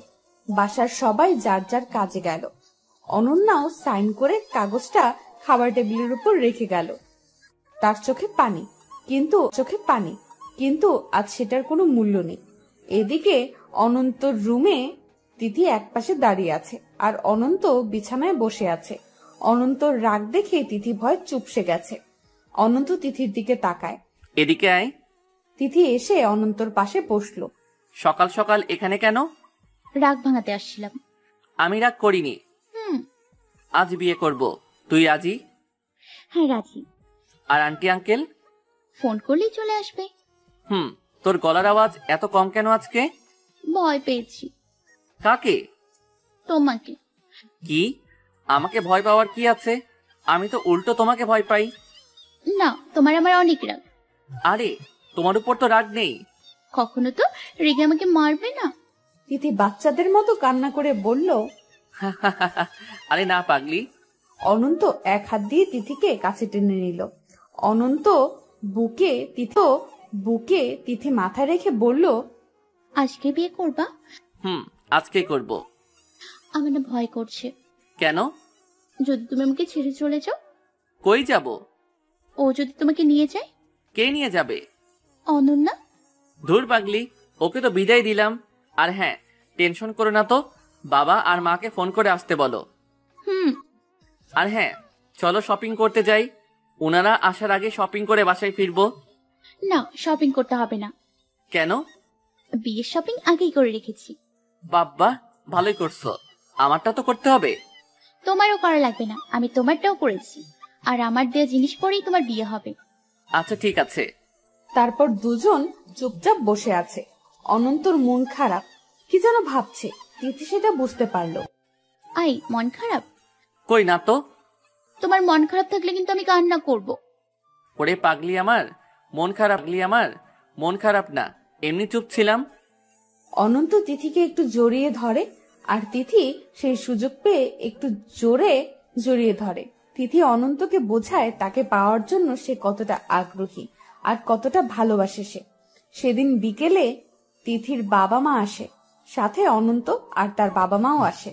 বাসার সবাই যার যার কাজে গেল। অনন্যাও সাইন করে কাগজটা খাবার টেবিলের উপর রেখে গেল। তার চোখে পানি, কিন্তু আজ সেটার কোনো মূল্য নেই। এদিকে অনন্তর রুমে তিথি একপাশে দাঁড়িয়ে আছে আর অনন্ত বিছানায় বসে আছে। অনন্তর রাগ দেখে তিথি ভয় চুপসে গেছে। অনন্ত তিথির দিকে তাকায়। এদিকে আয়। তিথি এসে অনন্তর পাশে বসলো। সকাল সকাল এখানে কেন? রাগ ভাঙাতে আসছিলাম। আমি রাগ করিনি। আজ বিয়ে করব, তুই রাজি? হ্যাঁ রাজি। আর আন্টি আঙ্কেল? ফোন করলেই চলে আসবে। তোর গলার আওয়াজ এত কম কেন আজকে? ভয় পেয়েছি। কাকে? তোমাকে। কি? আমাকে ভয় পাওয়ার কি আছে? আমি তো উল্টো তোমাকে ভয় পাই। না, তোমার আমার অনেক রাগ। আরে তোমার উপর তো রাগ নেই। কখনো তো রেগে আমাকে মারবে না। তিথি বাচ্চাদের মতো কান্না করে বলল, আরে না পাগলি। অনন্ত এক হাত দিয়ে তিথিকে কাছে টেনে নিল। অনন্ত বুকে তিথি মাথা রেখে বলল, আজকে বিয়ে করবা? আজকেই করব। আমার না ভয় করছে। কেন? যদি তুমি আমাকে ছেড়ে চলে যাও। কই যাব? ও যদি তোমাকে নিয়ে যায়? কে নিয়ে যাবে? অনন্যা। ধুর পাগলি, ওকে তো বিদায় দিলাম। আর হ্যাঁ, টেনশন করো না তো, বাবা আর মাকে ফোন করে আসতে বলো। আর হ্যাঁ, চলো শপিং করতে যাই। ওনারা আসার আগে শপিং করে বাসায় ফিরবো। না, শপিং করতে হবে না। কেন? বিয়ের শপিং আগেই করে রেখেছি। বাব্বা, ভালোই করছো। আমারটা তো করতে হবে। তোমারও করা লাগবে না, আমি তোমারটাও করেছি। আর আমার দেয়া জিনিস পরেই তোমার বিয়ে হবে। আচ্ছা ঠিক আছে। তারপর দুজন চুপচাপ বসে আছে। অনন্তর মন খারাপ, কি যেন ভাবছে। তিথি সেটা বুঝতে পারলো। আই, মন খারাপ? কই না তো। তোমার মন খারাপ থাকলে কিন্তু আমি কান্না করব। ওরে পাগলি আমার, মন খারাপ না, এমনি চুপ ছিলাম। অনন্ত তিথিকে একটু জড়িয়ে ধরে আর তিথি সেই সুযোগ পেয়ে একটু জোরে জড়িয়ে ধরে। তিথি অনন্তকে বোঝায় তাকে পাওয়ার জন্য সে কতটা আগ্রহী আর কতটা ভালোবাসে সে। সেদিন বিকেলে তিথির বাবা মা আসে, সাথে অনন্ত আর তার বাবা মাও আসে।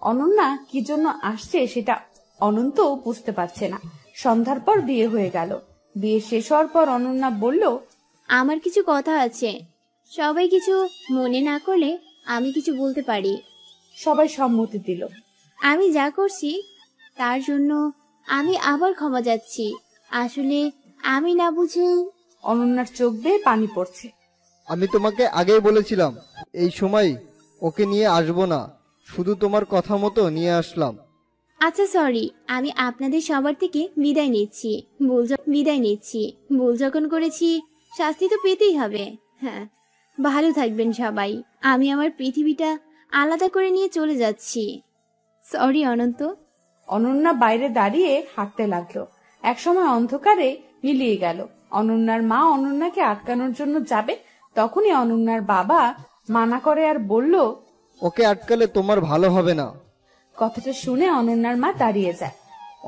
অনন্যা কি জন্য আসছে সেটা অনন্ত বুঝতে পারছে না। সন্ধ্যার পর বিয়ে হয়ে গেল। বিয়ে শেষ হওয়ার পর অনন্যা বলল, আমার কিছু কথা আছে, সবাই কিছু মনে না করলে আমি কিছু বলতে পারি। সবাই সম্মতি দিল। আমি যা করছি তার জন্য আমি আবার ক্ষমা যাচ্ছি। আসলে আমি না বুঝে। অনন্যার চোখ বেয়ে পানি পড়ছে। আমি তোমাকে আগেই বলেছিলাম এই সময় ওকে নিয়ে আসবো না, শুধু তোমার কথা মতো নিয়ে আসলাম। আচ্ছা সরি, আমি আপনাদের সবার থেকে বিদায় নিচ্ছি। ভুল যখন করেছি শাস্তি তো পেতেই হবে। হ্যাঁ, ভালো থাকবেন সবাই। আমি আমার পৃথিবীটা আলাদা করে নিয়ে চলে যাচ্ছি। সরি অনন্ত। অনন্যা বাইরে দাঁড়িয়ে হাঁটতে লাগলো। একসময় অন্ধকারে মিলিয়ে গেল। অনন্যার মা অনন্যাকে আটকানোর জন্য যাবে, তখনই অনন্যার বাবা মানা করে আর বলল, ওকে আটকালে তোমার ভালো হবে না। কথাটা শুনে অনন্যার মা দাঁড়িয়ে যায়।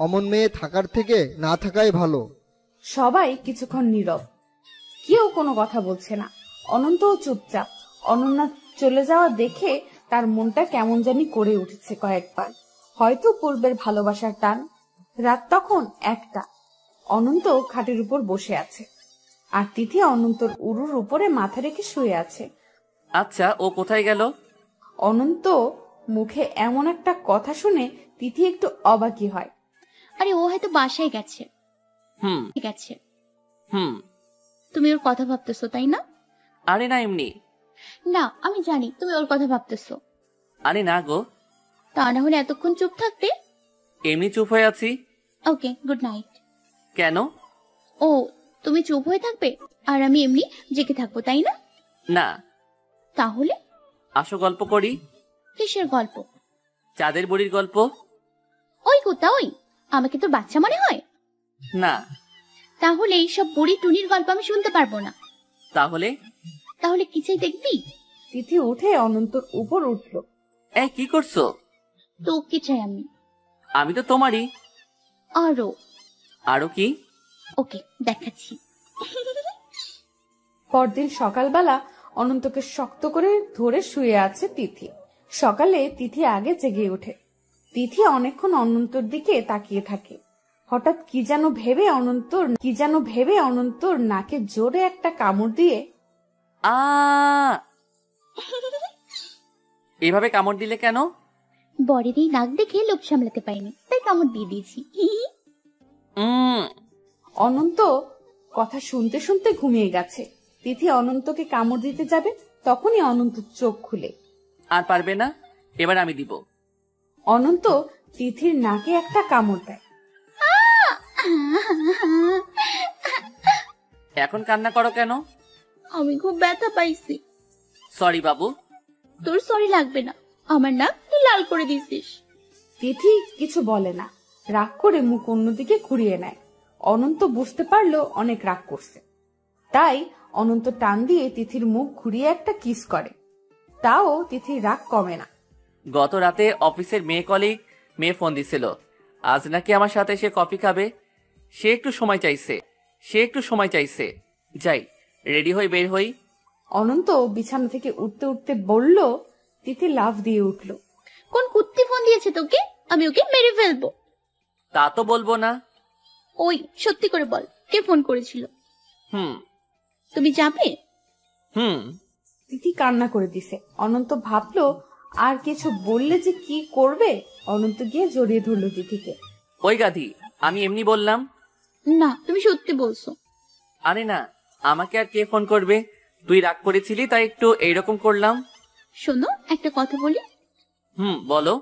অমন মেয়ে থাকার থেকে না থাকাই ভালো। সবাই কিছুক্ষণ নীরব, কেউ কোনো কথা বলছে না। অনন্তও চুপচাপ। অনন্যা চলে যাওয়া দেখে তার মনটা কেমন জানি করে উঠেছে কয়েকবার। হয়তো পূর্বের ভালোবাসার টান। রাত তখন 1টা। অনন্ত খাটের উপর বসে আছে আর তিথি অনন্তর উরুর উপরে মাথা রেখে শুয়ে আছে। আচ্ছা, ও কোথায় গেল? অনন্ত মুখে এমন একটা কথা শুনে তিথি একটু অবাকই হয়। আরে ও হয়তো বাসায় গেছে। গেছে। তুমি ওর কথা ভাবতেছো তাই না? আরে না, এমনি। না, আমি জানি তুমি ওর কথা ভাবতেছো। আরে না গো। তা না হলে এতক্ষণ চুপ থাকতে? এমনি চুপ হয়ে আছি। ওকে, গুড নাইট। কেন? ও, তুমি চুপ হয়ে থাকবে আর আমি এমনি জেগে থাকবো তাই না? না। তাহলে আসো গল্প করি। কিসের গল্প? চাঁদের বুড়ির গল্প। ওই কুত্তা ওই, আমাকে তোর বাচ্চা মনে হয়? না। তাহলে এইসব বুড়ি টুনির গল্প আমি শুনতে পারবো না। তাহলে তাহলে কি চাই দেখবি? তিথি উঠে অনন্তর উপর উঠল। এই কি করছো? তোকে চাই আমি। আমি তো তোমারই। আরো। আরো কি? ওকে দেখাচ্ছি। পরদিন সকালবেলা অনন্তকে শক্ত করে ধরে শুয়ে আছে তিথি। সকালে তিথি আগে জেগে ওঠে। তিথি অনেকক্ষণ অনন্তর দিকে তাকিয়ে থাকে। হঠাৎ কি যেন ভেবে অনন্তর নাকে জোরে একটা কামড় দিয়ে এভাবে কামড় দিলে কেন? বরের এই নাক দেখে লোভ সামলাতে পারিনি, তাই কামড় দিয়ে দিয়েছি। অনন্ত কথা শুনতে শুনতে ঘুমিয়ে গেছে। তিথি অনন্তকে কামড় দিতে যাবে, তখনই অনন্ত চোখ খুলে। আর পারবে না, এবার আমি দিব। অনন্ত তিথির নাকে একটা কামড় দেয়। এখন কান্না করো কেন? আমি খুব ব্যথা পাইছি। সরি বাবু। তোর সরি লাগবে না, আমার নাক তুই লাল করে দিছিস। তিথি কিছু বলে না, রাগ করে মুখ অন্যদিকে ঘুরিয়ে নেয়। অনন্ত বুঝতে পারলো অনেক রাগ করছে, তাই অনন্ত টান দিয়ে তিথির মুখ ঘুরিয়ে একটা কিস করে। তাও তিথির রাগ কমে না। গত রাতে অফিসের মেয়ে ফোন দিছিল, আজ নাকি আমার সাথে সে কফি খাবে। সে একটু সময় চাইছে। যাই, রেডি হই, বের হই। অনন্ত বিছানা থেকে উঠতে উঠতে বলল। তিথি লাফ দিয়ে উঠল। কোন কুত্তি ফোন দিয়েছে তোকে? আমি ওকে মেরে ফেলবো। তা তো বলবো না। ওই সত্যি করে বল, কে ফোন করেছিল? তুমি যাবে? তিথি কান্না করে দিছে। অনন্ত ভাবলো আর কিছু বললে যে কি করবে। অনন্ত গিয়ে জড়িয়ে ধরলো তিথিকে। ওই গাধি, আমি এমনি বললাম। না, তুমি সত্যি বলছো। আরে না, আমাকে আর কে ফোন করবে? তুই রাগ করেছিলি তাই একটু এইরকম করলাম। শোনো, একটা কথা বলি। বলো।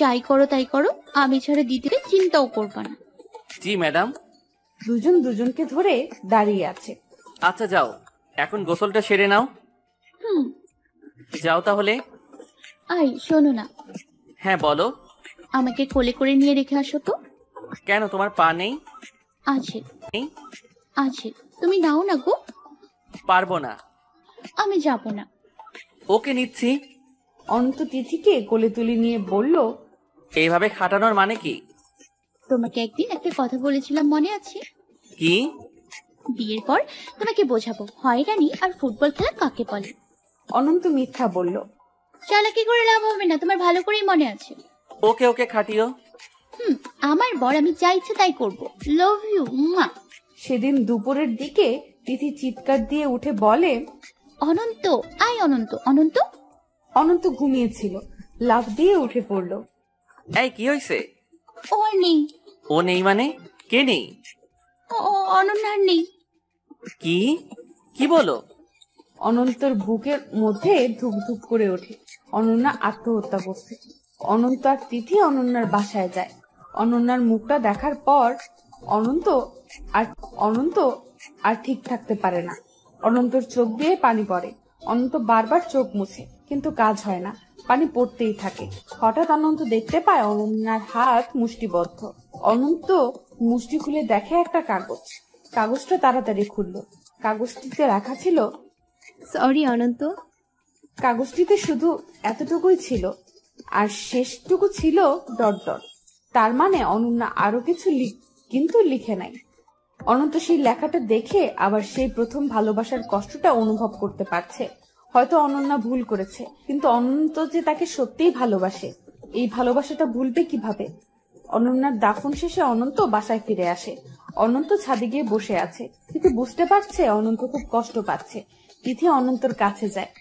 যাই করো তাই করো, আমি ছাড়া দিদিকে চিন্তাও করবা না। জি ম্যাডাম। দুজন দুজনকে ধরে দাঁড়িয়ে আছে। আচ্ছা যাও, এখন গোসলটা সেরে নাও। যাও তাহলে। আই শোনো না। হ্যাঁ বলো। আমাকে কোলে করে নিয়ে রেখে আসো তো। কেন, তোমার পা নেই? আছে। আছে, তুমি নাও না গো। পারবো না। আমি যাব না। ওকে নিচ্ছি। অনন্ত তিথিকে কোলে তুলে নিয়ে বলল, এইভাবে খাটানোর মানে কি? তোমাকে একদিন একটা কথা বলেছিলাম, মনে আছে? কি? বিয়ের পর তোমাকে বোঝাবো হয়রানি আর ফুটবল খেলা কাকে বলে। অনন্ত মিথ্যা বলল। চালাকি করে লাভ হবে না, তোমার ভালো করেই মনে আছে। ওকে খাটিও। আমার বর, আমি যা ইচ্ছে তাই করবো। Love you. সেদিন দুপুরের দিকে তিথি চিৎকার দিয়ে উঠে বলে, অনন্ত আই অনন্ত অনন্ত। অনন্ত ঘুমিয়েছিল, লাফ দিয়ে উঠে পড়ল। এই কি হয়েছে? ও নেই। ও নেই মানে? কে নেই? অনন্যার নেই। কি বলো? অনন্তর বুকের মধ্যে ধুক ধুক করে ওঠে। অনন্যা আত্মহত্যা করছে। অনন্ত আর তিথি অনন্যার বাসায় যায়। অনন্যার মুখটা দেখার পর অনন্ত আর ঠিক থাকতে পারে না। অনন্তর চোখ দিয়ে পানি পড়ে। অনন্ত বারবার চোখ মুছে, কিন্তু কাজ হয় না, পানি পড়তেই থাকে। হঠাৎ অনন্ত দেখতে পায় অনন্যার হাত মুষ্টিবদ্ধ। অনন্ত মুষ্টি খুলে দেখে একটা কাগজ। কাগজটা তাড়াতাড়ি খুললো। কাগজটিতে লেখা ছিল, সরি অনন্ত। কাগজটিতে শুধু এতটুকুই ছিল, আর শেষটুকু ছিল ... তার মানে অনন্যা আরো কিছু কিন্তু লিখে নাই। অনন্ত সেই লেখাটা দেখে আবার সেই প্রথম ভালোবাসার কষ্টটা অনুভব করতে পারছে। হয়তো অনন্যা ভুল করেছে, কিন্তু অনন্ত যে তাকে সত্যিই ভালোবাসে, এই ভালোবাসাটা ভুলবে কিভাবে? অনন্যার দাফন শেষে অনন্ত বাসায় ফিরে আসে। অনন্ত ছাদে গিয়ে বসে আছে। তিথি বুঝতে পারছে অনন্ত খুব কষ্ট পাচ্ছে। তিথি অনন্তর কাছে যায়,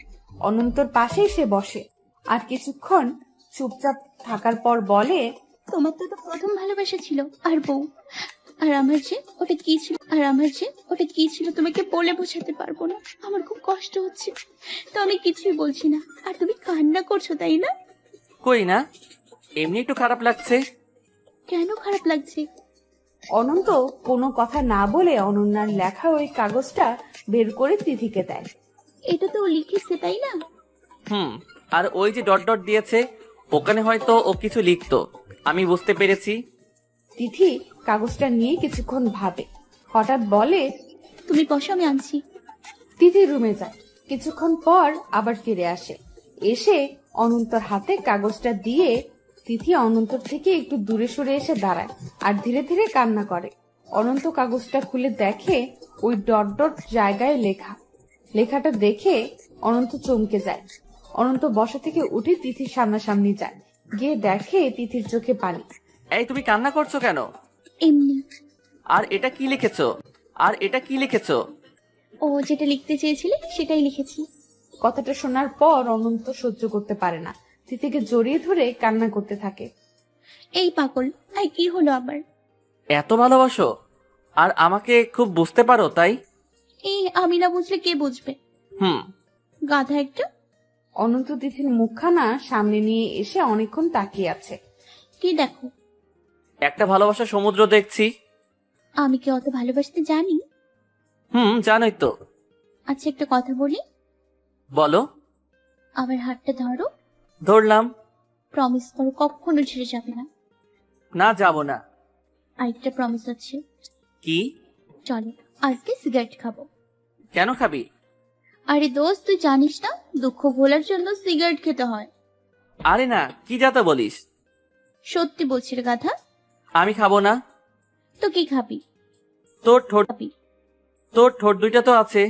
অনন্তর পাশেই সে বসে, আর কিছুক্ষণ চুপচাপ থাকার পর বলে, তোমার তো প্রথম ভালোবাসা ছিল, আর বউ, আর আমার যে ওটা কি ছিল তোমাকে বলে বোঝাতে পারবো না। আমার খুব কষ্ট হচ্ছে, তো আমি কিছুই বলছি না। আর তুমি কান্না করছো, তাই না? কই না, এমনি একটু খারাপ লাগছে। কেন খারাপ লাগছে? অনন্ত কোনো কথা না বলে অনন্যার লেখা ওই কাগজটা বের করে তিথিকে দেয়। এটা তো ও লিখেছে, তাই না? আর ওই যে ... দিয়েছে, ওখানে হয়তো ও কিছু লিখতো, আমি বুঝতে পেরেছি। তিথি কাগজটা নিয়ে কিছুক্ষণ ভাবে, হঠাৎ বলে, তুমি বসো, আমি আনছি। তিথি রুমে যায়, কিছুক্ষণ পর আবার ফিরে আসে। এসে অনন্তর হাতে কাগজটা দিয়ে তিথি অনন্তর থেকে একটু দূরে সরে এসে দাঁড়ায় আর ধীরে ধীরে কান্না করে। অনন্ত কাগজটা খুলে দেখে ওই ডট ডট জায়গায় লেখা। লেখাটা দেখে অনন্ত চমকে যায়। অনন্ত বসা থেকে উঠে তিথির সামনাসামনি যায়, গিয়ে দেখে তিথির চোখে পানি। এই তুমি কান্না করছো কেন? এমনি। আর এটা কি লিখেছো? আর এটা কি লিখেছো? ও যেটা লিখতে চেয়েছিলে সেটাই লিখেছি। কথাটা শোনার পর অনন্ত সহ্য করতে পারে না, তিথিকে জড়িয়ে ধরে কান্না করতে থাকে। এই পাগল, আই কি হলো আবার? এত ভালোবাসো আর আমাকে খুব বুঝতে পারো তাই? এই আমি না বুঝলে কে বুঝবে? গাধা একটা। অনন্ত তিথির মুখখানা সামনে নিয়ে এসে অনেকক্ষণ তাকিয়ে আছে। কি দেখো? একটা ভালোবাসার সমুদ্র দেখছি। আমি কি অত ভালোবাসতে জানি? জানোই তো। আচ্ছা একটা কথা বলি। বলো। আমার হাতটা ধরো। ধরলাম। প্রমিস করো কখনো ছেড়ে যাবে না। না, যাব না। আরেকটা প্রমিস আছে। কি? চলো আজকে সিগারেট খাবো। কেন খাবি? আরে দোস্ত তুই জানিস না দুঃখ ভোলার জন্য সিগারেট খেতে হয়। আরে না, কি যাতা বলিস? সত্যি বলছি রে গাধা। আমি খাবো না। তো কি খাবি? তোর ঠোঁট দুইটা তো আছে।